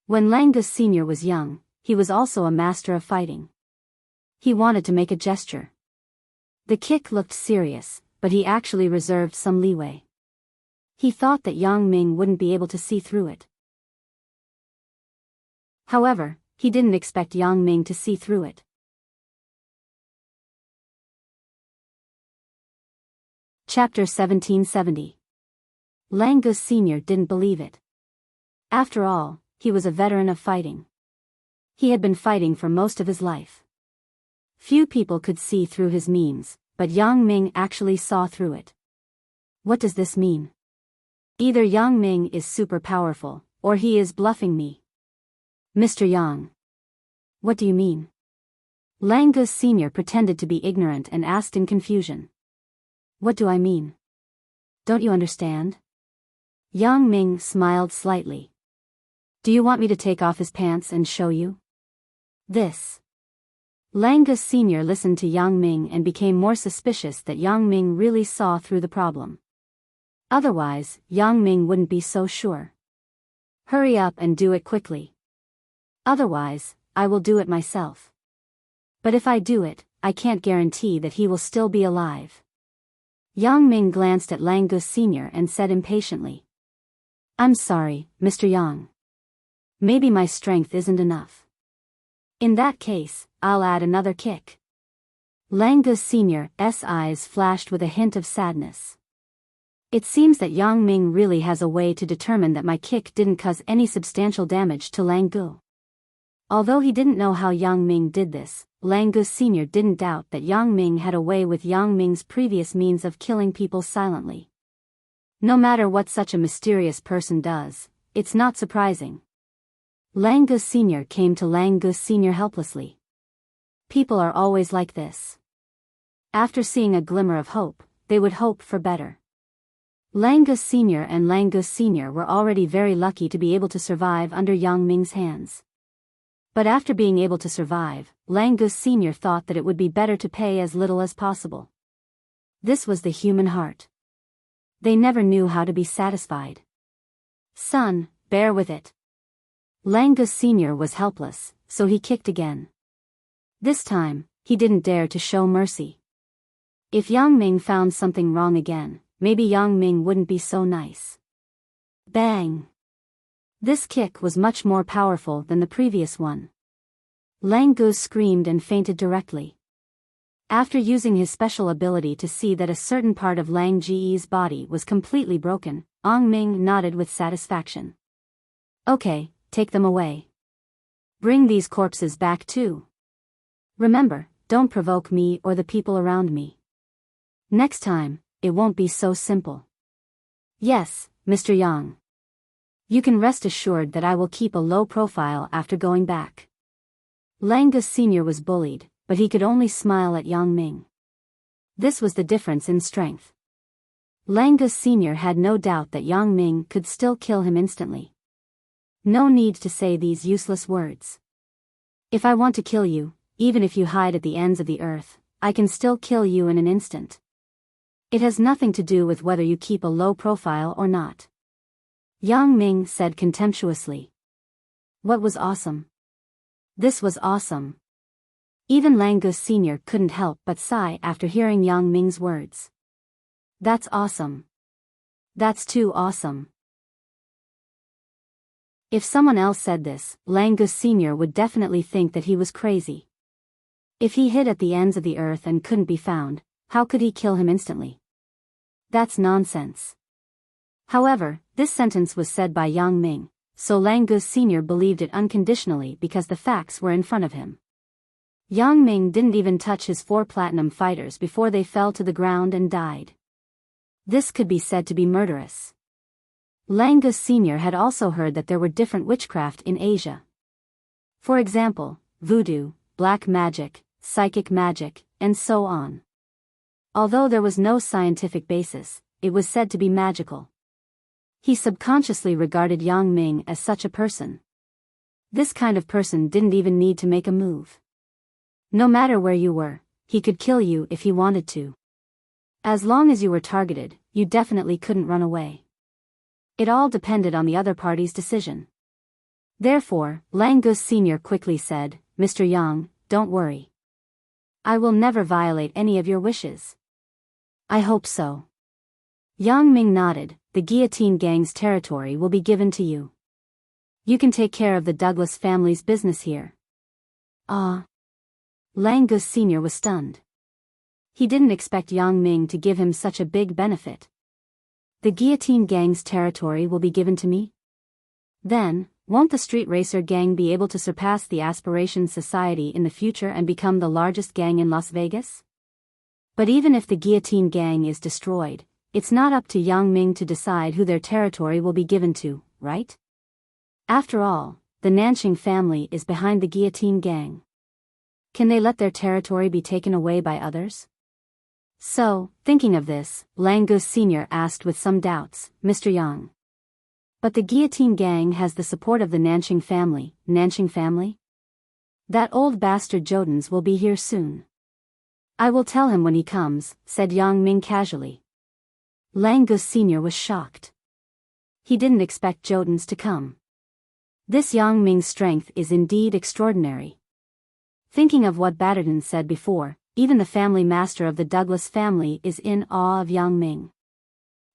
When Lang Gu Sr. was young, he was also a master of fighting. He wanted to make a gesture. The kick looked serious, but he actually reserved some leeway. He thought that Yang Ming wouldn't be able to see through it. However, he didn't expect Yang Ming to see through it. Chapter 1770. Lang Gu Sr. didn't believe it. After all, he was a veteran of fighting. He had been fighting for most of his life. Few people could see through his memes, but Yang Ming actually saw through it. What does this mean? Either Yang Ming is super powerful, or he is bluffing me. Mr. Yang. What do you mean? Langus Sr. pretended to be ignorant and asked in confusion. What do I mean? Don't you understand? Yang Ming smiled slightly. Do you want me to take off his pants and show you? This. Langus Sr. listened to Yang Ming and became more suspicious that Yang Ming really saw through the problem. Otherwise, Yang Ming wouldn't be so sure. Hurry up and do it quickly. Otherwise, I will do it myself. But if I do it, I can't guarantee that he will still be alive. Yang Ming glanced at Langus Sr. and said impatiently. I'm sorry, Mr. Yang. Maybe my strength isn't enough. In that case, I'll add another kick. Langus Sr.'s eyes flashed with a hint of sadness. It seems that Yang Ming really has a way to determine that my kick didn't cause any substantial damage to Langu. Although he didn't know how Yang Ming did this, Langus Sr. didn't doubt that Yang Ming had a way with Yang Ming's previous means of killing people silently. No matter what such a mysterious person does, it's not surprising. Langus Sr. came to Langus Sr. helplessly. People are always like this. After seeing a glimmer of hope, they would hope for better. Langus Sr. and Langus Sr. were already very lucky to be able to survive under Yang Ming's hands. But after being able to survive, Langus Sr. thought that it would be better to pay as little as possible. This was the human heart. They never knew how to be satisfied. Son, bear with it. Langus Sr. was helpless, so he kicked again. This time, he didn't dare to show mercy. If Yang Ming found something wrong again, maybe Yang Ming wouldn't be so nice. Bang! This kick was much more powerful than the previous one. Langus screamed and fainted directly. After using his special ability to see that a certain part of Lang Ji's body was completely broken, Yang Ming nodded with satisfaction. Okay, take them away. Bring these corpses back too. Remember, don't provoke me or the people around me. Next time, it won't be so simple. Yes, Mr. Yang. You can rest assured that I will keep a low profile after going back. Langus Sr. was bullied, but he could only smile at Yang Ming. This was the difference in strength. Langus Sr. had no doubt that Yang Ming could still kill him instantly. No need to say these useless words. If I want to kill you, even if you hide at the ends of the earth, I can still kill you in an instant. It has nothing to do with whether you keep a low profile or not. Yang Ming said contemptuously. What was awesome? This was awesome. Even Langus Sr. couldn't help but sigh after hearing Yang Ming's words. That's awesome. That's too awesome. If someone else said this, Langus Sr. would definitely think that he was crazy. If he hid at the ends of the earth and couldn't be found, how could he kill him instantly? That's nonsense. However, this sentence was said by Yang Ming, so Langus Sr. believed it unconditionally because the facts were in front of him. Yang Ming didn't even touch his 4 platinum fighters before they fell to the ground and died. This could be said to be murderous. Langus Sr. had also heard that there were different witchcraft in Asia. For example, voodoo, black magic, psychic magic, and so on. Although there was no scientific basis, it was said to be magical. He subconsciously regarded Yang Ming as such a person. This kind of person didn't even need to make a move. No matter where you were, he could kill you if he wanted to. As long as you were targeted, you definitely couldn't run away. It all depended on the other party's decision. Therefore, Langus Sr. quickly said, Mr. Yang, don't worry. I will never violate any of your wishes. I hope so. Yang Ming nodded. The guillotine gang's territory will be given to you. You can take care of the Douglas family's business here. Ah. Langus Sr. was stunned. He didn't expect Yang Ming to give him such a big benefit. The guillotine gang's territory will be given to me? Then, won't the street racer gang be able to surpass the Aspiration Society in the future and become the largest gang in Las Vegas? But even if the guillotine gang is destroyed, it's not up to Yang Ming to decide who their territory will be given to, right? After all, the Nanching family is behind the guillotine gang. Can they let their territory be taken away by others? So, thinking of this, Langus Sr. asked with some doubts, Mr. Yang. But the guillotine gang has the support of the Nanching family. Nanching family? That old bastard Jodens will be here soon. I will tell him when he comes, said Yang Ming casually. Langus Sr. was shocked. He didn't expect Jodens to come. This Yang Ming's strength is indeed extraordinary. Thinking of what Batterton said before, even the family master of the Douglas family is in awe of Yang Ming.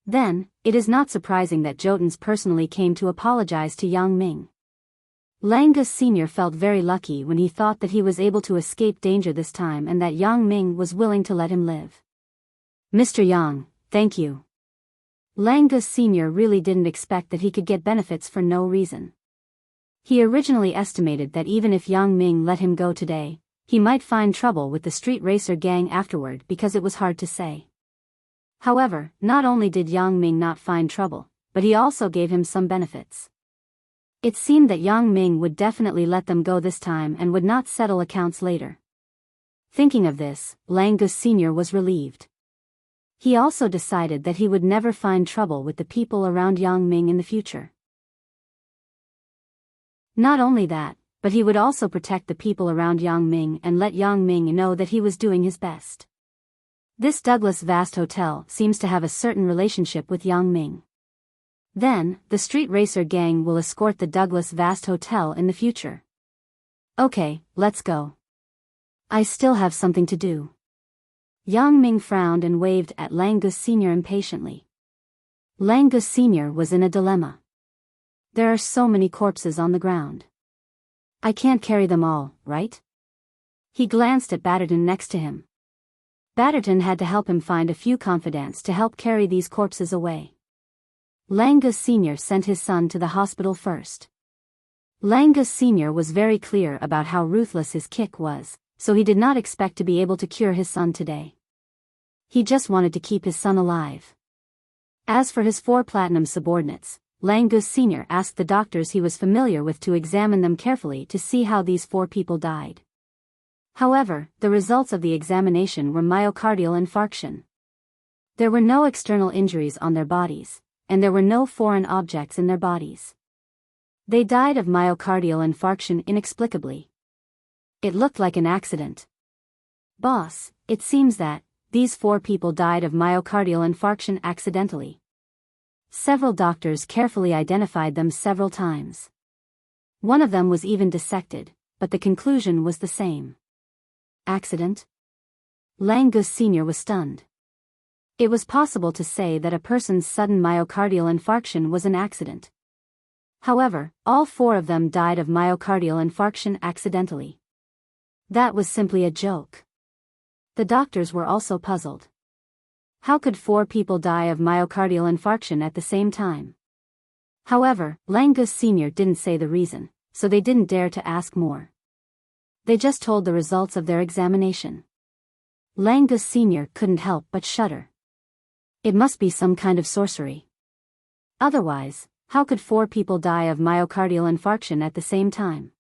Then, it is not surprising that Jodens personally came to apologize to Yang Ming. Langus Sr. felt very lucky when he thought that he was able to escape danger this time and that Yang Ming was willing to let him live. Mr. Yang, thank you. Langus Sr. really didn't expect that he could get benefits for no reason. He originally estimated that even if Yang Ming let him go today, he might find trouble with the street racer gang afterward because it was hard to say. However, not only did Yang Ming not find trouble, but he also gave him some benefits. It seemed that Yang Ming would definitely let them go this time and would not settle accounts later. Thinking of this, Langus Sr. was relieved. He also decided that he would never find trouble with the people around Yang Ming in the future. Not only that, but he would also protect the people around Yang Ming and let Yang Ming know that he was doing his best. This Douglas Vast Hotel seems to have a certain relationship with Yang Ming. Then, the street racer gang will escort the Douglas Vast Hotel in the future. Okay, let's go. I still have something to do. Yang Ming frowned and waved at Langus Sr. impatiently. Langus Sr. was in a dilemma. There are so many corpses on the ground. I can't carry them all, right? He glanced at Batterton next to him. Batterton had to help him find a few confidants to help carry these corpses away. Langus Sr. sent his son to the hospital first. Langus Sr. was very clear about how ruthless his kick was, so he did not expect to be able to cure his son today. He just wanted to keep his son alive. As for his 4 platinum subordinates, Langus Sr. asked the doctors he was familiar with to examine them carefully to see how these 4 people died. However, the results of the examination were myocardial infarction. There were no external injuries on their bodies, and there were no foreign objects in their bodies. They died of myocardial infarction inexplicably. It looked like an accident. Boss, it seems that these 4 people died of myocardial infarction accidentally. Several doctors carefully identified them several times. One of them was even dissected, but the conclusion was the same. Accident? Langus Sr. was stunned. It was possible to say that a person's sudden myocardial infarction was an accident. However, all 4 of them died of myocardial infarction accidentally. That was simply a joke. The doctors were also puzzled. How could 4 people die of myocardial infarction at the same time? However, Langus Sr. didn't say the reason, so they didn't dare to ask more. They just told the results of their examination. Langus Sr. couldn't help but shudder. It must be some kind of sorcery. Otherwise, how could 4 people die of myocardial infarction at the same time?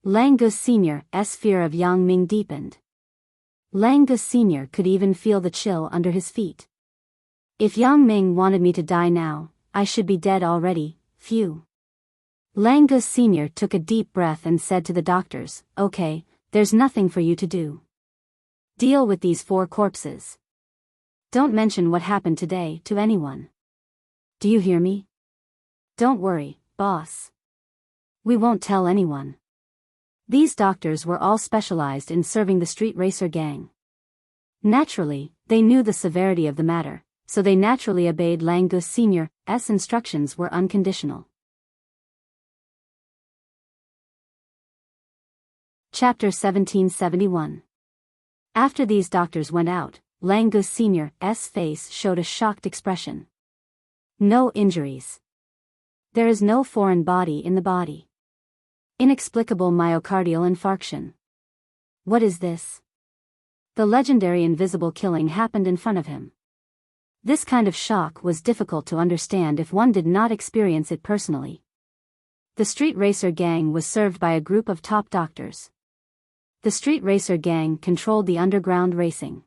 Langus Sr.'s fear of Yang Ming deepened. Langus Sr. could even feel the chill under his feet. If Yang Ming wanted me to die now, I should be dead already, phew. Langus Sr. took a deep breath and said to the doctors, okay, there's nothing for you to do. Deal with these 4 corpses. Don't mention what happened today to anyone. Do you hear me? Don't worry, boss. We won't tell anyone. These doctors were all specialized in serving the street racer gang. Naturally, they knew the severity of the matter, so they naturally obeyed Langus Sr.'s instructions were unconditional. Chapter 1771. After these doctors went out, Langus Sr.'s face showed a shocked expression. No injuries. There is no foreign body in the body. Inexplicable myocardial infarction. What is this? The legendary invisible killing happened in front of him. This kind of shock was difficult to understand if one did not experience it personally. The street racer gang was served by a group of top doctors. The street racer gang controlled the underground racing.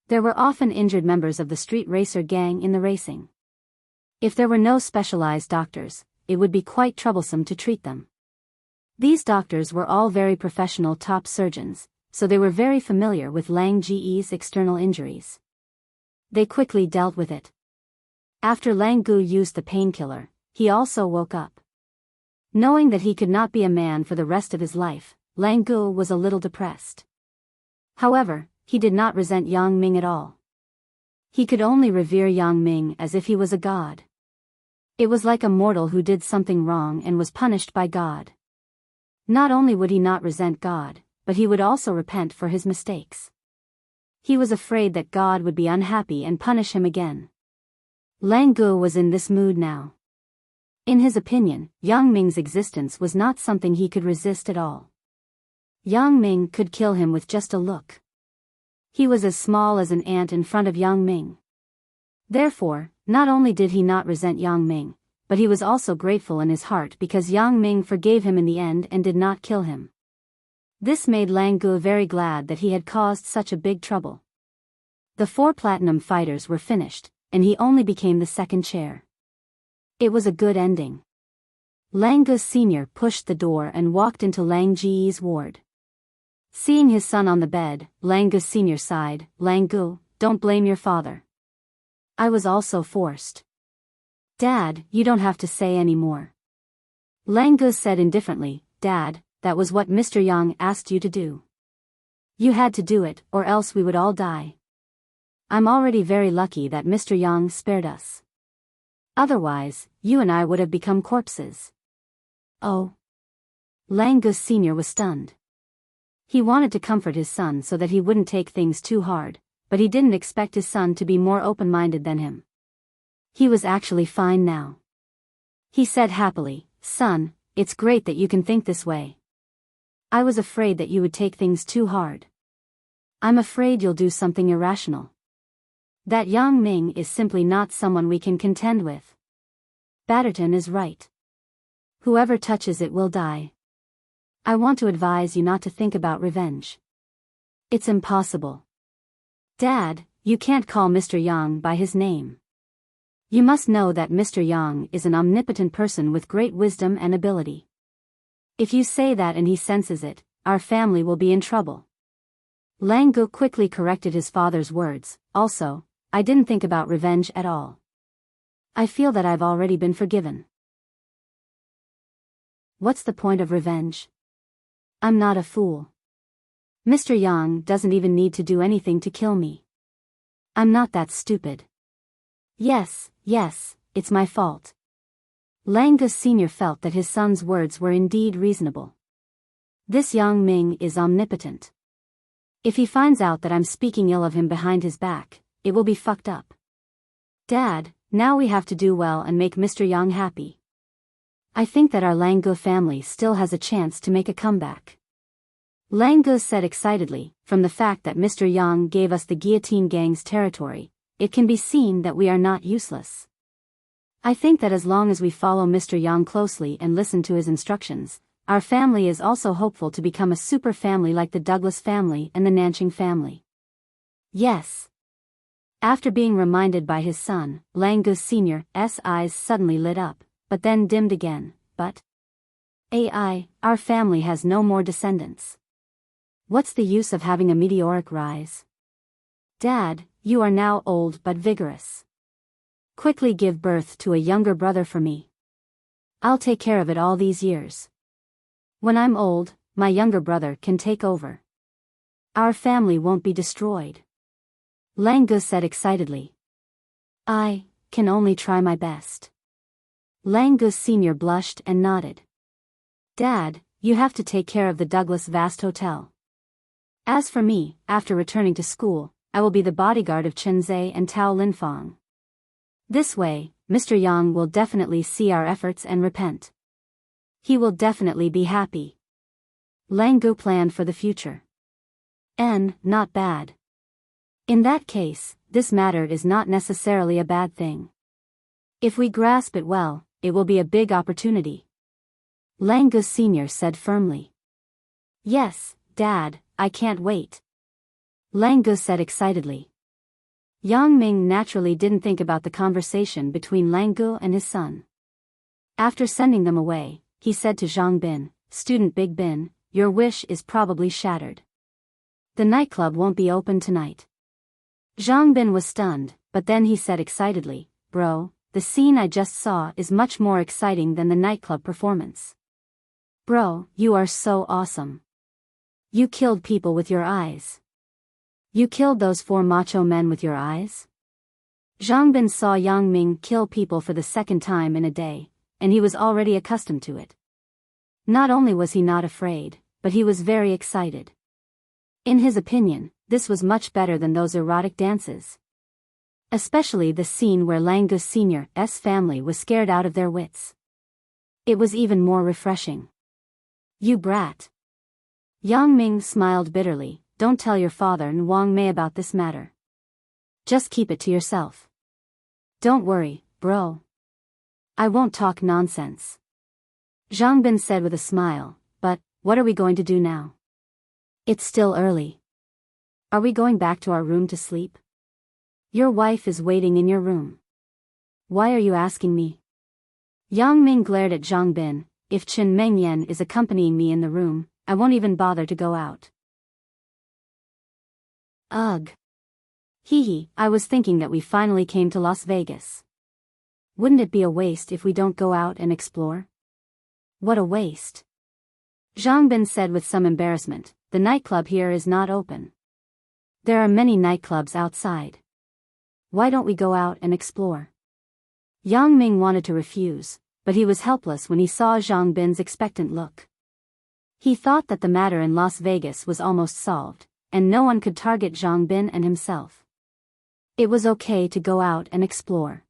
There were often injured members of the street racer gang in the racing. If there were no specialized doctors, it would be quite troublesome to treat them. These doctors were all very professional top surgeons, so they were very familiar with Lang Ge's external injuries. They quickly dealt with it. After Lang Gu used the painkiller, he also woke up. Knowing that he could not be a man for the rest of his life, Lang Gu was a little depressed. However, he did not resent Yang Ming at all. He could only revere Yang Ming as if he was a god. It was like a mortal who did something wrong and was punished by God. Not only would he not resent God, but he would also repent for his mistakes. He was afraid that God would be unhappy and punish him again. Lang Gu was in this mood now. In his opinion, Yang Ming's existence was not something he could resist at all. Yang Ming could kill him with just a look. He was as small as an ant in front of Yang Ming. Therefore, not only did he not resent Yang Ming, but he was also grateful in his heart because Yang Ming forgave him in the end and did not kill him. This made Lang Gu very glad that he had caused such a big trouble. The 4 platinum fighters were finished, and he only became the second chair. It was a good ending. Lang Gu Sr. pushed the door and walked into Lang Ge's ward. Seeing his son on the bed, Lang Gu Sr. sighed, "Lang Gu, don't blame your father. I was also forced." "Dad, you don't have to say any more." Lang Gu said indifferently, "Dad, that was what Mr. Yang asked you to do. You had to do it, or else we would all die. I'm already very lucky that Mr. Yang spared us. Otherwise, you and I would have become corpses." "Oh." Lang Gu Sr. was stunned. He wanted to comfort his son so that he wouldn't take things too hard, but he didn't expect his son to be more open-minded than him. He was actually fine now. He said happily, "Son, it's great that you can think this way. I was afraid that you would take things too hard. I'm afraid you'll do something irrational. That Yang Ming is simply not someone we can contend with. Batterton is right. Whoever touches it will die. I want to advise you not to think about revenge. It's impossible. Dad, you can't call Mr. Yang by his name. You must know that Mr. Yang is an omnipotent person with great wisdom and ability. If you say that and he senses it, our family will be in trouble." Lang Gu quickly corrected his father's words. "Also, I didn't think about revenge at all. I feel that I've already been forgiven. What's the point of revenge? I'm not a fool. Mr. Yang doesn't even need to do anything to kill me. I'm not that stupid. Yes, it's my fault." Lang Gu Sr. felt that his son's words were indeed reasonable. This Yang Ming is omnipotent. If he finds out that I'm speaking ill of him behind his back, it will be fucked up. Dad, now we have to do well and make Mr. Yang happy. I think that our Lang Gu family still has a chance to make a comeback." Lang Gu said excitedly, "From the fact that Mr. Yang gave us the guillotine gang's territory, it can be seen that we are not useless. I think that as long as we follow Mr. Yang closely and listen to his instructions, our family is also hopeful to become a super family like the Douglas family and the Nanching family." Yes. After being reminded by his son, Lang Gu Sr.'s eyes suddenly lit up, but then dimmed again. "But our family has no more descendants. What's the use of having a meteoric rise? Dad, you are now old but vigorous. Quickly give birth to a younger brother for me. I'll take care of it all these years. When I'm old, my younger brother can take over. Our family won't be destroyed." Lang Gu said excitedly. "I can only try my best." Lang Gu Sr. blushed and nodded. "Dad, you have to take care of the Douglas Vast Hotel. As for me, after returning to school, I will be the bodyguard of Chen Zhe and Tao Linfang. This way, Mr. Yang will definitely see our efforts and repent. He will definitely be happy." Lang Gu planned for the future. Not bad. In that case, this matter is not necessarily a bad thing. If we grasp it well, it will be a big opportunity. Langus Sr. said firmly. Yes, Dad, I can't wait. Langus said excitedly. Yang Ming naturally didn't think about the conversation between Langu and his son. After sending them away, he said to Zhang Bin, Student Big Bin, your wish is probably shattered. The nightclub won't be open tonight. Zhang Bin was stunned, but then he said excitedly, Bro, the scene I just saw is much more exciting than the nightclub performance. Bro, you are so awesome. You killed people with your eyes. You killed those 4 macho men with your eyes? Zhang Bin saw Yang Ming kill people for the second time in a day, and he was already accustomed to it. Not only was he not afraid, but he was very excited. In his opinion, this was much better than those erotic dances. Especially the scene where Langus Sr.'s family was scared out of their wits. It was even more refreshing. You brat. Yang Ming smiled bitterly. Don't tell your father and Wang Mei about this matter. Just keep it to yourself. Don't worry, bro. I won't talk nonsense. Zhang Bin said with a smile, but, what are we going to do now? It's still early. Are we going back to our room to sleep? Your wife is waiting in your room. Why are you asking me? Yang Ming glared at Zhang Bin. If Chen Mengyan is accompanying me in the room, I won't even bother to go out. Ugh. Hee, I was thinking that we finally came to Las Vegas. Wouldn't it be a waste if we don't go out and explore? What a waste. Zhang Bin said with some embarrassment, the nightclub here is not open. There are many nightclubs outside. Why don't we go out and explore? Yang Ming wanted to refuse, but he was helpless when he saw Zhang Bin's expectant look. He thought that the matter in Las Vegas was almost solved, and no one could target Zhang Bin and himself. It was okay to go out and explore.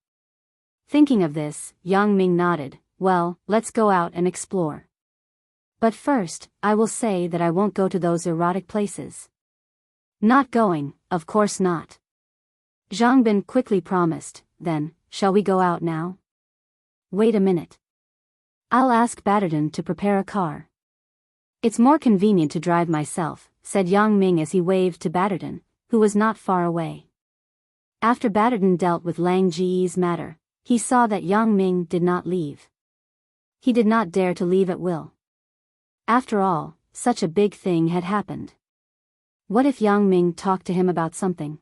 Thinking of this, Yang Ming nodded, well, let's go out and explore. But first, I will say that I won't go to those erotic places. Not going, of course not. Zhang Bin quickly promised, then, shall we go out now? Wait a minute. I'll ask Batterton to prepare a car. It's more convenient to drive myself, said Yang Ming as he waved to Batterton, who was not far away. After Batterton dealt with Lang Ji's matter, he saw that Yang Ming did not leave. He did not dare to leave at will. After all, such a big thing had happened. What if Yang Ming talked to him about something?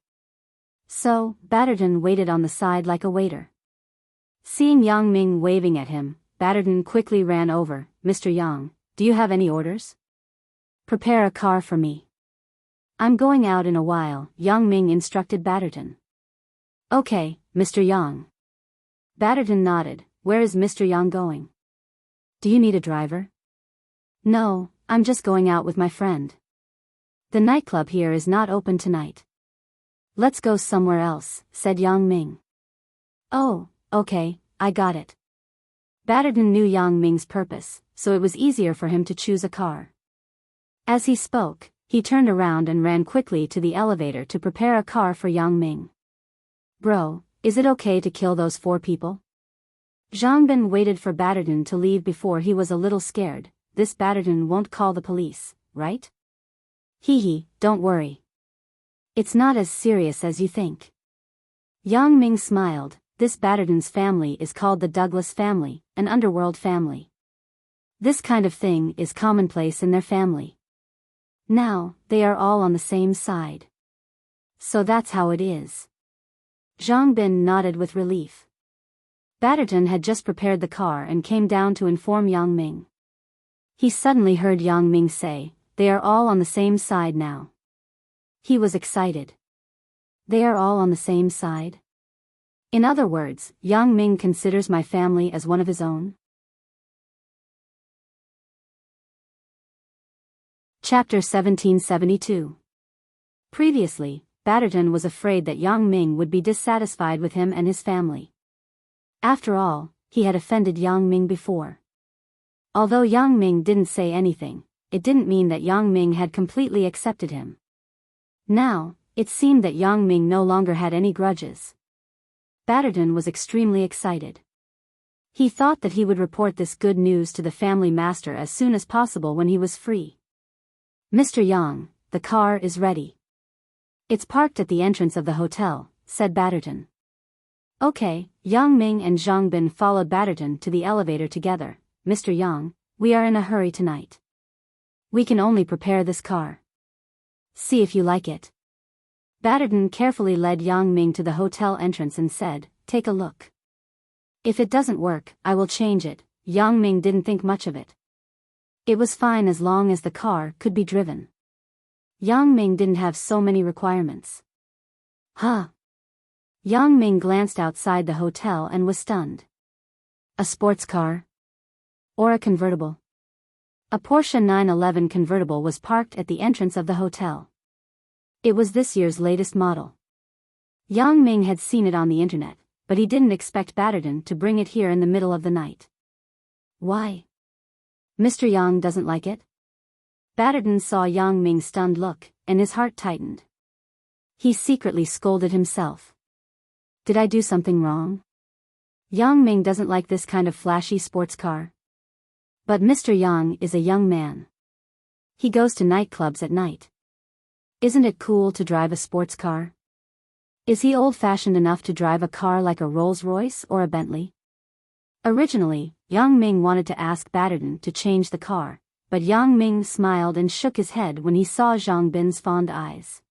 So, Batterton waited on the side like a waiter. Seeing Yang Ming waving at him, Batterton quickly ran over, Mr. Yang, do you have any orders? Prepare a car for me. I'm going out in a while, Yang Ming instructed Batterton. Okay, Mr. Yang. Batterton nodded, where is Mr. Yang going? Do you need a driver? No, I'm just going out with my friend. The nightclub here is not open tonight. Let's go somewhere else, said Yang Ming. Oh, okay, I got it. Batterton knew Yang Ming's purpose, so it was easier for him to choose a car. As he spoke, he turned around and ran quickly to the elevator to prepare a car for Yang Ming. Bro, is it okay to kill those 4 people? Zhang Bin waited for Batterton to leave before he was a little scared. This Batterton won't call the police, right? Hee, don't worry. It's not as serious as you think. Yang Ming smiled. This Batterton's family is called the Douglas family, an underworld family. This kind of thing is commonplace in their family. Now, they are all on the same side. So that's how it is. Zhang Bin nodded with relief. Batterton had just prepared the car and came down to inform Yang Ming. He suddenly heard Yang Ming say, they are all on the same side now. He was excited. They are all on the same side? In other words, Yang Ming considers my family as one of his own? Chapter 1772. Previously, Batterton was afraid that Yang Ming would be dissatisfied with him and his family. After all, he had offended Yang Ming before. Although Yang Ming didn't say anything, it didn't mean that Yang Ming had completely accepted him. Now, it seemed that Yang Ming no longer had any grudges. Batterton was extremely excited. He thought that he would report this good news to the family master as soon as possible when he was free. "Mr. Yang, the car is ready. It's parked at the entrance of the hotel," said Batterton. Okay, Yang Ming and Zhang Bin followed Batterton to the elevator together. "Mr. Yang, we are in a hurry tonight. We can only prepare this car. See if you like it." Batterton carefully led Yang Ming to the hotel entrance and said, "Take a look. If it doesn't work, I will change it." Yang Ming didn't think much of it. It was fine as long as the car could be driven. Yang Ming didn't have so many requirements. Huh? Yang Ming glanced outside the hotel and was stunned. A sports car? Or a convertible? A Porsche 911 convertible was parked at the entrance of the hotel. It was this year's latest model. Yang Ming had seen it on the internet, but he didn't expect Batterton to bring it here in the middle of the night. Why? Mr. Yang doesn't like it? Batterton saw Yang Ming's stunned look, and his heart tightened. He secretly scolded himself. Did I do something wrong? Yang Ming doesn't like this kind of flashy sports car. But Mr. Yang is a young man. He goes to nightclubs at night. Isn't it cool to drive a sports car? Is he old-fashioned enough to drive a car like a Rolls-Royce or a Bentley? Originally, Yang Ming wanted to ask Batterton to change the car, but Yang Ming smiled and shook his head when he saw Zhang Bin's fond eyes.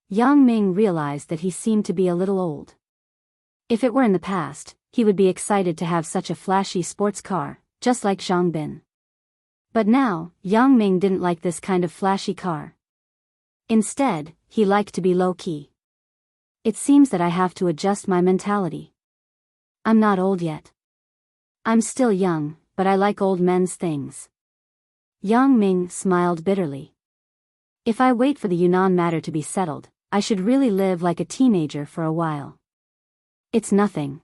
Yang Ming realized that he seemed to be a little old. If it were in the past, he would be excited to have such a flashy sports car, just like Zhang Bin. But now, Yang Ming didn't like this kind of flashy car. Instead, he liked to be low-key. It seems that I have to adjust my mentality. I'm not old yet. I'm still young, but I like old men's things. Yang Ming smiled bitterly. If I wait for the Yunnan matter to be settled, I should really live like a teenager for a while. It's nothing.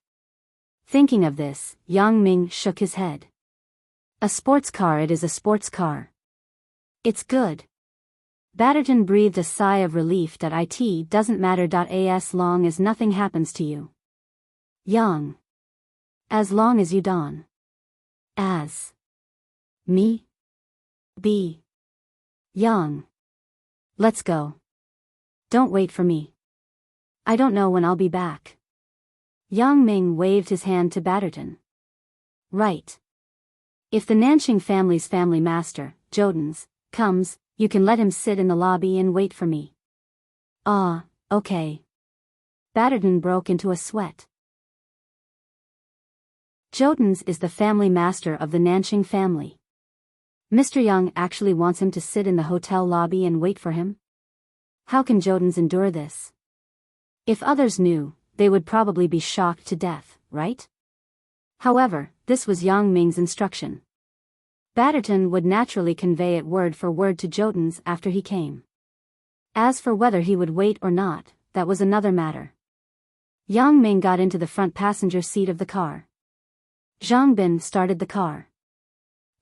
Thinking of this, Yang Ming shook his head. A sports car, it is a sports car. It's good. Batterton breathed a sigh of relief that it doesn't matter as long as nothing happens to you. Yang. As long as you don't. As. Me? Be. Yang. Let's go. Don't wait for me. I don't know when I'll be back. Yang Ming waved his hand to Batterton. Right. If the Nanqing family's family master, Jodens, comes, you can let him sit in the lobby and wait for me. Ah, okay. Batterton broke into a sweat. Jodens is the family master of the Nanqing family. Mr. Yang actually wants him to sit in the hotel lobby and wait for him? How can Jodens endure this? If others knew, they would probably be shocked to death, right? However, this was Yang Ming's instruction. Batterton would naturally convey it word for word to Jodens after he came. As for whether he would wait or not, that was another matter. Yang Ming got into the front passenger seat of the car. Zhang Bin started the car.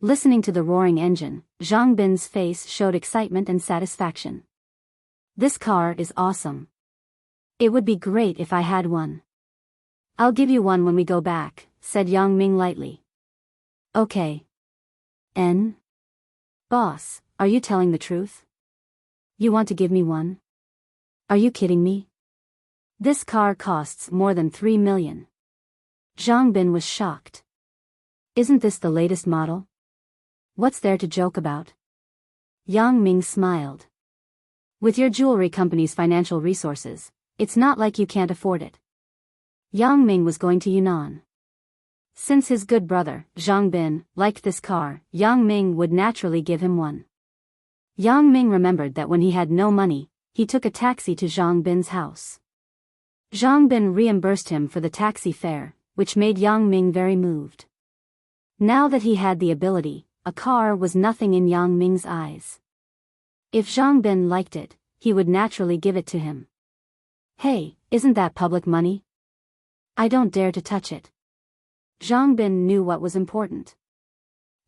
Listening to the roaring engine, Zhang Bin's face showed excitement and satisfaction. This car is awesome. It would be great if I had one. I'll give you one when we go back, said Yang Ming lightly. Okay. Boss, are you telling the truth? You want to give me one? Are you kidding me? This car costs more than 3 million. Zhang Bin was shocked. Isn't this the latest model? What's there to joke about? Yang Ming smiled. With your jewelry company's financial resources, it's not like you can't afford it. Yang Ming was going to Yunnan. Since his good brother, Zhang Bin, liked this car, Yang Ming would naturally give him one. Yang Ming remembered that when he had no money, he took a taxi to Zhang Bin's house. Zhang Bin reimbursed him for the taxi fare, which made Yang Ming very moved. Now that he had the ability, a car was nothing in Yang Ming's eyes. If Zhang Bin liked it, he would naturally give it to him. Hey, isn't that public money? I don't dare to touch it. Zhang Bin knew what was important.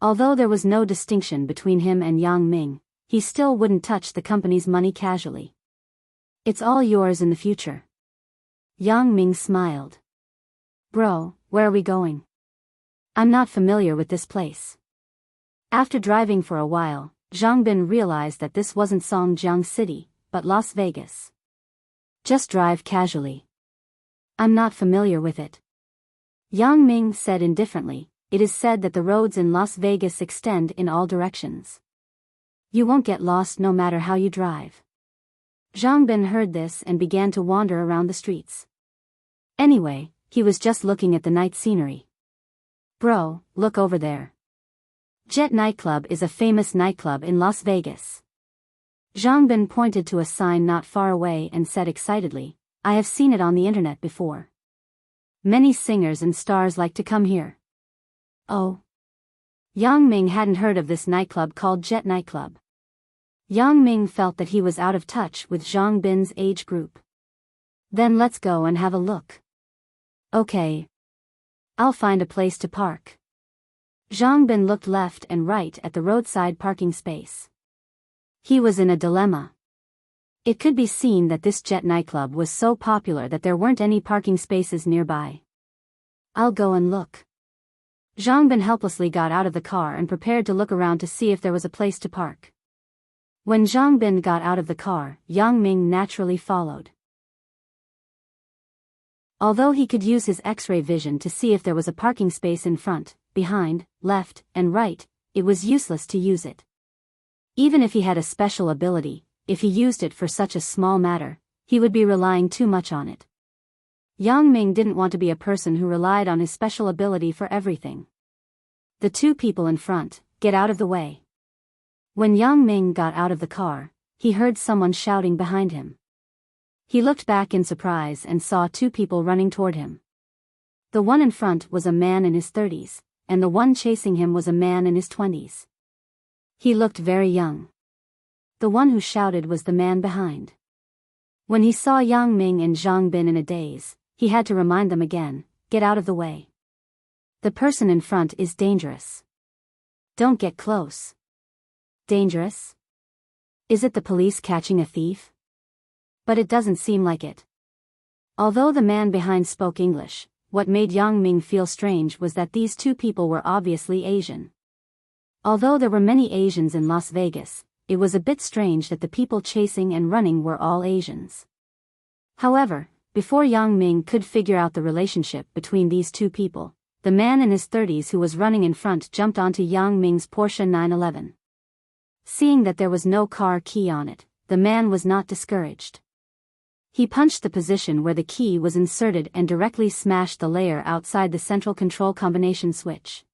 Although there was no distinction between him and Yang Ming, he still wouldn't touch the company's money casually. It's all yours in the future. Yang Ming smiled. Bro, where are we going? I'm not familiar with this place. After driving for a while, Zhang Bin realized that this wasn't Songjiang City, but Las Vegas. Just drive casually. I'm not familiar with it. Yang Ming said indifferently. It is said that the roads in Las Vegas extend in all directions. You won't get lost no matter how you drive. Zhang Bin heard this and began to wander around the streets. Anyway, he was just looking at the night scenery. Bro, look over there. Jet Nightclub is a famous nightclub in Las Vegas. Zhang Bin pointed to a sign not far away and said excitedly, I have seen it on the internet before. Many singers and stars like to come here. Oh. Yang Ming hadn't heard of this nightclub called Jet Nightclub. Yang Ming felt that he was out of touch with Zhang Bin's age group. Then let's go and have a look. Okay. I'll find a place to park. Zhang Bin looked left and right at the roadside parking space. He was in a dilemma. It could be seen that this Jet nightclub was so popular that there weren't any parking spaces nearby. I'll go and look. Zhang Bin helplessly got out of the car and prepared to look around to see if there was a place to park. When Zhang Bin got out of the car, Yang Ming naturally followed. Although he could use his X-ray vision to see if there was a parking space in front, behind, left, and right, it was useless to use it. Even if he had a special ability, if he used it for such a small matter, he would be relying too much on it. Yang Ming didn't want to be a person who relied on his special ability for everything. The two people in front, get out of the way. When Yang Ming got out of the car, he heard someone shouting behind him. He looked back in surprise and saw two people running toward him. The one in front was a man in his 30s, and the one chasing him was a man in his 20s. He looked very young. The one who shouted was the man behind. When he saw Yang Ming and Zhang Bin in a daze, he had to remind them again, get out of the way. The person in front is dangerous. Don't get close. Dangerous? Is it the police catching a thief? But it doesn't seem like it. Although the man behind spoke English, what made Yang Ming feel strange was that these two people were obviously Asian. Although there were many Asians in Las Vegas, it was a bit strange that the people chasing and running were all Asians. However, before Yang Ming could figure out the relationship between these two people, the man in his 30s who was running in front jumped onto Yang Ming's Porsche 911. Seeing that there was no car key on it, the man was not discouraged. He punched the position where the key was inserted and directly smashed the layer outside the central control combination switch.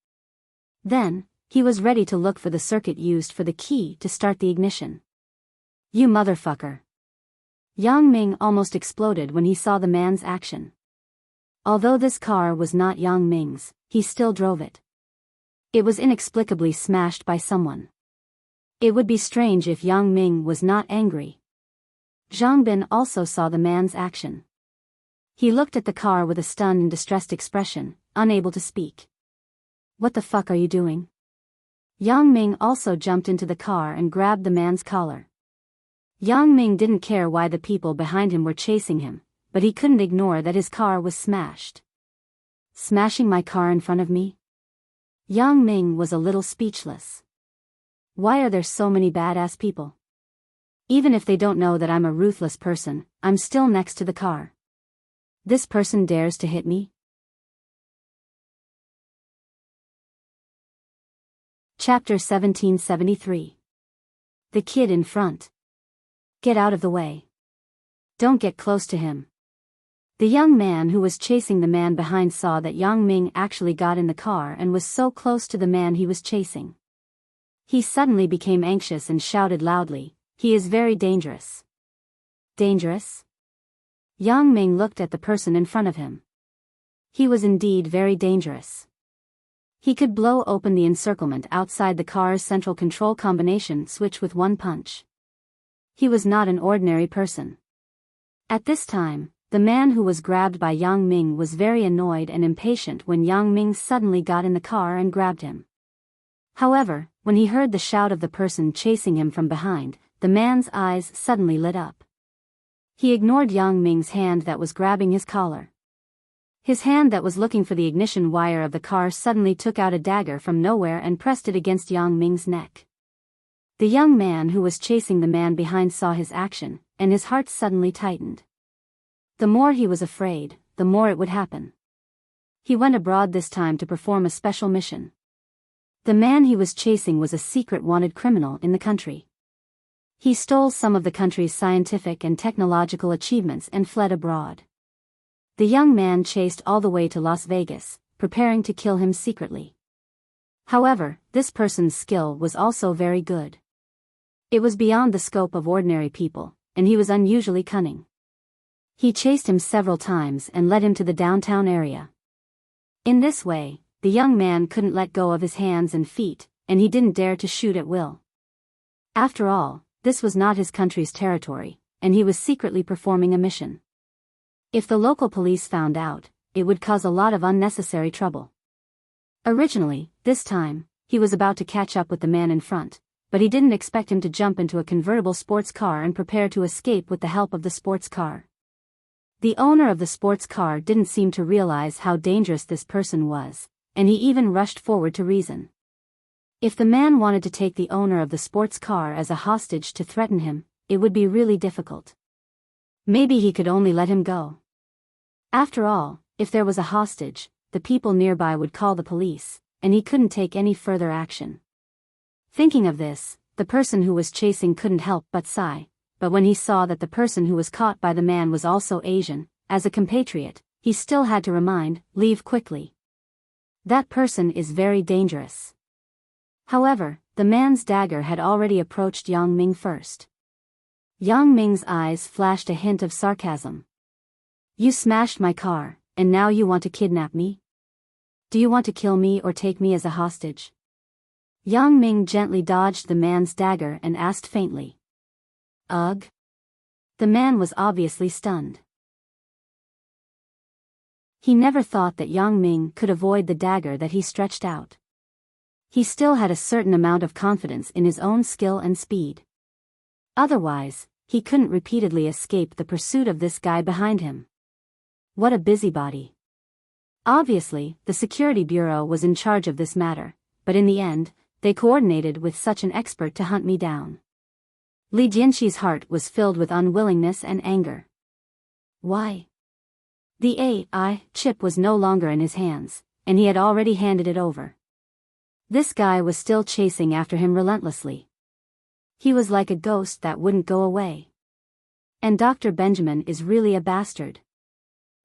Then, he was ready to look for the circuit used for the key to start the ignition. You motherfucker. Yang Ming almost exploded when he saw the man's action. Although this car was not Yang Ming's, he still drove it. It was inexplicably smashed by someone. It would be strange if Yang Ming was not angry. Zhang Bin also saw the man's action. He looked at the car with a stunned and distressed expression, unable to speak. What the fuck are you doing? Yang Ming also jumped into the car and grabbed the man's collar. Yang Ming didn't care why the people behind him were chasing him, but he couldn't ignore that his car was smashed. Smashing my car in front of me? Yang Ming was a little speechless. Why are there so many badass people? Even if they don't know that I'm a ruthless person, I'm still next to the car. This person dares to hit me? Chapter 1773. The kid in front. Get out of the way. Don't get close to him. The young man who was chasing the man behind saw that Yang Ming actually got in the car and was so close to the man he was chasing. He suddenly became anxious and shouted loudly, "He is very dangerous." Dangerous? Yang Ming looked at the person in front of him. He was indeed very dangerous. He could blow open the encirclement outside the car's central control combination switch with one punch. He was not an ordinary person. At this time, the man who was grabbed by Yang Ming was very annoyed and impatient when Yang Ming suddenly got in the car and grabbed him. However, when he heard the shout of the person chasing him from behind, the man's eyes suddenly lit up. He ignored Yang Ming's hand that was grabbing his collar. His hand that was looking for the ignition wire of the car suddenly took out a dagger from nowhere and pressed it against Yang Ming's neck. The young man who was chasing the man behind saw his action, and his heart suddenly tightened. The more he was afraid, the more it would happen. He went abroad this time to perform a special mission. The man he was chasing was a secret wanted criminal in the country. He stole some of the country's scientific and technological achievements and fled abroad. The young man chased all the way to Las Vegas, preparing to kill him secretly. However, this person's skill was also very good. It was beyond the scope of ordinary people, and he was unusually cunning. He chased him several times and led him to the downtown area. In this way, the young man couldn't let go of his hands and feet, and he didn't dare to shoot at will. After all, this was not his country's territory, and he was secretly performing a mission. If the local police found out, it would cause a lot of unnecessary trouble. Originally, this time, he was about to catch up with the man in front, but he didn't expect him to jump into a convertible sports car and prepare to escape with the help of the sports car. The owner of the sports car didn't seem to realize how dangerous this person was, and he even rushed forward to reason. If the man wanted to take the owner of the sports car as a hostage to threaten him, it would be really difficult. Maybe he could only let him go. After all, if there was a hostage, the people nearby would call the police, and he couldn't take any further action. Thinking of this, the person who was chasing couldn't help but sigh, but when he saw that the person who was caught by the man was also Asian, as a compatriot, he still had to remind, leave quickly. That person is very dangerous. However, the man's dagger had already approached Yang Ming first. Yang Ming's eyes flashed a hint of sarcasm. You smashed my car, and now you want to kidnap me? Do you want to kill me or take me as a hostage? Yang Ming gently dodged the man's dagger and asked faintly. Ugh. The man was obviously stunned. He never thought that Yang Ming could avoid the dagger that he stretched out. He still had a certain amount of confidence in his own skill and speed. Otherwise, he couldn't repeatedly escape the pursuit of this guy behind him. What a busybody. Obviously, the security bureau was in charge of this matter, but in the end, they coordinated with such an expert to hunt me down. Li Jianxi's heart was filled with unwillingness and anger. Why? The AI chip was no longer in his hands, and he had already handed it over. This guy was still chasing after him relentlessly. He was like a ghost that wouldn't go away. And Dr. Benjamin is really a bastard.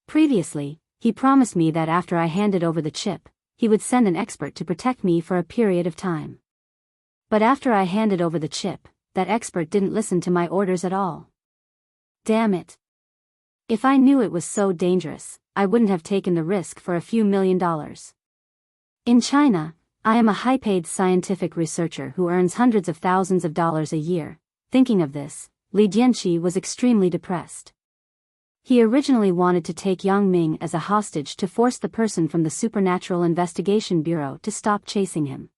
Previously, he promised me that after I handed over the chip, he would send an expert to protect me for a period of time. But after I handed over the chip, that expert didn't listen to my orders at all. Damn it. If I knew it was so dangerous, I wouldn't have taken the risk for a few $1 million. In China, I am a high-paid scientific researcher who earns hundreds of thousands of dollars a year. Thinking of this, Li Jianxi was extremely depressed. He originally wanted to take Yang Ming as a hostage to force the person from the Supernatural Investigation Bureau to stop chasing him.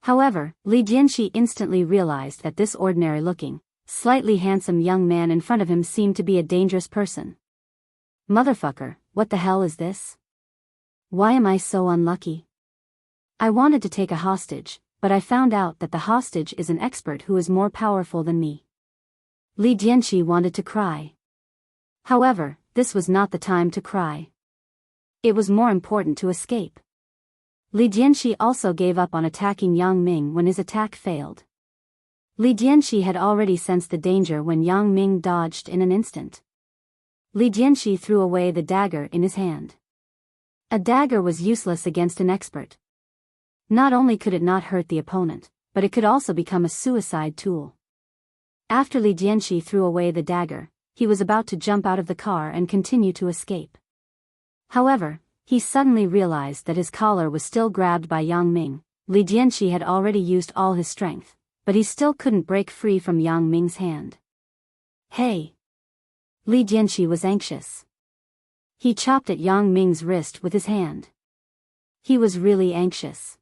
However, Li Jianxi instantly realized that this ordinary-looking, slightly handsome young man in front of him seemed to be a dangerous person. Motherfucker, what the hell is this? Why am I so unlucky? I wanted to take a hostage, but I found out that the hostage is an expert who is more powerful than me. Li Jianxi wanted to cry. However, this was not the time to cry. It was more important to escape. Li Jianxi also gave up on attacking Yang Ming when his attack failed. Li Jianxi had already sensed the danger when Yang Ming dodged in an instant. Li Jianxi threw away the dagger in his hand. A dagger was useless against an expert. Not only could it not hurt the opponent, but it could also become a suicide tool. After Li Jianxi threw away the dagger, he was about to jump out of the car and continue to escape. However, he suddenly realized that his collar was still grabbed by Yang Ming. Li Jianxi had already used all his strength, but he still couldn't break free from Yang Ming's hand. Hey! Li Jianxi was anxious. He chopped at Yang Ming's wrist with his hand. He was really anxious.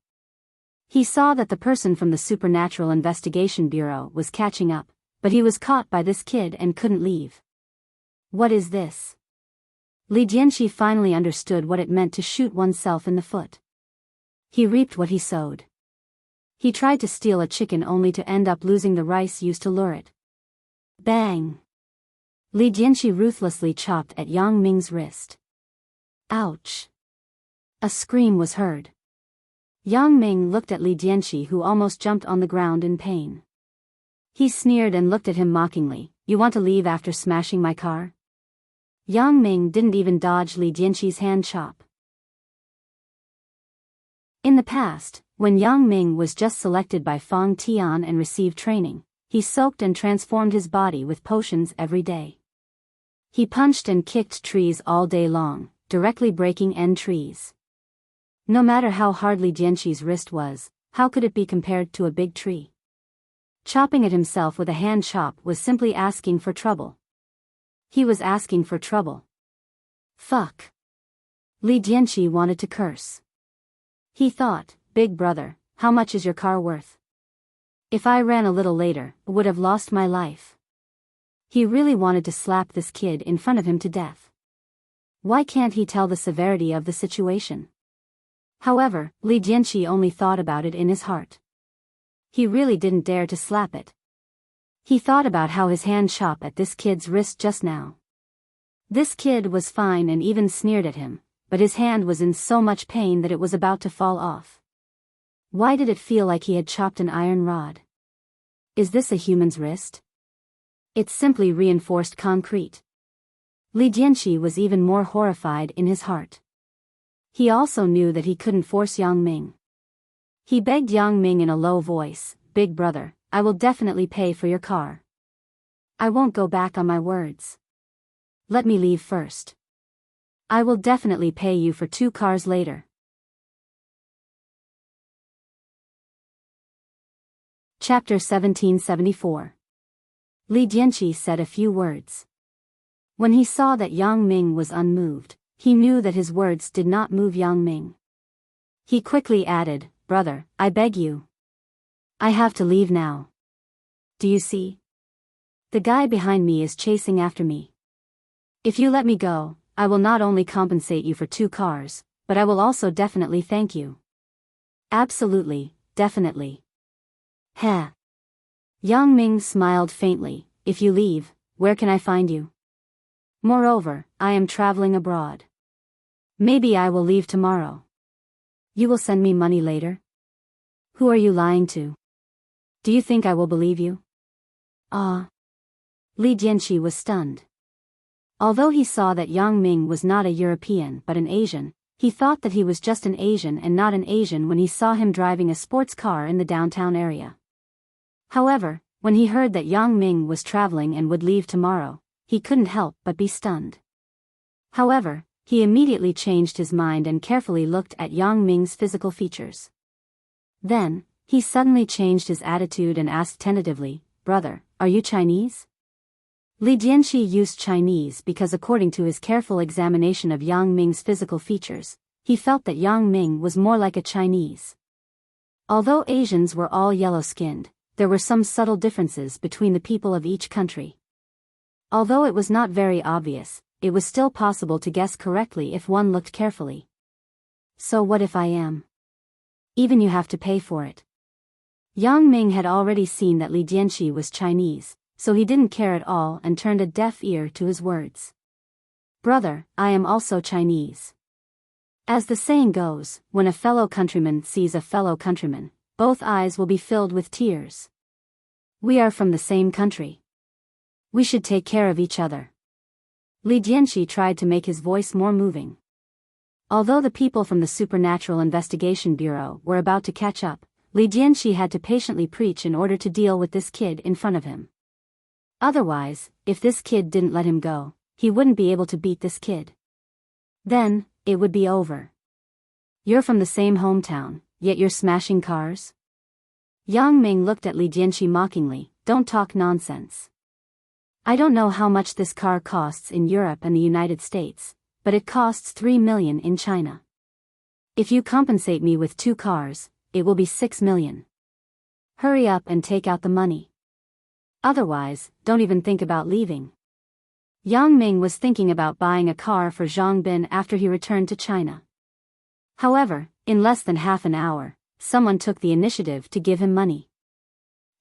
He saw that the person from the Supernatural Investigation Bureau was catching up, but he was caught by this kid and couldn't leave. What is this? Li Jianxi finally understood what it meant to shoot oneself in the foot. He reaped what he sowed. He tried to steal a chicken only to end up losing the rice used to lure it. Bang! Li Jianxi ruthlessly chopped at Yang Ming's wrist. Ouch! A scream was heard. Yang Ming looked at Li Jianxi, who almost jumped on the ground in pain. He sneered and looked at him mockingly. You want to leave after smashing my car? Yang Ming didn't even dodge Li Jianxi's hand chop. In the past, when Yang Ming was just selected by Fang Tian and received training, he soaked and transformed his body with potions every day. He punched and kicked trees all day long, directly breaking end trees. No matter how hard Li Jianxi's wrist was, how could it be compared to a big tree? Chopping it himself with a hand chop was simply asking for trouble. He was asking for trouble. Fuck. Li Jianxi wanted to curse. He thought, Big brother, how much is your car worth? If I ran a little later, I would have lost my life. He really wanted to slap this kid in front of him to death. Why can't he tell the severity of the situation? However, Li Jianxi only thought about it in his heart. He really didn't dare to slap it. He thought about how his hand chopped at this kid's wrist just now. This kid was fine and even sneered at him, but his hand was in so much pain that it was about to fall off. Why did it feel like he had chopped an iron rod? Is this a human's wrist? It's simply reinforced concrete. Li Jianxi was even more horrified in his heart. He also knew that he couldn't force Yang Ming. He begged Yang Ming in a low voice, Big brother, I will definitely pay for your car. I won't go back on my words. Let me leave first. I will definitely pay you for 2 cars later. Chapter 1774. Li Jianxi said a few words. When he saw that Yang Ming was unmoved, he knew that his words did not move Yang Ming. He quickly added, Brother, I beg you. I have to leave now. Do you see? The guy behind me is chasing after me. If you let me go, I will not only compensate you for 2 cars, but I will also definitely thank you. Absolutely, definitely. Heh. Yang Ming smiled faintly. If you leave, where can I find you? Moreover, I am traveling abroad. Maybe I will leave tomorrow. You will send me money later? Who are you lying to? Do you think I will believe you? Ah. Li Jianxi was stunned. Although he saw that Yang Ming was not a European but an Asian, he thought that he was just an Asian and not an Asian when he saw him driving a sports car in the downtown area. However, when he heard that Yang Ming was traveling and would leave tomorrow, he couldn't help but be stunned. However, he immediately changed his mind and carefully looked at Yang Ming's physical features. Then, he suddenly changed his attitude and asked tentatively, Brother, are you Chinese? Li Jianxi used Chinese because according to his careful examination of Yang Ming's physical features, he felt that Yang Ming was more like a Chinese. Although Asians were all yellow-skinned, there were some subtle differences between the people of each country. Although it was not very obvious, it was still possible to guess correctly if one looked carefully. So what if I am? Even you have to pay for it. Yang Ming had already seen that Li Jianxi was Chinese, so he didn't care at all and turned a deaf ear to his words. Brother, I am also Chinese. As the saying goes, when a fellow countryman sees a fellow countryman, both eyes will be filled with tears. We are from the same country. We should take care of each other. Li Jianxi tried to make his voice more moving. Although the people from the Supernatural Investigation Bureau were about to catch up, Li Jianxi had to patiently preach in order to deal with this kid in front of him. Otherwise, if this kid didn't let him go, he wouldn't be able to beat this kid. Then, it would be over. You're from the same hometown, yet you're smashing cars? Yang Ming looked at Li Jianxi mockingly, don't talk nonsense. I don't know how much this car costs in Europe and the United States, but it costs 3 million in China. If you compensate me with 2 cars, it will be 6 million. Hurry up and take out the money. Otherwise, don't even think about leaving. Yang Ming was thinking about buying a car for Zhang Bin after he returned to China. However, in less than half an hour, someone took the initiative to give him money.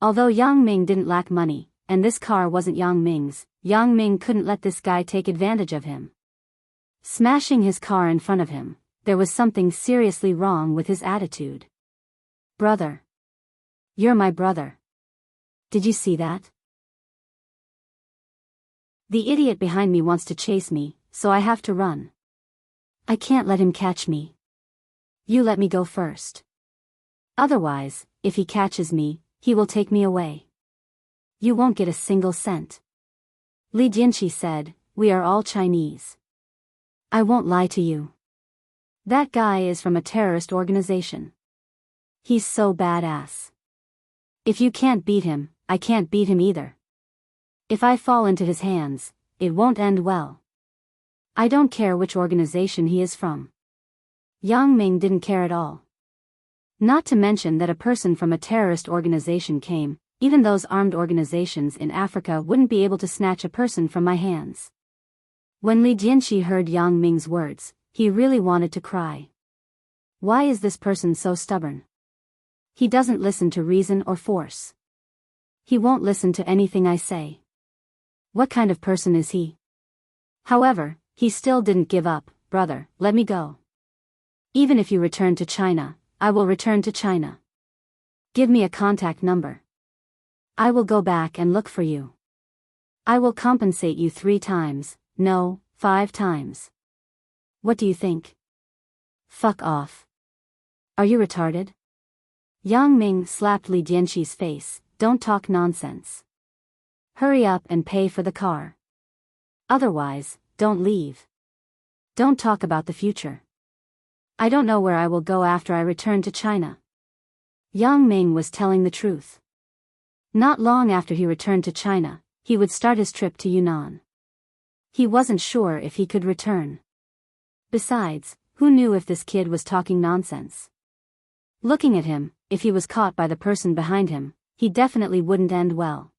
Although Yang Ming didn't lack money, and this car wasn't Yang Ming's, Yang Ming couldn't let this guy take advantage of him. Smashing his car in front of him, there was something seriously wrong with his attitude. Brother. You're my brother. Did you see that? The idiot behind me wants to chase me, so I have to run. I can't let him catch me. You let me go first. Otherwise, if he catches me, he will take me away. You won't get a single cent. Li Jianqi said, we are all Chinese. I won't lie to you. That guy is from a terrorist organization. He's so badass. If you can't beat him, I can't beat him either. If I fall into his hands, it won't end well. I don't care which organization he is from. Yang Ming didn't care at all. Not to mention that a person from a terrorist organization came, even those armed organizations in Africa wouldn't be able to snatch a person from my hands. When Li Jianqi heard Yang Ming's words, he really wanted to cry. Why is this person so stubborn? He doesn't listen to reason or force. He won't listen to anything I say. What kind of person is he? However, he still didn't give up. Brother, let me go. Even if you return to China, I will return to China. Give me a contact number. I will go back and look for you. I will compensate you 3 times, no, 5 times. What do you think? Fuck off. Are you retarded? Yang Ming slapped Li Jianqi's face. Don't talk nonsense. Hurry up and pay for the car. Otherwise, don't leave. Don't talk about the future. I don't know where I will go after I return to China. Yang Ming was telling the truth. Not long after he returned to China, he would start his trip to Yunnan. He wasn't sure if he could return. Besides, who knew if this kid was talking nonsense? Looking at him, if he was caught by the person behind him, he definitely wouldn't end well.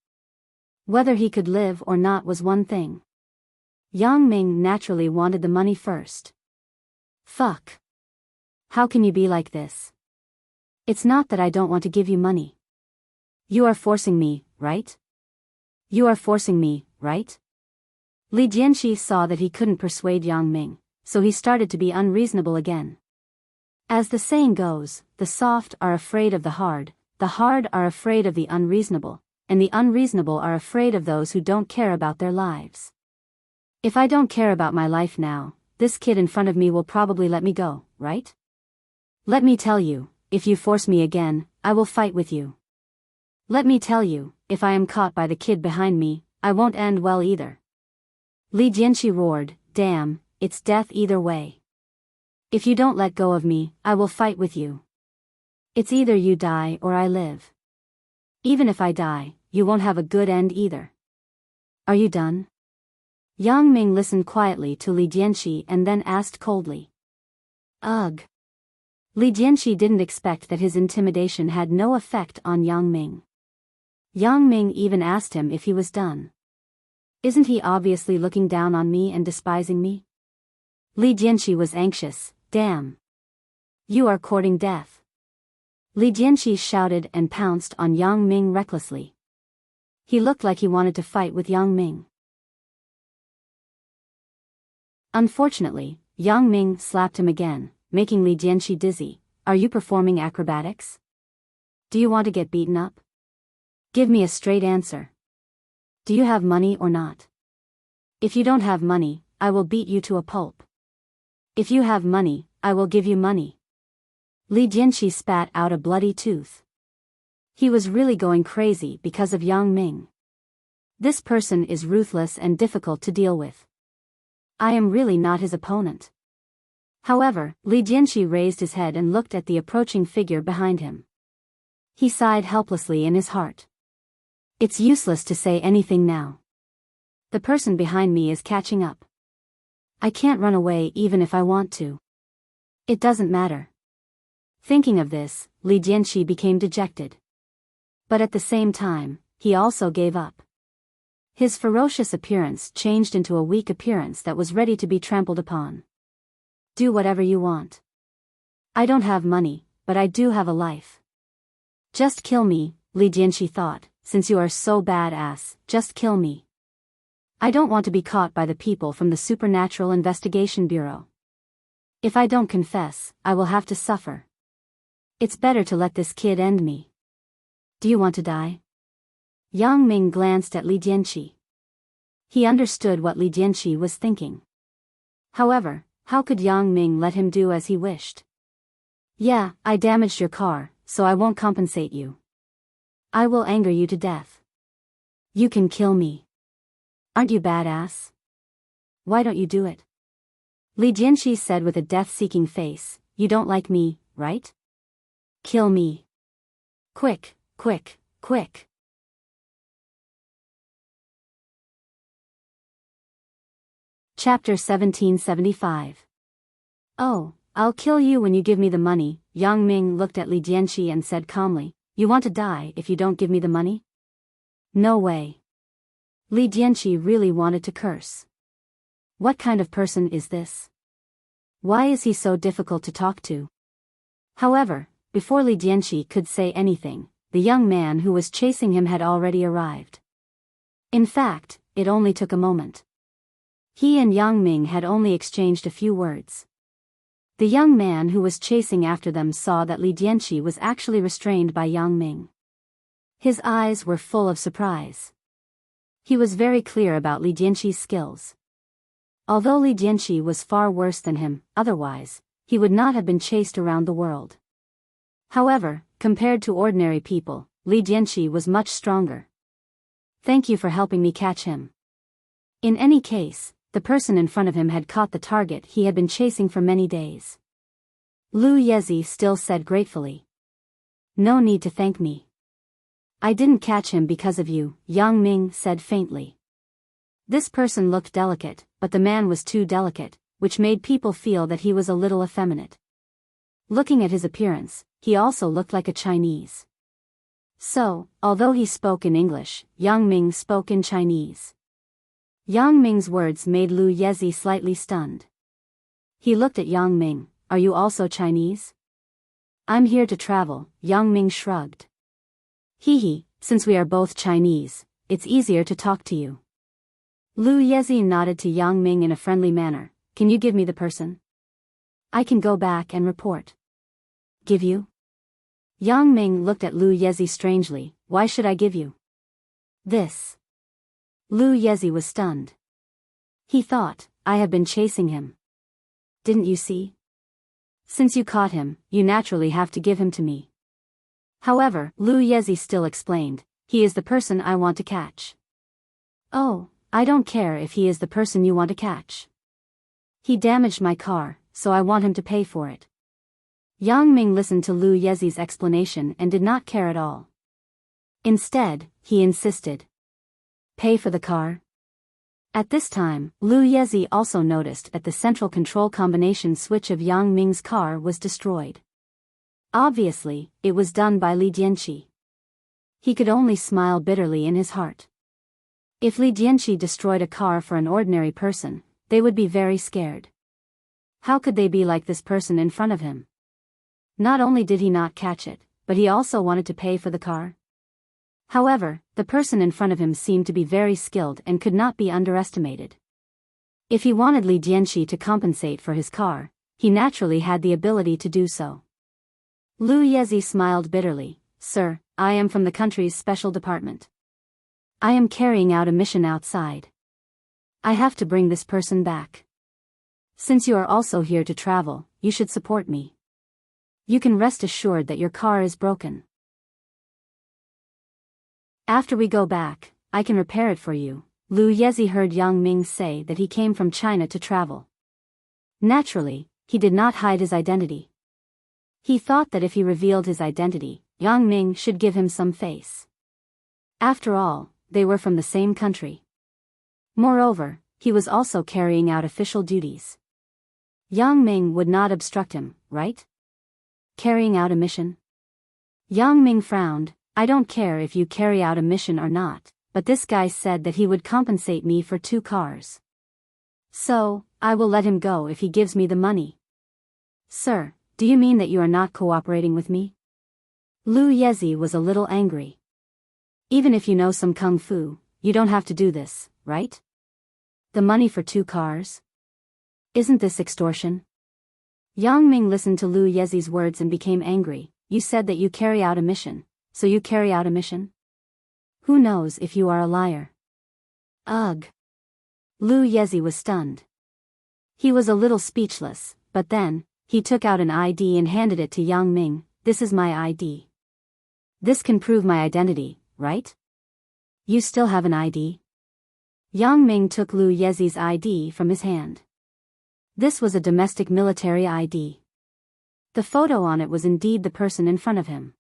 Whether he could live or not was one thing. Yang Ming naturally wanted the money first. Fuck. How can you be like this? It's not that I don't want to give you money. You are forcing me, right? You are forcing me, right? Li Jianqi saw that he couldn't persuade Yang Ming, so he started to be unreasonable again. As the saying goes, the soft are afraid of the hard are afraid of the unreasonable, and the unreasonable are afraid of those who don't care about their lives. If I don't care about my life now, this kid in front of me will probably let me go, right? Let me tell you, if you force me again, I will fight with you. Let me tell you, if I am caught by the kid behind me, I won't end well either. Li Jianqi roared, damn, it's death either way. If you don't let go of me, I will fight with you. It's either you die or I live. Even if I die, you won't have a good end either. Are you done? Yang Ming listened quietly to Li Jianqi and then asked coldly. Ugh. Li Jianqi didn't expect that his intimidation had no effect on Yang Ming. Yang Ming even asked him if he was done. Isn't he obviously looking down on me and despising me? Li Jianqi was anxious. Damn. You are courting death. Li Jianqi shouted and pounced on Yang Ming recklessly. He looked like he wanted to fight with Yang Ming. Unfortunately, Yang Ming slapped him again, making Li Jianqi dizzy. Are you performing acrobatics? Do you want to get beaten up? Give me a straight answer. Do you have money or not? If you don't have money, I will beat you to a pulp. If you have money, I will give you money. Li Jianqi spat out a bloody tooth. He was really going crazy because of Yang Ming. This person is ruthless and difficult to deal with. I am really not his opponent. However, Li Jianqi raised his head and looked at the approaching figure behind him. He sighed helplessly in his heart. It's useless to say anything now. The person behind me is catching up. I can't run away even if I want to. It doesn't matter. Thinking of this, Li Jianqi became dejected. But at the same time, he also gave up. His ferocious appearance changed into a weak appearance that was ready to be trampled upon. Do whatever you want. I don't have money, but I do have a life. Just kill me, Li Jianqi thought, since you are so badass, just kill me. I don't want to be caught by the people from the Supernatural Investigation Bureau. If I don't confess, I will have to suffer. It's better to let this kid end me. Do you want to die? Yang Ming glanced at Li Jianqi. He understood what Li Jianqi was thinking. However, how could Yang Ming let him do as he wished? Yeah, I damaged your car, so I won't compensate you. I will anger you to death. You can kill me. Aren't you badass? Why don't you do it? Li Jianqi said with a death-seeking face, you don't like me, right? Kill me. Quick, quick, quick. Chapter 1775. Oh, I'll kill you when you give me the money. Yang Ming looked at Li Jianqi and said calmly, you want to die if you don't give me the money? No way. Li Jianqi really wanted to curse. What kind of person is this? Why is he so difficult to talk to? However, before Li Jianqi could say anything, the young man who was chasing him had already arrived. In fact, it only took a moment. He and Yang Ming had only exchanged a few words. The young man who was chasing after them saw that Li Jianqi was actually restrained by Yang Ming. His eyes were full of surprise. He was very clear about Li Jianqi's skills. Although Li Jianqi was far worse than him, otherwise, he would not have been chased around the world. However, compared to ordinary people, Li Jianqi was much stronger. Thank you for helping me catch him. In any case, the person in front of him had caught the target he had been chasing for many days. Lu Yezi still said gratefully. No need to thank me. I didn't catch him because of you, Yang Ming said faintly. This person looked delicate, but the man was too delicate, which made people feel that he was a little effeminate. Looking at his appearance, he also looked like a Chinese. So, although he spoke in English, Yang Ming spoke in Chinese. Yang Ming's words made Lu Yezi slightly stunned. He looked at Yang Ming, are you also Chinese? I'm here to travel, Yang Ming shrugged. Hee, since we are both Chinese, it's easier to talk to you. Lu Yezi nodded to Yang Ming in a friendly manner, can you give me the person? I can go back and report. Give you? Yang Ming looked at Lu Yezi strangely, why should I give you? This. Lu Yezi was stunned. He thought, I have been chasing him. Didn't you see? Since you caught him, you naturally have to give him to me. However, Lu Yezi still explained, he is the person I want to catch. Oh, I don't care if he is the person you want to catch. He damaged my car, so I want him to pay for it. Yang Ming listened to Lu Yezi's explanation and did not care at all. Instead, he insisted. Pay for the car? At this time, Lu Yezi also noticed that the central control combination switch of Yang Ming's car was destroyed. Obviously, it was done by Li Jianqi. He could only smile bitterly in his heart. If Li Jianqi destroyed a car for an ordinary person, they would be very scared. How could they be like this person in front of him? Not only did he not catch it, but he also wanted to pay for the car. However, the person in front of him seemed to be very skilled and could not be underestimated. If he wanted Li Jianqi to compensate for his car, he naturally had the ability to do so. Lu Yezi smiled bitterly, Sir, I am from the country's special department. I am carrying out a mission outside. I have to bring this person back. Since you are also here to travel, you should support me. You can rest assured that your car is broken. After we go back, I can repair it for you. Lu Yezi heard Yang Ming say that he came from China to travel. Naturally, he did not hide his identity. He thought that if he revealed his identity, Yang Ming should give him some face. After all, they were from the same country. Moreover, he was also carrying out official duties. Yang Ming would not obstruct him, right? Carrying out a mission? Yang Ming frowned, I don't care if you carry out a mission or not, but this guy said that he would compensate me for 2 cars. So, I will let him go if he gives me the money. Sir, do you mean that you are not cooperating with me? Lu Yezi was a little angry. Even if you know some kung fu, you don't have to do this, right? The money for 2 cars? Isn't this extortion? Yang Ming listened to Lu Yezi's words and became angry. You said that you carry out a mission, so you carry out a mission? Who knows if you are a liar? Ugh. Lu Yezi was stunned. He was a little speechless, but then, he took out an ID and handed it to Yang Ming. This is my ID. This can prove my identity, right? You still have an ID? Yang Ming took Lu Yezi's ID from his hand. This was a domestic military ID. The photo on it was indeed the person in front of him.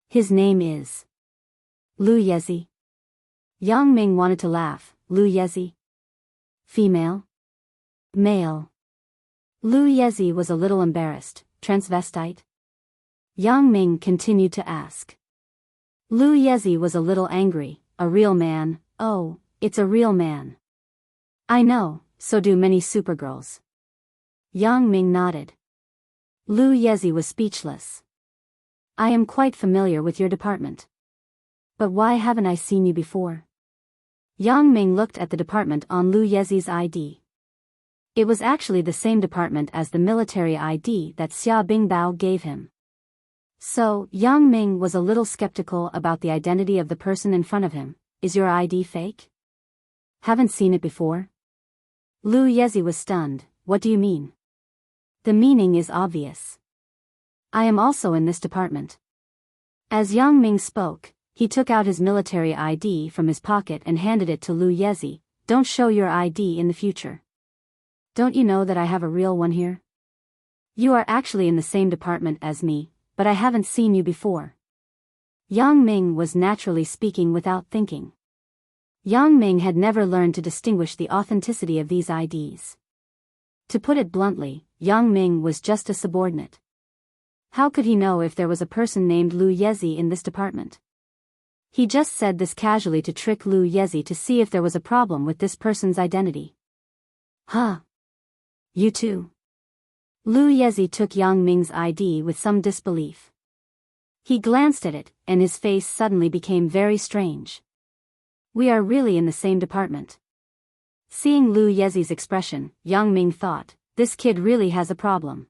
His name is Lu Yezi. Yang Ming wanted to laugh. Lu Yezi? Female? Male? Lu Yezi was a little embarrassed. Transvestite? Yang Ming continued to ask. Lu Yezi was a little angry. A real man? Oh, it's a real man. I know, so do many supergirls. Yang Ming nodded. Lu Yezi was speechless. I am quite familiar with your department. But why haven't I seen you before? Yang Ming looked at the department on Lu Yezi's ID. It was actually the same department as the military ID that Xia Bingbao gave him. So, Yang Ming was a little skeptical about the identity of the person in front of him. Is your ID fake? Haven't seen it before? Lu Yezi was stunned. What do you mean? The meaning is obvious. I am also in this department. As Yang Ming spoke, he took out his military ID from his pocket and handed it to Lu Yezi. Don't show your ID in the future. Don't you know that I have a real one here? You are actually in the same department as me, but I haven't seen you before. Yang Ming was naturally speaking without thinking. Yang Ming had never learned to distinguish the authenticity of these IDs. To put it bluntly, Yang Ming was just a subordinate. How could he know if there was a person named Lu Yezi in this department? He just said this casually to trick Lu Yezi to see if there was a problem with this person's identity. Huh? You too? Lu Yezi took Yang Ming's ID with some disbelief. He glanced at it, and his face suddenly became very strange. We are really in the same department. Seeing Lu Yezi's expression, Yang Ming thought, this kid really has a problem.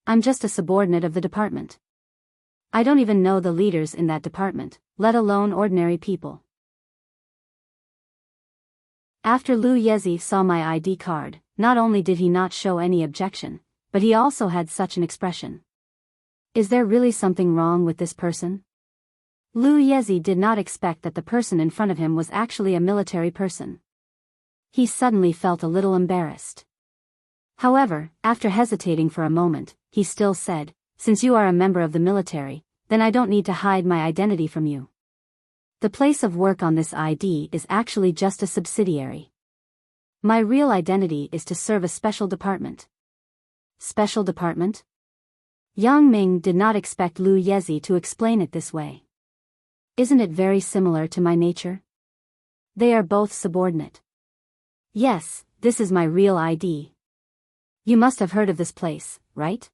I'm just a subordinate of the department. I don't even know the leaders in that department, let alone ordinary people. After Lu Yezi saw my ID card, not only did he not show any objection, but he also had such an expression. Is there really something wrong with this person? Lu Yezi did not expect that the person in front of him was actually a military person. He suddenly felt a little embarrassed. However, after hesitating for a moment, he still said, since you are a member of the military, then I don't need to hide my identity from you. The place of work on this ID is actually just a subsidiary. My real identity is to serve a special department. Special department? Yang Ming did not expect Lu Yezi to explain it this way. Isn't it very similar to my nature? They are both subordinate. Yes, this is my real ID. You must have heard of this place, right?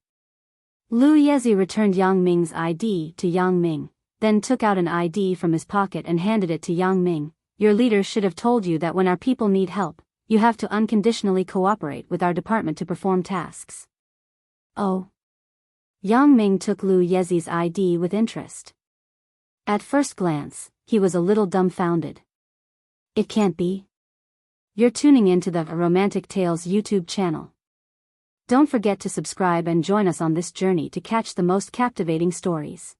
Lu Yezi returned Yang Ming's ID to Yang Ming, then took out an ID from his pocket and handed it to Yang Ming. Your leader should have told you that when our people need help, you have to unconditionally cooperate with our department to perform tasks. Oh. Yang Ming took Lu Yezi's ID with interest. At first glance, he was a little dumbfounded. It can't be. You're tuning into the Romantic Tales YouTube channel. Don't forget to subscribe and join us on this journey to catch the most captivating stories.